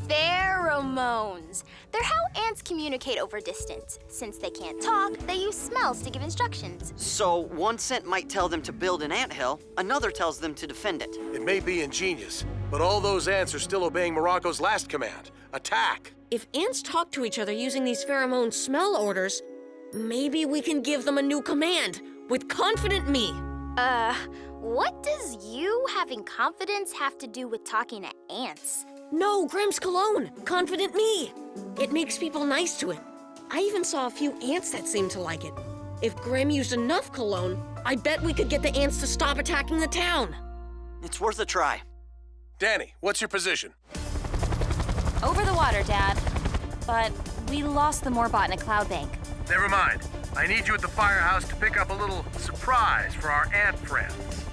Pheromones. They're how ants communicate over distance. Since they can't talk, they use smells to give instructions. So one scent might tell them to build an anthill, another tells them to defend it. It may be ingenious, but all those ants are still obeying Morocco's last command. Attack! If ants talk to each other using these pheromone smell orders, maybe we can give them a new command with Confident Me. What does you having confidence have to do with talking to ants? No, Graham's cologne, Confident Me. It makes people nice to him. I even saw a few ants that seemed to like it. If Graham used enough cologne, I bet we could get the ants to stop attacking the town. It's worth a try. Danny, what's your position? Over the water, Dad. But we lost the Moorbot in a cloud bank. Never mind. I need you at the firehouse to pick up a little surprise for our ant friends.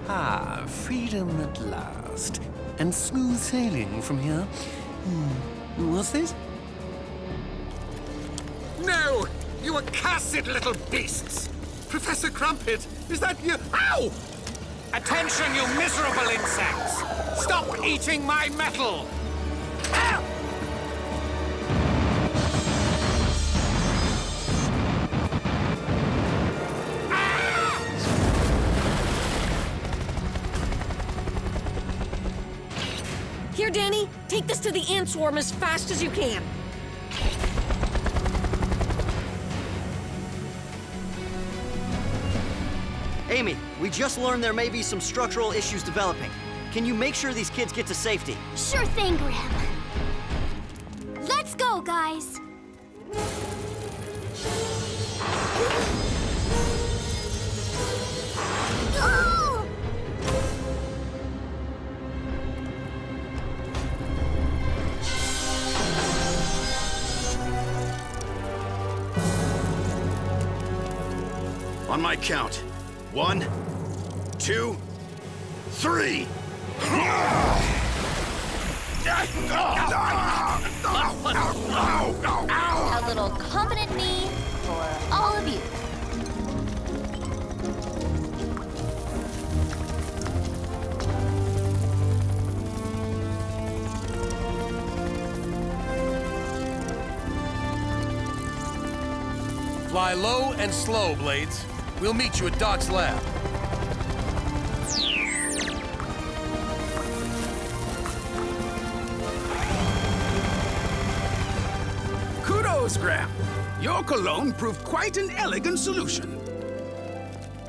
Ah, freedom at last. And smooth sailing from here. What's this? No! You accursed little beasts! Professor Crumpet, is that you? Ow! Attention, you miserable insects! Stop eating my metal! Ow! Here, Danny, take this to the ant swarm as fast as you can. Amy, we just learned there may be some structural issues developing. Can you make sure these kids get to safety? Sure thing, Graham. Let's go, guys. Oh! On my count. 1, 2, 3. A little confident me for all of you. Fly low and slow, Blades. We'll meet you at Doc's lab. Kudos, Graham. Your cologne proved quite an elegant solution.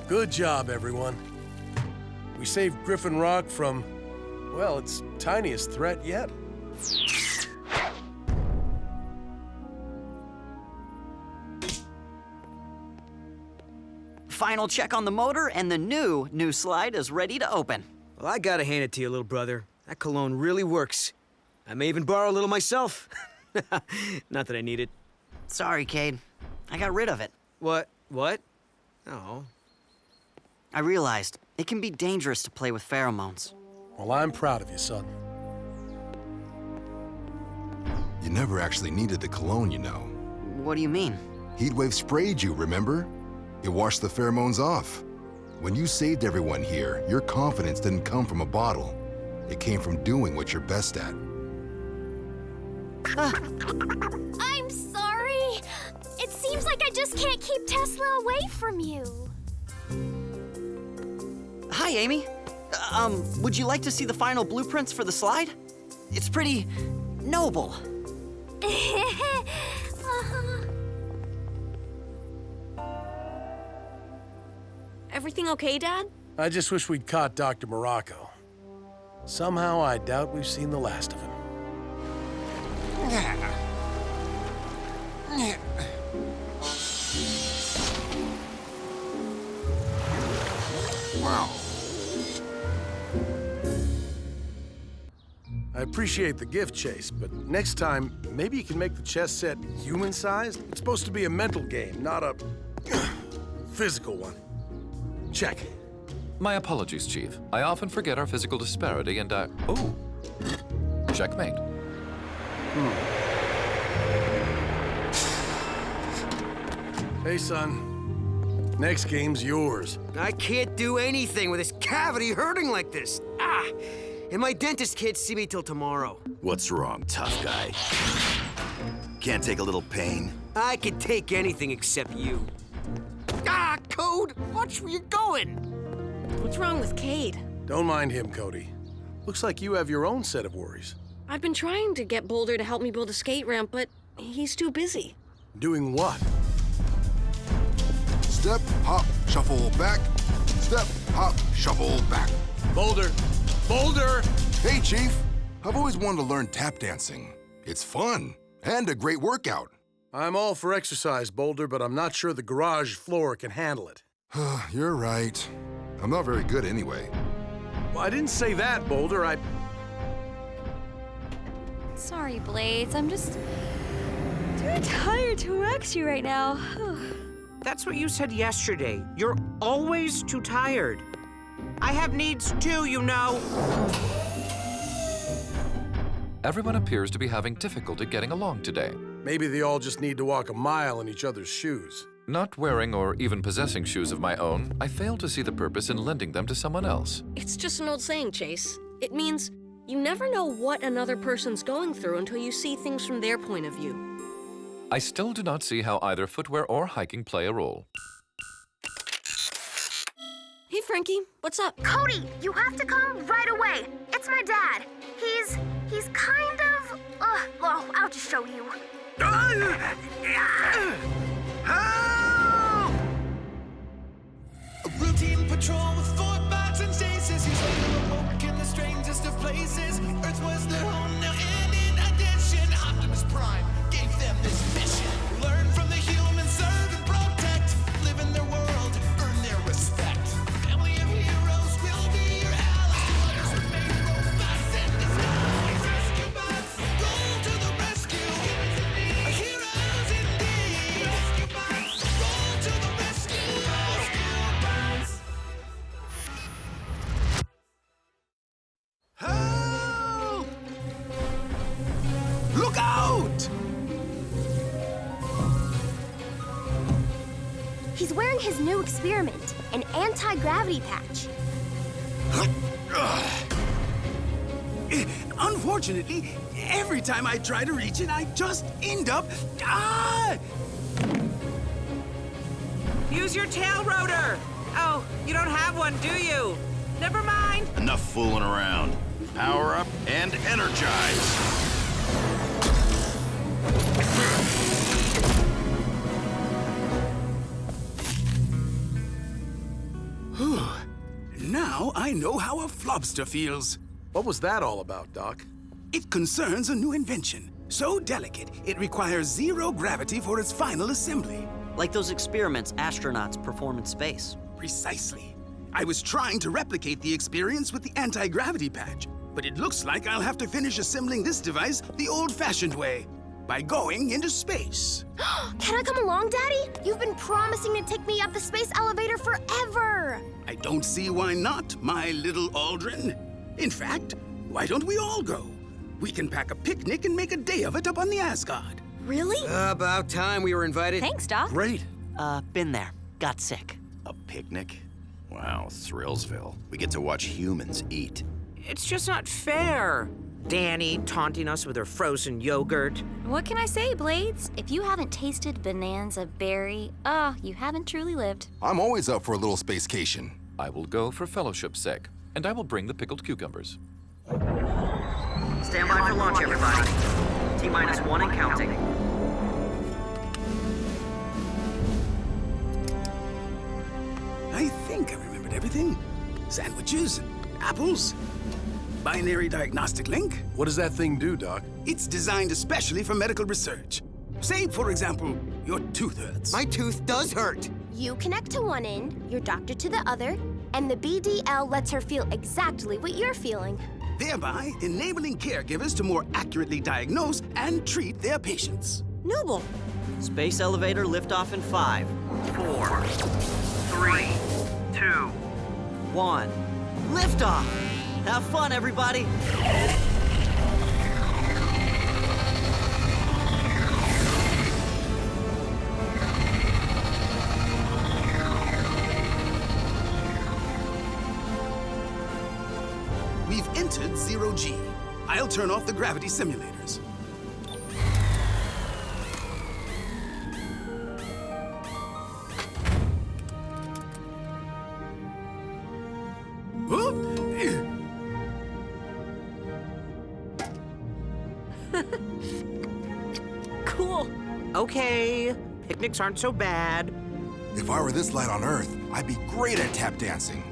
Good job, everyone. We saved Griffin Rock from, well, its tiniest threat yet. Final check on the motor, and the new slide is ready to open. Well, I gotta hand it to you, little brother. That cologne really works. I may even borrow a little myself. Not that I need it. Sorry, Cade. I got rid of it. What? What? Oh. I realized it can be dangerous to play with pheromones. Well, I'm proud of you, son. You never actually needed the cologne, you know. What do you mean? Heatwave sprayed you, remember? It washed the pheromones off. When you saved everyone here, your confidence didn't come from a bottle. It came from doing what you're best at. I'm sorry. It seems like I just can't keep Tesla away from you. Hi, Amy. Would you like to see the final blueprints for the slide? It's pretty noble. Everything okay, Dad? I just wish we'd caught Dr. Morocco. Somehow, I doubt we've seen the last of him. Wow. I appreciate the gift, Chase, but next time, maybe you can make the chess set human-sized? It's supposed to be a mental game, not a physical one. Check. My apologies, Chief. I often forget our physical disparity and I... Oh. Checkmate. Hey, son. Next game's yours. I can't do anything with this cavity hurting like this. Ah! And my dentist can't see me till tomorrow. What's wrong, tough guy? Can't take a little pain? I can take anything except you. Ah, Code! Watch where you're going! What's wrong with Cade? Don't mind him, Cody. Looks like you have your own set of worries. I've been trying to get Boulder to help me build a skate ramp, but he's too busy. Doing what? Step, hop, shuffle back. Step, hop, shuffle back. Boulder! Boulder! Hey, Chief. I've always wanted to learn tap dancing. It's fun and a great workout. I'm all for exercise, Boulder, but I'm not sure the garage floor can handle it. You're right. I'm not very good anyway. Well, I didn't say that, Boulder. Sorry, Blades. I'm just too tired to wax you right now. That's what you said yesterday. You're always too tired. I have needs too, you know. Everyone appears to be having difficulty getting along today. Maybe they all just need to walk a mile in each other's shoes. Not wearing or even possessing shoes of my own, I fail to see the purpose in lending them to someone else. It's just an old saying, Chase. It means you never know what another person's going through until you see things from their point of view. I still do not see how either footwear or hiking play a role. Hey, Frankie, what's up? Cody, you have to come right away. It's my dad. He's kind of... well, I'll just show you. A routine patrol with 4 bots and Stasis. He's later awoke in the strangest of places. Earth was their home now, and in addition, Optimus Prime gave them this mission. Learn from the humans, serve and protect. Live in their world, earn their respect. Family of heroes will be your allies. Remain robots in disguise. Rescue bots, roll to the rescue. Heroes indeed. Rescue bots, roll to the rescue. Rescue bots. Help! Look out! He's wearing his new experiment, an anti-gravity patch. Unfortunately, every time I try to reach it, I just end up... Use your tail rotor. Oh, you don't have one, do you? Never mind. Enough fooling around. Power up and energize. Now I know how a flobster feels. What was that all about, Doc? It concerns a new invention. So delicate, it requires 0 gravity for its final assembly. Like those experiments astronauts perform in space. Precisely. I was trying to replicate the experience with the anti-gravity patch, but it looks like I'll have to finish assembling this device the old-fashioned way, by going into space. Can I come along, Daddy? You've been promising to take me up the space elevator forever. I don't see why not, my little Aldrin. In fact, why don't we all go? We can pack a picnic and make a day of it up on the Asgard. Really? About time we were invited. Thanks, Doc. Great. Been there. Got sick. A picnic? Wow, Thrillsville. We get to watch humans eat. It's just not fair. Danny taunting us with her frozen yogurt. What can I say, Blades? If you haven't tasted Bonanza Berry, you haven't truly lived. I'm always up for a little spacecation. I will go for fellowship's sake, and I will bring the pickled cucumbers. Stand by for launch, everybody. T-minus 1 and counting. I think I remembered everything. Sandwiches, apples, binary diagnostic link. What does that thing do, Doc? It's designed especially for medical research. Say, for example, your tooth hurts. My tooth does hurt. You connect to one end, your doctor to the other, and the BDL lets her feel exactly what you're feeling. Thereby enabling caregivers to more accurately diagnose and treat their patients. Noble. Space elevator liftoff in 5, 4, 3, 2, 1. Liftoff! Have fun, everybody! We've entered 0G. I'll turn off the gravity simulators. Cool. Okay, picnics aren't so bad. If I were this light on Earth, I'd be great at tap dancing.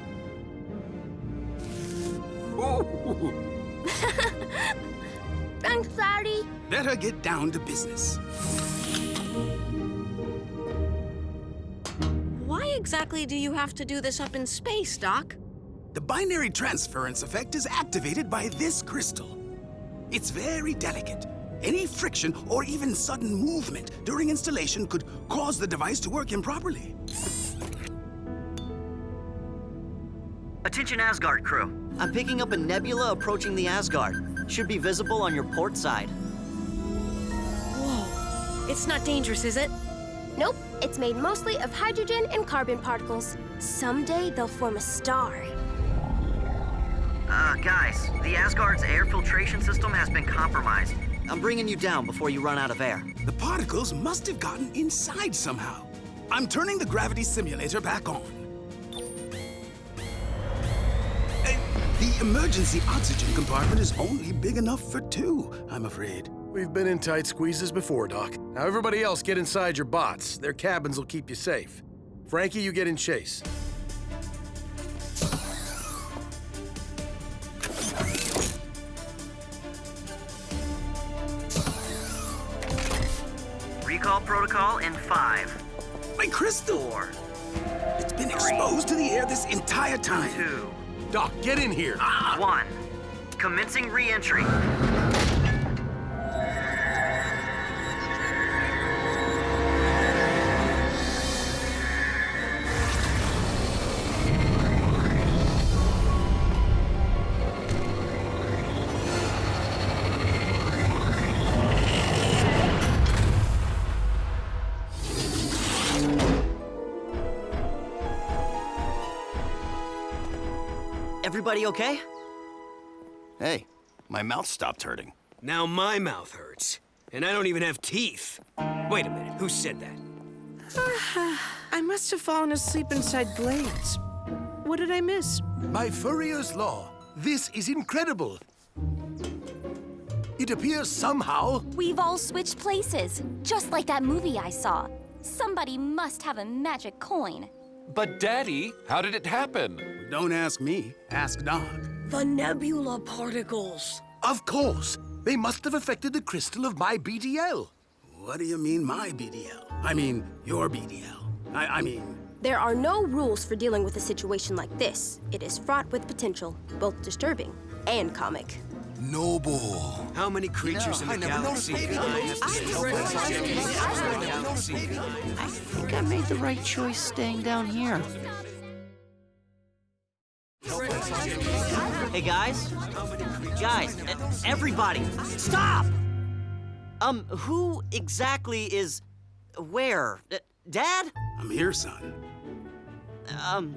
Thanks, Daddy. Better get down to business. Why exactly do you have to do this up in space, Doc? The binary transference effect is activated by this crystal. It's very delicate. Any friction or even sudden movement during installation could cause the device to work improperly. Attention Asgard crew. I'm picking up a nebula approaching the Asgard. Should be visible on your port side. Whoa. It's not dangerous, is it? Nope. It's made mostly of hydrogen and carbon particles. Someday they'll form a star. Guys, the Asgard's air filtration system has been compromised. I'm bringing you down before you run out of air. The particles must have gotten inside somehow. I'm turning the gravity simulator back on. The emergency oxygen compartment is only big enough for 2, I'm afraid. We've been in tight squeezes before, Doc. Now everybody else get inside your bots. Their cabins will keep you safe. Frankie, you get in Chase. Recall protocol in 5. My crystal! 4. It's been exposed to the air this entire time. 2. Doc, get in here. 1. Commencing re-entry. Everybody okay? Hey, my mouth stopped hurting. Now my mouth hurts. And I don't even have teeth. Wait a minute, who said that? I must have fallen asleep inside Blades. What did I miss? My Furrier's Law. This is incredible. It appears somehow... We've all switched places, just like that movie I saw. Somebody must have a magic coin. But Daddy, how did it happen? Don't ask me, ask Doc. The nebula particles. Of course. They must have affected the crystal of my BDL. What do you mean, my BDL? I mean, your BDL. I mean... There are no rules for dealing with a situation like this. It is fraught with potential, both disturbing and comic. Noble. How many creatures in the galaxy? I think I made the right choice staying down here. Hey guys, everybody, stop! Who exactly is where? Dad? I'm here, son.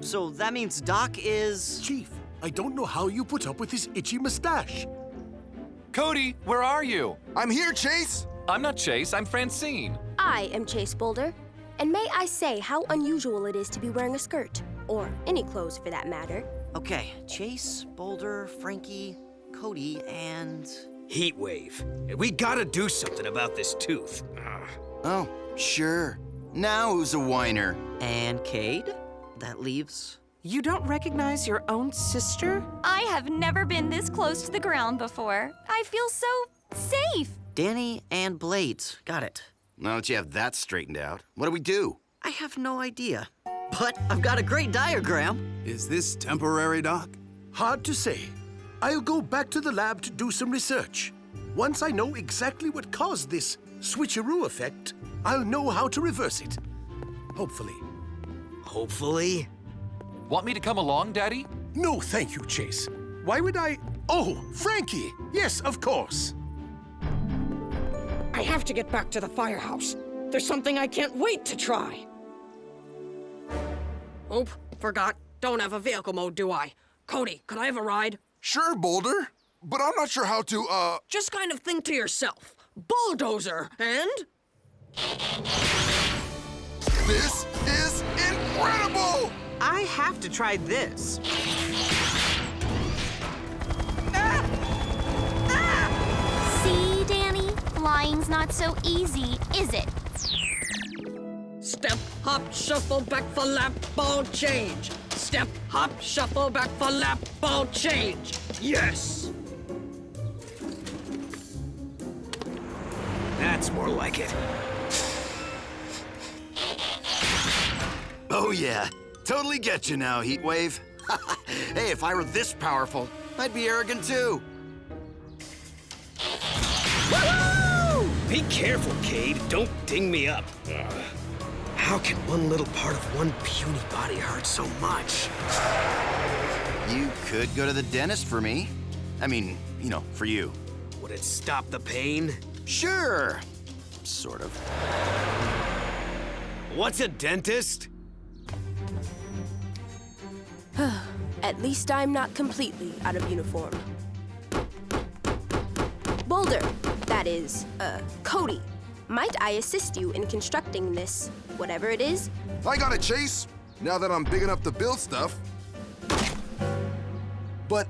So that means Doc is... Chief, I don't know how you put up with his itchy mustache. Cody, where are you? I'm here, Chase. I'm not Chase, I'm Francine. I am Chase Boulder, and may I say how unusual it is to be wearing a skirt, or any clothes for that matter. Okay, Chase, Boulder, Frankie, Cody, and... Heatwave. We gotta do something about this tooth. Oh, sure. Now who's a whiner? And Cade? That leaves... You don't recognize your own sister? I have never been this close to the ground before. I feel so safe. Danny and Blades. Got it. Now that you have that straightened out, what do we do? I have no idea. But I've got a great diagram. Is this temporary, Doc? Hard to say. I'll go back to the lab to do some research. Once I know exactly what caused this switcheroo effect, I'll know how to reverse it. Hopefully. Hopefully? Want me to come along, Daddy? No, thank you, Chase. Why would I... Oh, Frankie! Yes, of course. I have to get back to the firehouse. There's something I can't wait to try. Oop, forgot. Don't have a vehicle mode, do I? Cody, could I have a ride? Sure, Boulder. But I'm not sure how to, Just kind of think to yourself. Bulldozer, and... This is incredible! I have to try this. See, Danny? Flying's not so easy, is it? Step, hop, shuffle, back for lap, ball change. Step, hop, shuffle, back for lap, ball change. Yes! That's more like it. Oh yeah, totally get you now, Heatwave. Hey, if I were this powerful, I'd be arrogant too. Woo! Be careful, Cade. Don't ding me up. How can one little part of one puny body hurt so much? You could go to the dentist for me. I mean, you know, for you. Would it stop the pain? Sure. Sort of. What's a dentist? At least I'm not completely out of uniform. Boulder, that is, Cody, might I assist you in constructing this, whatever it is? I got it, Chase. Now that I'm big enough to build stuff. But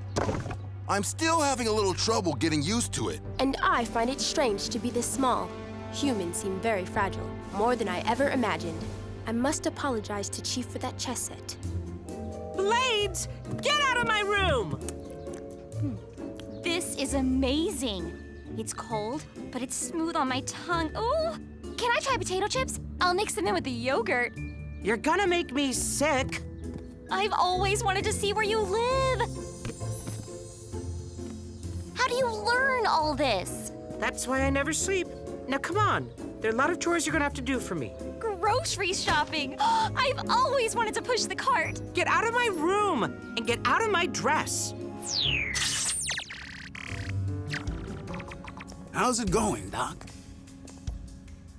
I'm still having a little trouble getting used to it. And I find it strange to be this small. Humans seem very fragile, more than I ever imagined. I must apologize to Chief for that chess set. Blades, get out of my room! This is amazing. It's cold, but it's smooth on my tongue. Ooh! Can I try potato chips? I'll mix them in with the yogurt. You're gonna make me sick. I've always wanted to see where you live. How do you learn all this? That's why I never sleep. Now come on, there are a lot of chores you're gonna have to do for me. Grocery shopping. I've always wanted to push the cart. Get out of my room and get out of my dress. How's it going, Doc?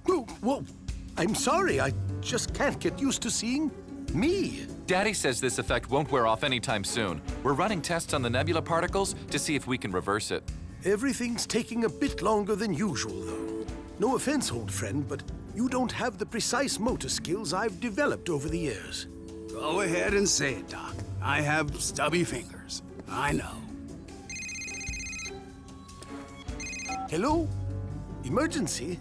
Whoa. I'm sorry, I just can't get used to seeing me. Daddy says this effect won't wear off anytime soon. We're running tests on the Nebula particles to see if we can reverse it. Everything's taking a bit longer than usual, though. No offense, old friend, but you don't have the precise motor skills I've developed over the years. Go ahead and say it, Doc. I have stubby fingers. I know. Hello? Emergency?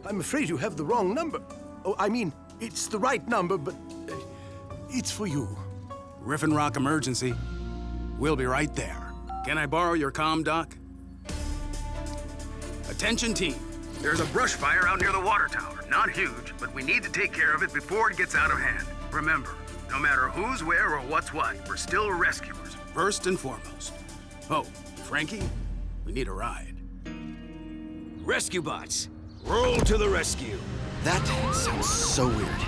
I'm afraid you have the wrong number. Oh, I mean, it's the right number, but it's for you. Griffin Rock emergency. We'll be right there. Can I borrow your comm, Doc? Attention team. There's a brush fire out near the water tower. Not huge, but we need to take care of it before it gets out of hand. Remember, no matter who's where or what's what, we're still rescuers. First and foremost. Oh, Frankie, we need a ride. Rescue bots, roll to the rescue. That sounds so weird.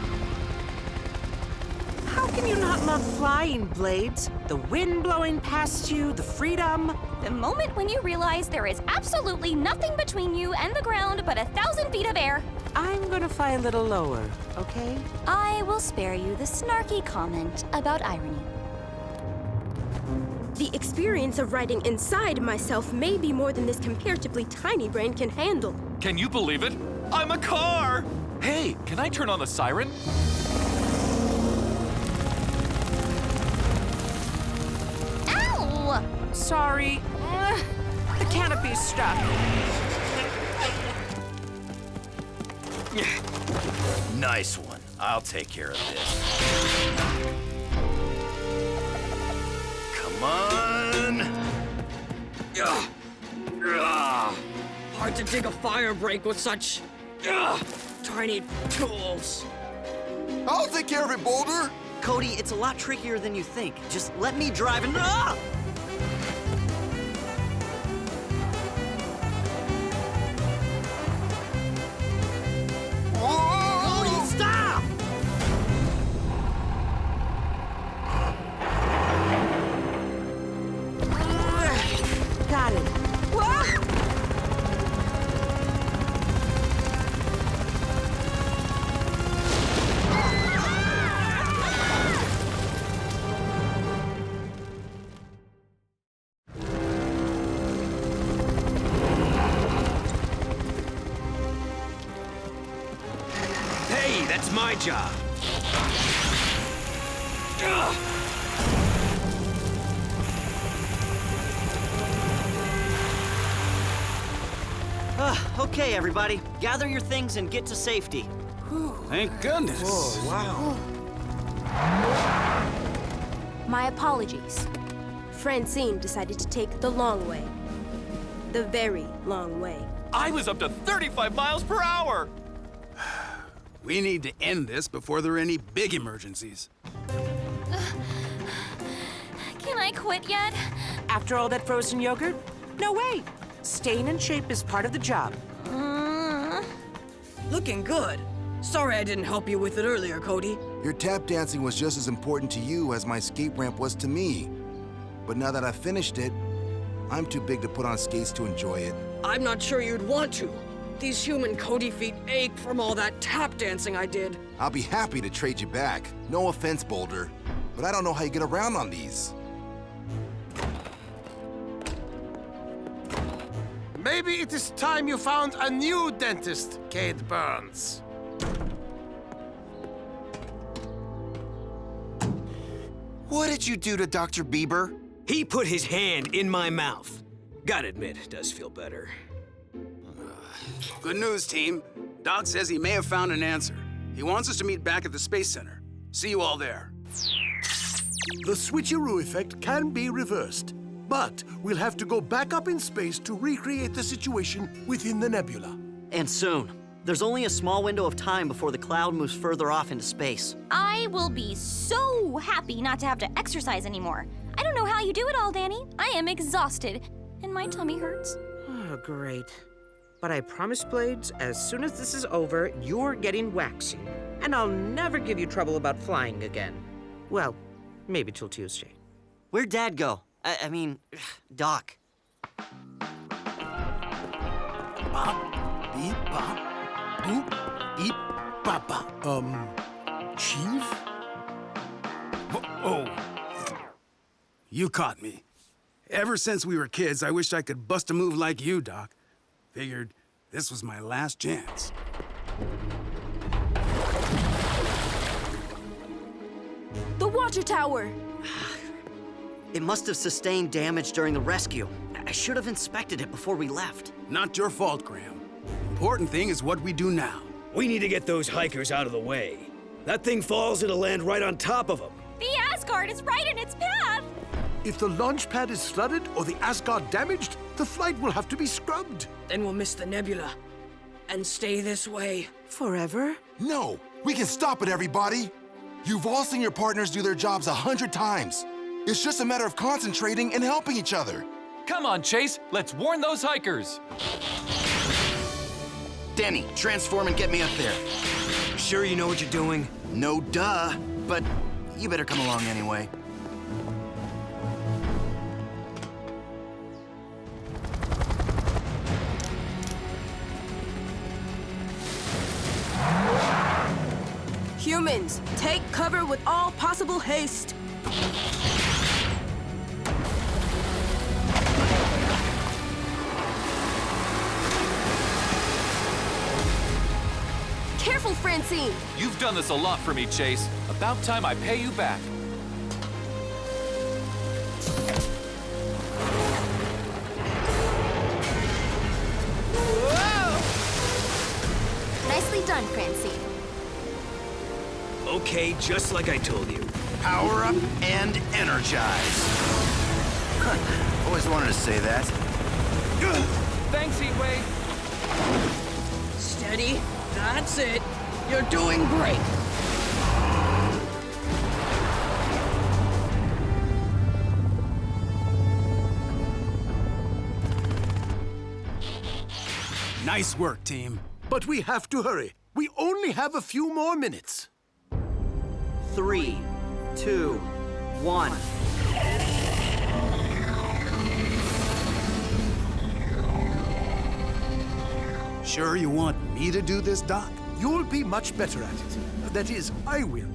How can you not love flying, Blades? The wind blowing past you, the freedom. The moment when you realize there is absolutely nothing between you and the ground but 1,000 feet of air. I'm gonna fly a little lower, okay? I will spare you the snarky comment about irony. The experience of riding inside myself may be more than this comparatively tiny brain can handle. Can you believe it? I'm a car! Hey, can I turn on the siren? Ow! Sorry. The canopy's stuck. Nice one. I'll take care of this. Come on! Hard to dig a fire break with such tiny tools. I'll take care of it, Boulder. Cody, it's a lot trickier than you think. Just let me drive and... Cody, stop! Got it. Hey, that's my job. Okay, everybody. Gather your things and get to safety. Thank goodness. Whoa, wow. My apologies. Francine decided to take the long way. The very long way. I was up to 35 miles per hour! We need to end this before there are any big emergencies. Can I quit yet? After all that frozen yogurt? No way. Staying in shape is part of the job. Looking good. Sorry I didn't help you with it earlier, Cody. Your tap dancing was just as important to you as my skate ramp was to me. But now that I've finished it, I'm too big to put on skates to enjoy it. I'm not sure you'd want to. These human Cody feet ache from all that tap dancing I did. I'll be happy to trade you back. No offense, Boulder, but I don't know how you get around on these. Maybe it is time you found a new dentist, Cade Burns. What did you do to Dr. Bieber? He put his hand in my mouth. Gotta admit, it does feel better. Good news, team. Doc says he may have found an answer. He wants us to meet back at the Space Center. See you all there. The Switcheroo effect can be reversed, but we'll have to go back up in space to recreate the situation within the nebula. And soon. There's only a small window of time before the cloud moves further off into space. I will be so happy not to have to exercise anymore. I don't know how you do it all, Danny. I am exhausted, and my tummy hurts. Oh, great. But I promise, Blades, as soon as this is over, you're getting waxing. And I'll never give you trouble about flying again. Well, maybe till Tuesday. Where'd Dad go? I mean, Doc. Bop, beep, bop, boop, beep, bop, bop. Chief? Oh. You caught me. Ever since we were kids, I wished I could bust a move like you, Doc. Figured this was my last chance. The water tower! It must have sustained damage during the rescue. I should have inspected it before we left. Not your fault, Graham. Important thing is what we do now. We need to get those hikers out of the way. That thing falls, it'll land right on top of them. The Asgard is right in its path! If the launch pad is flooded or the Asgard damaged, the flight will have to be scrubbed. Then we'll miss the nebula. And stay this way. Forever? No! We can stop it, everybody! You've all seen your partners do their jobs 100 times. It's just a matter of concentrating and helping each other. Come on, Chase. Let's warn those hikers. Denny, transform and get me up there. Sure you know what you're doing? No duh, but you better come along anyway. Humans, take cover with all possible haste. Careful, Francine! You've done this a lot for me, Chase. About time I pay you back. Whoa! Nicely done, Francine. Okay, just like I told you. Power up and energize. Always wanted to say that. Thanks, Heatwave. Steady. That's it. You're doing great. Nice work, team. But we have to hurry. We only have a few more minutes. 3, 2, 1. Sure you want me to do this, Doc? You'll be much better at it. That is, I will.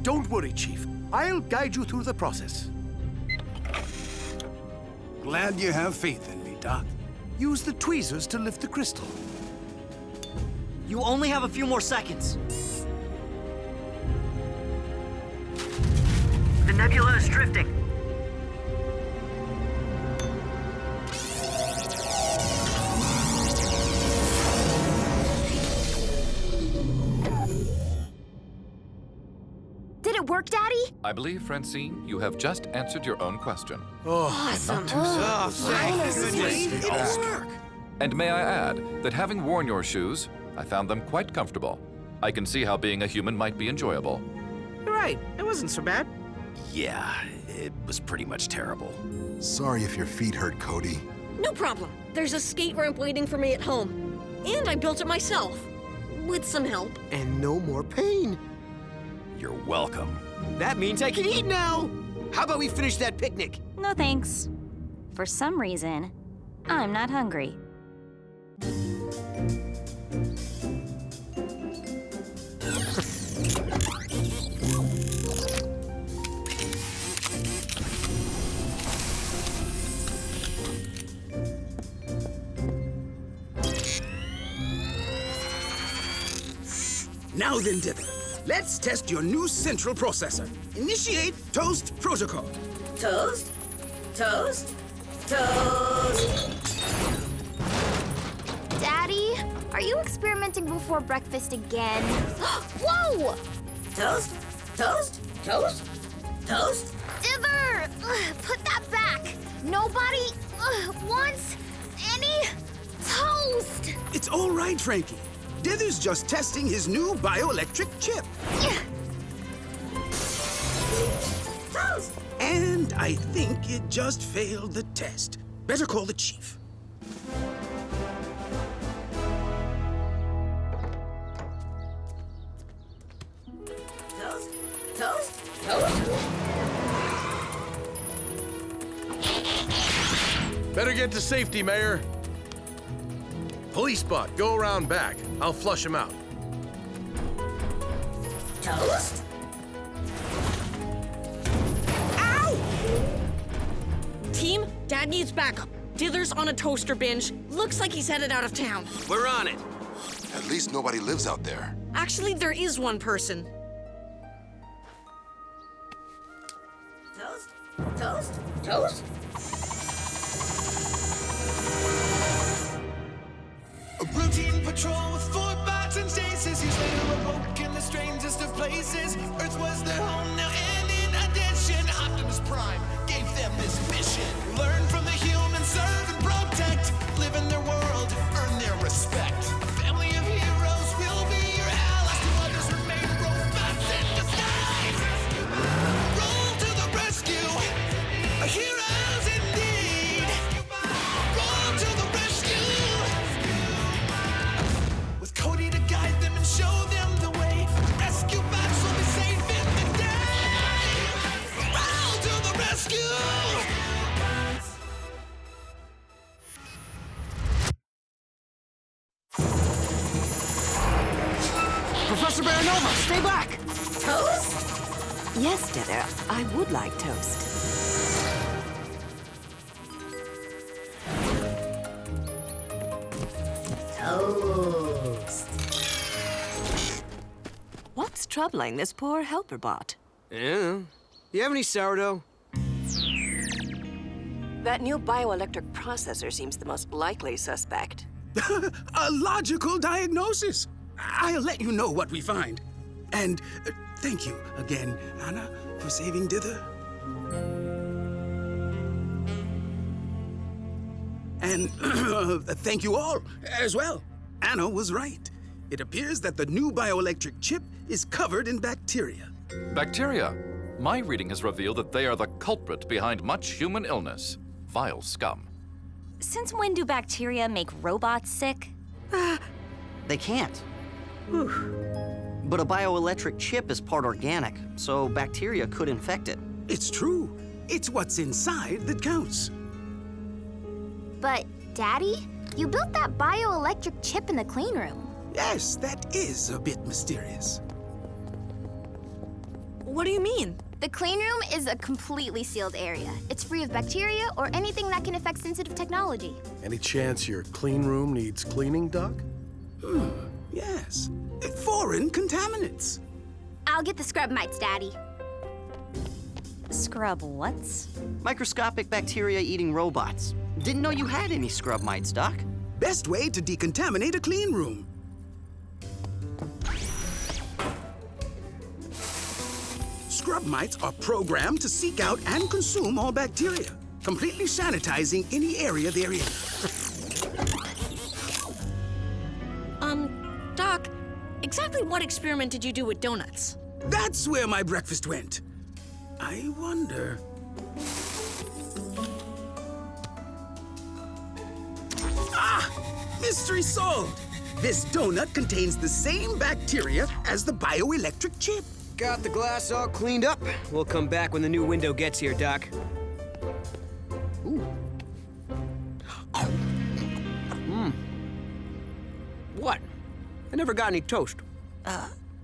Don't worry, Chief. I'll guide you through the process. Glad you have faith in me, Doc. Use the tweezers to lift the crystal. You only have a few more seconds. The nebula is drifting. Did it work, Daddy? I believe, Francine, you have just answered your own question. Oh, Awesome. not too sad. Thank goodness. It worked. And may I add that having worn your shoes, I found them quite comfortable. I can see how being a human might be enjoyable. You're right, it wasn't so bad. Yeah, it was pretty much terrible. Sorry if your feet hurt, Cody. No problem. There's a skate ramp waiting for me at home. And I built it myself. With some help. And no more pain. You're welcome. That means I can eat now! How about we finish that picnic? No thanks. For some reason, I'm not hungry. Now then, Dither, let's test your new central processor. Initiate Toast Protocol. Toast? Toast? Toast! Daddy, are you experimenting before breakfast again? Whoa! Toast? Toast? Toast? Toast? Dither! Put that back! Nobody wants any toast! It's all right, Frankie. Dither's just testing his new bioelectric chip. Toast! And I think it just failed the test. Better call the chief. Toast? Toast? Toast? Better get to safety, Mayor. Police bot, go around back. I'll flush him out. Toast? Ow! Team, Dad needs backup. Dither's on a toaster binge. Looks like he's headed out of town. We're on it. At least nobody lives out there. Actually, there is one person. Toast? Toast? Toast? A routine patrol with 4 bots and Stasis. He's later awoke in the strangest of places. Earth was their home now, and in addition, Optimus Prime gave them this mission. Learn from the humans, serve and protect. Live in their world, earn their respect. A family of heroes will be your allies. To others remain robots in disguise. Roll to the rescue, a heroes indeed. Roll to the rescue. With Cody to guide them and show them the way. Rescue bots will be safe in the day. Roll to the rescue. Professor Baranova, stay back! Toast? Yes, Dither, I would like toast. Toast. What's troubling this poor helper bot? Yeah. You have any sourdough? That new bioelectric processor seems the most likely suspect. A logical diagnosis. I'll let you know what we find. And thank you again, Anna, for saving Dither. And thank you all as well. Anna was right. It appears that the new bioelectric chip is covered in bacteria. Bacteria? My reading has revealed that they are the culprit behind much human illness. Vile scum. Since when do bacteria make robots sick? They can't. But a bioelectric chip is part organic, so bacteria could infect it. It's true. It's what's inside that counts. But, Daddy, you built that bioelectric chip in the clean room. Yes, that is a bit mysterious. What do you mean? The clean room is a completely sealed area. It's free of bacteria or anything that can affect sensitive technology. Any chance your clean room needs cleaning, Doc? Yes. Foreign contaminants. I'll get the scrub mites, Daddy. Scrub what's? Microscopic bacteria-eating robots. Didn't know you had any scrub mites, Doc. Best way to decontaminate a clean room. Scrub mites are programmed to seek out and consume all bacteria, completely sanitizing any area they're in. what experiment did you do with donuts? That's where my breakfast went. I wonder... Ah! Mystery solved! This donut contains the same bacteria as the bioelectric chip. Got the glass all cleaned up. We'll come back when the new window gets here, Doc. Ooh. What? I never got any toast.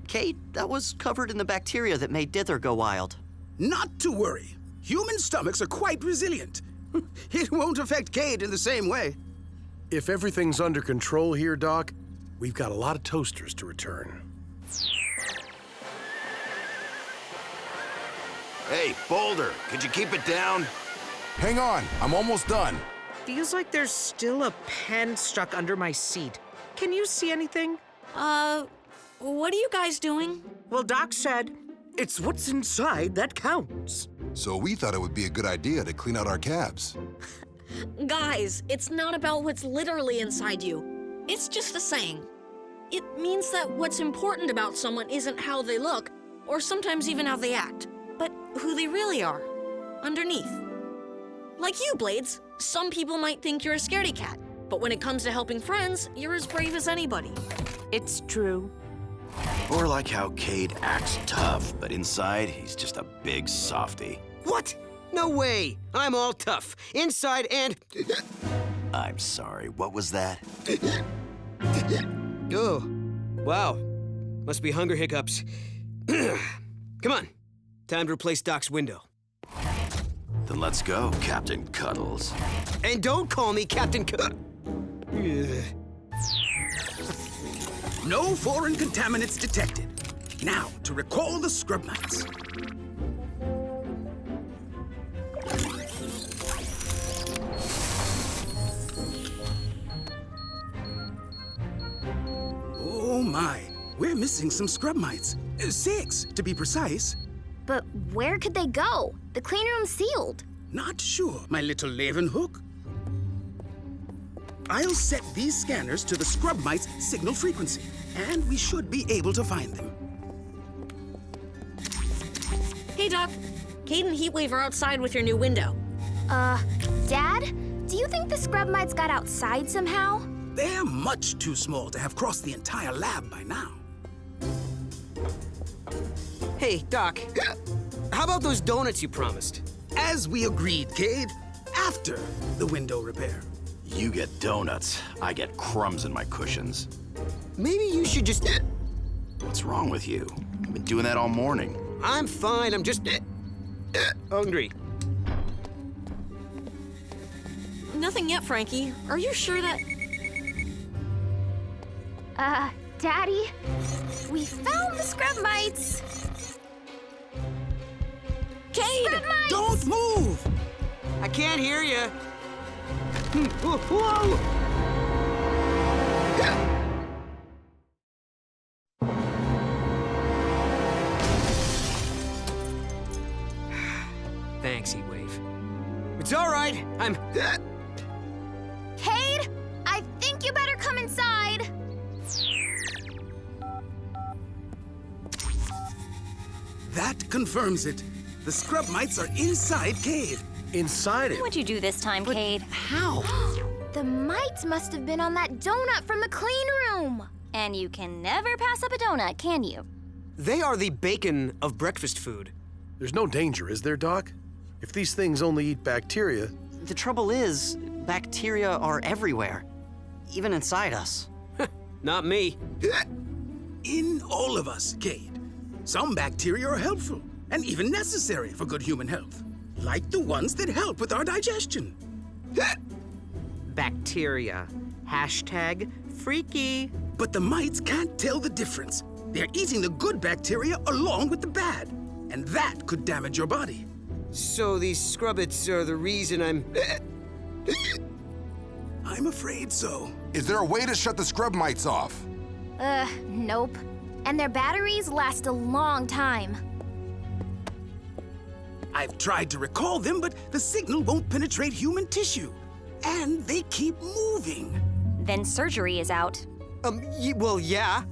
Cade, that was covered in the bacteria that made Dither go wild. Not to worry. Human stomachs are quite resilient. It won't affect Cade in the same way. If everything's under control here, Doc, we've got a lot of toasters to return. Hey, Boulder, could you keep it down? Hang on, I'm almost done. Feels like there's still a pen stuck under my seat. Can you see anything? What are you guys doing? Well, Doc said, it's what's inside that counts. So we thought it would be a good idea to clean out our cabs. Guys, it's not about what's literally inside you. It's just a saying. It means that what's important about someone isn't how they look, or sometimes even how they act, but who they really are, underneath. Like you, Blades. Some people might think you're a scaredy cat, but when it comes to helping friends, you're as brave as anybody. It's true. Or like how Cade acts tough, but inside he's just a big softy. What? No way! I'm all tough, inside and... I'm sorry, what was that? Oh, wow. Must be hunger hiccups. Come on, time to replace Doc's window. Then let's go, Captain Cuddles. And don't call me Captain No foreign contaminants detected. Now, to recall the scrub mites. Oh my, we're missing some scrub mites. 6, to be precise. But where could they go? The clean room's sealed. Not sure, my little Leeuwenhoek. I'll set these scanners to the scrub mites' signal frequency, and we should be able to find them. Hey, Doc. Cade and Heatwave are outside with your new window. Dad? Do you think the scrub mites got outside somehow? They're much too small to have crossed the entire lab by now. Hey, Doc. How about those donuts you promised? As we agreed, Cade, after the window repair. You get donuts, I get crumbs in my cushions. Maybe you should just... What's wrong with you? I've been doing that all morning. I'm fine, I'm just... hungry. Nothing yet, Frankie. Are you sure that... Daddy? We found the scrub mites! Cade! Scrub mites! Don't move! I can't hear you. Whoa! Thanks, Heatwave. It's all right. I'm... Cade, I think you better come inside. That confirms it. The scrub mites are inside Cade. Inside it? What'd you do this time, Cade? How? The mites must have been on that donut from the clean room. And you can never pass up a donut, can you? They are the bacon of breakfast food. There's no danger, is there, Doc? If these things only eat bacteria... The trouble is, bacteria are everywhere, even inside us. Not me. In all of us, Cade. Some bacteria are helpful and even necessary for good human health. Like the ones that help with our digestion. Bacteria. Hashtag freaky. But the mites can't tell the difference. They're eating the good bacteria along with the bad. And that could damage your body. So these scrubbits are the reason I'm... I'm afraid so. Is there a way to shut the scrub mites off? Nope. And their batteries last a long time. I've tried to recall them, but the signal won't penetrate human tissue. And they keep moving. Then surgery is out. Well, yeah.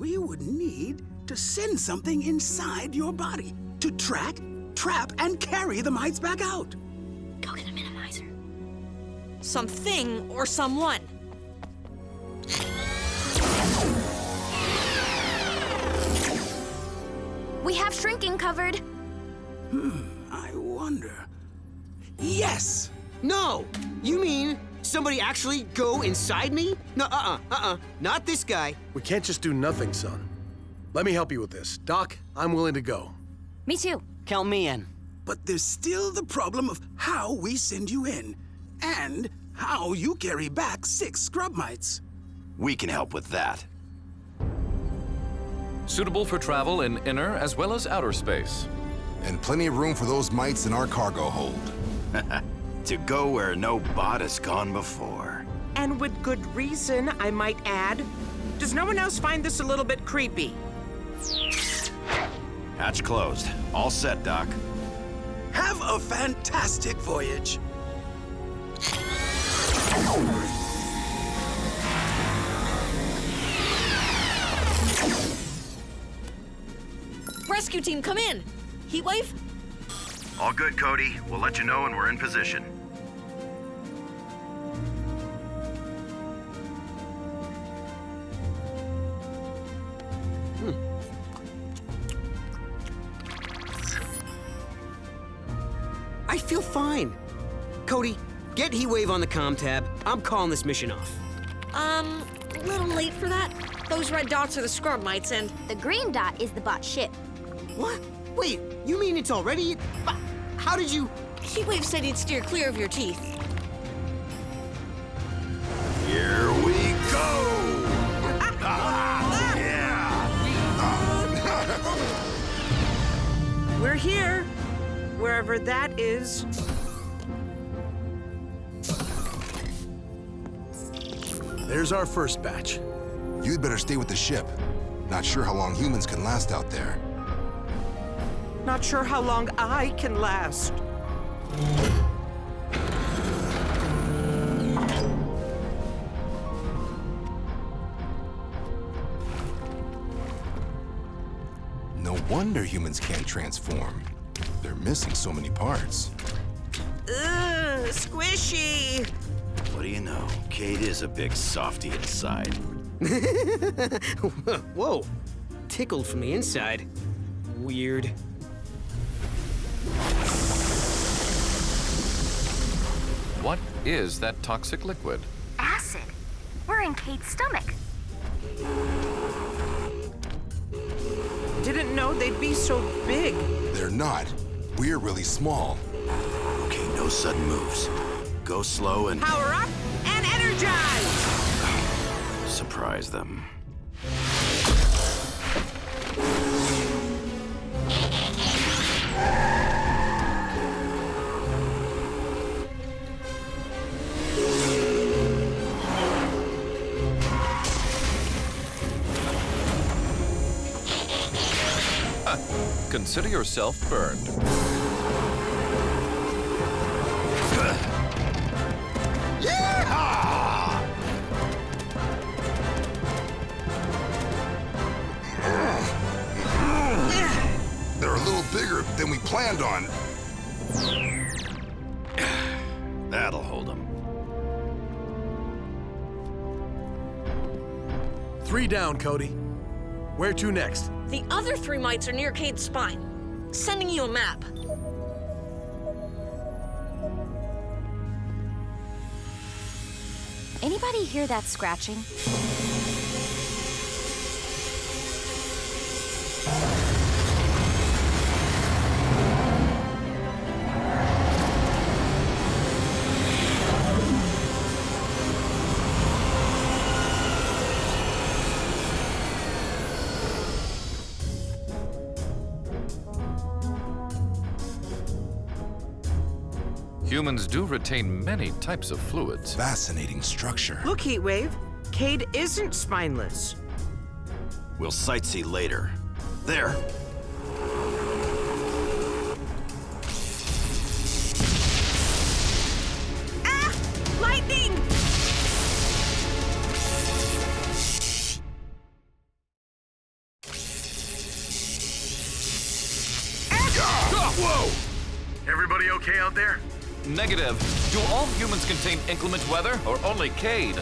we would need to send something inside your body to track, trap, and carry the mites back out. Go get a minimizer. Something or someone. We have shrinking covered. I wonder. Yes! No! You mean somebody actually go inside me? No, not this guy. We can't just do nothing, son. Let me help you with this. Doc, I'm willing to go. Me too. Count me in. But there's still the problem of how we send you in, and how you carry back 6 scrub mites. We can help with that. Suitable for travel in inner as well as outer space. And plenty of room for those mites in our cargo hold. To go where no bot has gone before. And with good reason, I might add. Does no one else find this a little bit creepy? Hatch closed. All set, Doc. Have a fantastic voyage. Rescue team, come in. Heatwave? All good, Cody. We'll let you know when we're in position. I feel fine. Cody, get Heatwave on the comm tab. I'm calling this mission off. A little late for that. Those red dots are the scrub mites, and the green dot is the bot ship. What? Wait, you mean it's already? How did you? Heatwave said he'd steer clear of your teeth. Here we go! We're here, wherever that is. There's our first batch. You'd better stay with the ship. Not sure how long humans can last out there. Not sure how long I can last. No wonder humans can't transform. They're missing so many parts. Ugh, squishy. What do you know? Cade is a big softy inside. Whoa, tickled from the inside. Weird. What is that toxic liquid? Acid. We're in Cade's stomach. Didn't know they'd be so big. They're not. We're really small. Okay, no sudden moves. Go slow and Power up and energize! surprise them. Consider yourself burned. They're a little bigger than we planned on. That'll hold them. 3 down, Cody. Where to next? The other 3 mites are near Cade's spine. Sending you a map. Anybody hear that scratching? Humans do retain many types of fluids. Fascinating structure. Look, Heatwave. Cade isn't spineless. We'll sightsee later. There. Lightning! Everybody okay out there? Negative. Do all humans contain inclement weather, or only Cade?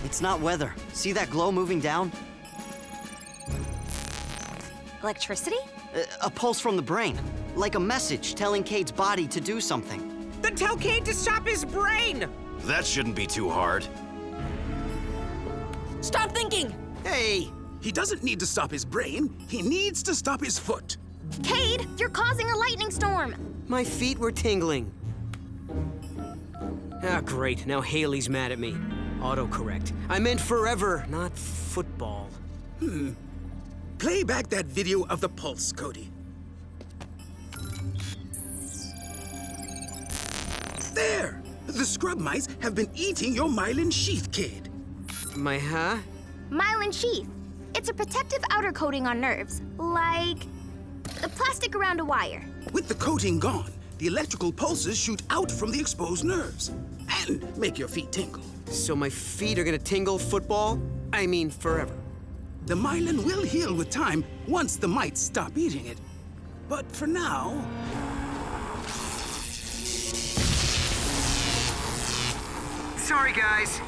It's not weather. See that glow moving down? Electricity? A pulse from the brain. Like a message telling Cade's body to do something. Then tell Cade to stop his brain! That shouldn't be too hard. Stop thinking! Hey, he doesn't need to stop his brain. He needs to stop his foot. Cade, you're causing a lightning storm! My feet were tingling. Ah, great. Now Haley's mad at me. Autocorrect. I meant forever, not football. Play back that video of the pulse, Cody. There! The scrub mice have been eating your myelin sheath, Cade. My huh? Myelin sheath. It's a protective outer coating on nerves, like the plastic around a wire. With the coating gone, the electrical pulses shoot out from the exposed nerves and make your feet tingle. So my feet are gonna tingle football? I mean forever. The myelin will heal with time once the mites stop eating it. But for now... Sorry, guys.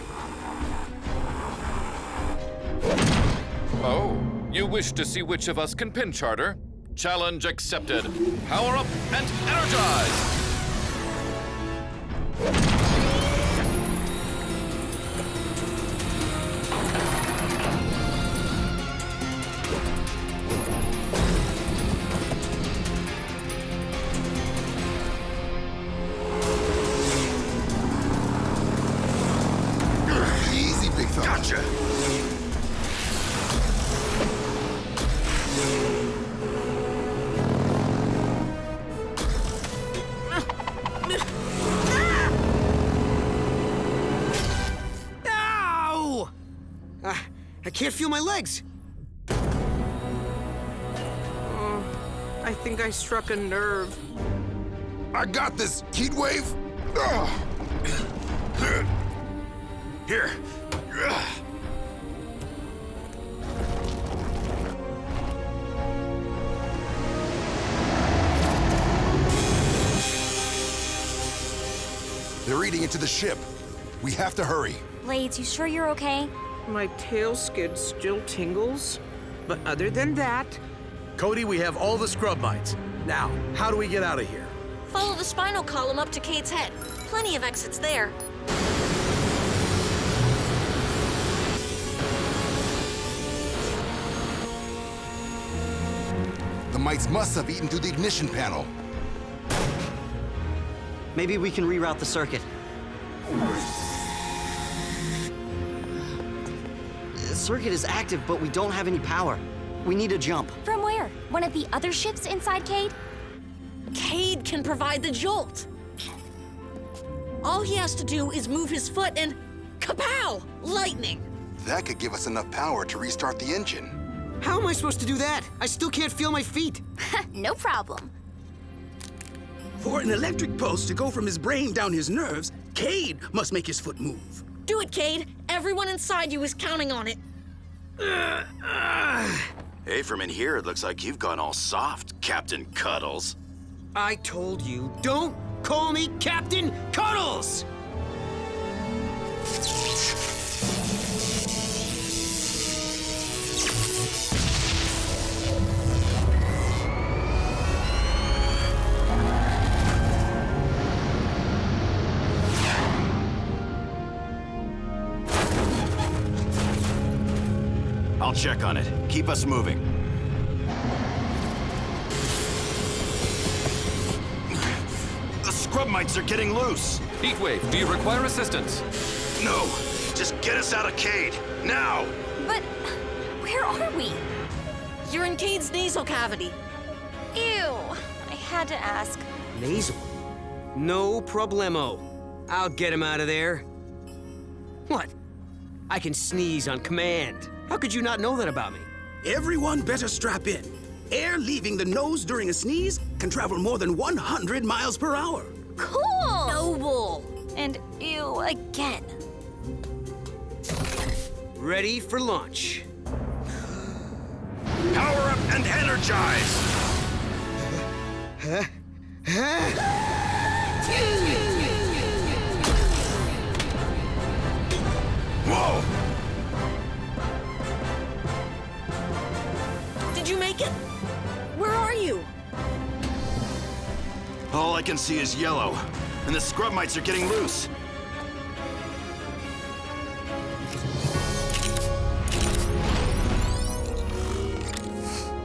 Oh, you wish to see which of us can pin charter? Challenge accepted. Power up and energize! Easy, big fella. Gotcha! Ow! I can't feel my legs. I think I struck a nerve. I got this, Heatwave. Here. They're eating into the ship. We have to hurry. Blades, you sure you're okay? My tail skid still tingles. But other than that... Cody, we have all the scrub mites. Now, how do we get out of here? Follow the spinal column up to Cade's head. Plenty of exits there. The mites must have eaten through the ignition panel. Maybe we can reroute the circuit. The circuit is active, but we don't have any power. We need a jump. From where? One of the other ships inside Cade? Cade can provide the jolt. All he has to do is move his foot and kapow! Lightning! That could give us enough power to restart the engine. How am I supposed to do that? I still can't feel my feet. No problem. For an electric pulse to go from his brain down his nerves, Cade must make his foot move. Do it, Cade. Everyone inside you is counting on it. Hey, from in here, it looks like you've gone all soft, Captain Cuddles. I told you, don't call me Captain Cuddles! I'll check on it. Keep us moving. The scrub mites are getting loose. Heatwave, do you require assistance? No, just get us out of Cade, now! But where are we? You're in Cade's nasal cavity. Ew, I had to ask. Nasal? No problemo. I'll get him out of there. What? I can sneeze on command. How could you not know that about me? Everyone better strap in. Air leaving the nose during a sneeze can travel more than 100 miles per hour. Cool! Noble. And ew again. Ready for launch. Power up and energize! Huh? Whoa! Did you make it? Where are you? All I can see is yellow, and the scrub mites are getting loose.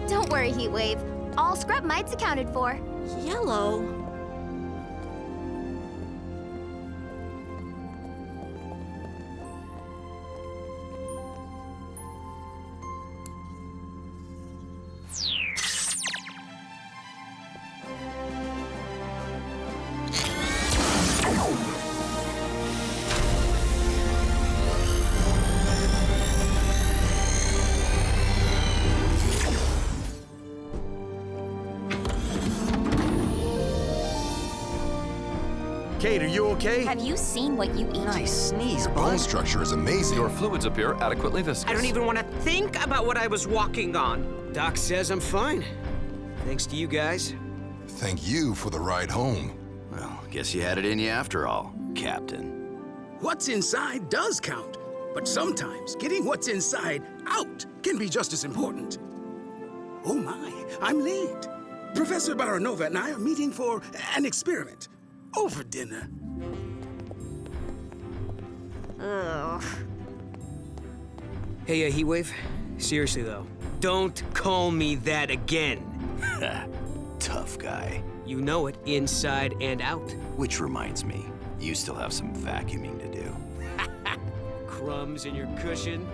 Don't worry, Heatwave. All scrub mites accounted for. Yellow? Cade, are you okay? Have you seen what you eat? Nice sneeze, Your bud. bone structure is amazing. Your fluids appear adequately viscous. I don't even want to think about what I was walking on. Doc says I'm fine. Thanks to you guys. Thank you for the ride home. Well, guess you had it in you after all, Captain. What's inside does count, but sometimes getting what's inside out can be just as important. Oh my, I'm late. Professor Baranova and I are meeting for an experiment. Over dinner. Ugh. Hey, Heatwave. Seriously, though, don't call me that again. Tough guy. You know it, inside and out. Which reminds me, you still have some vacuuming to do. Crumbs in your cushion.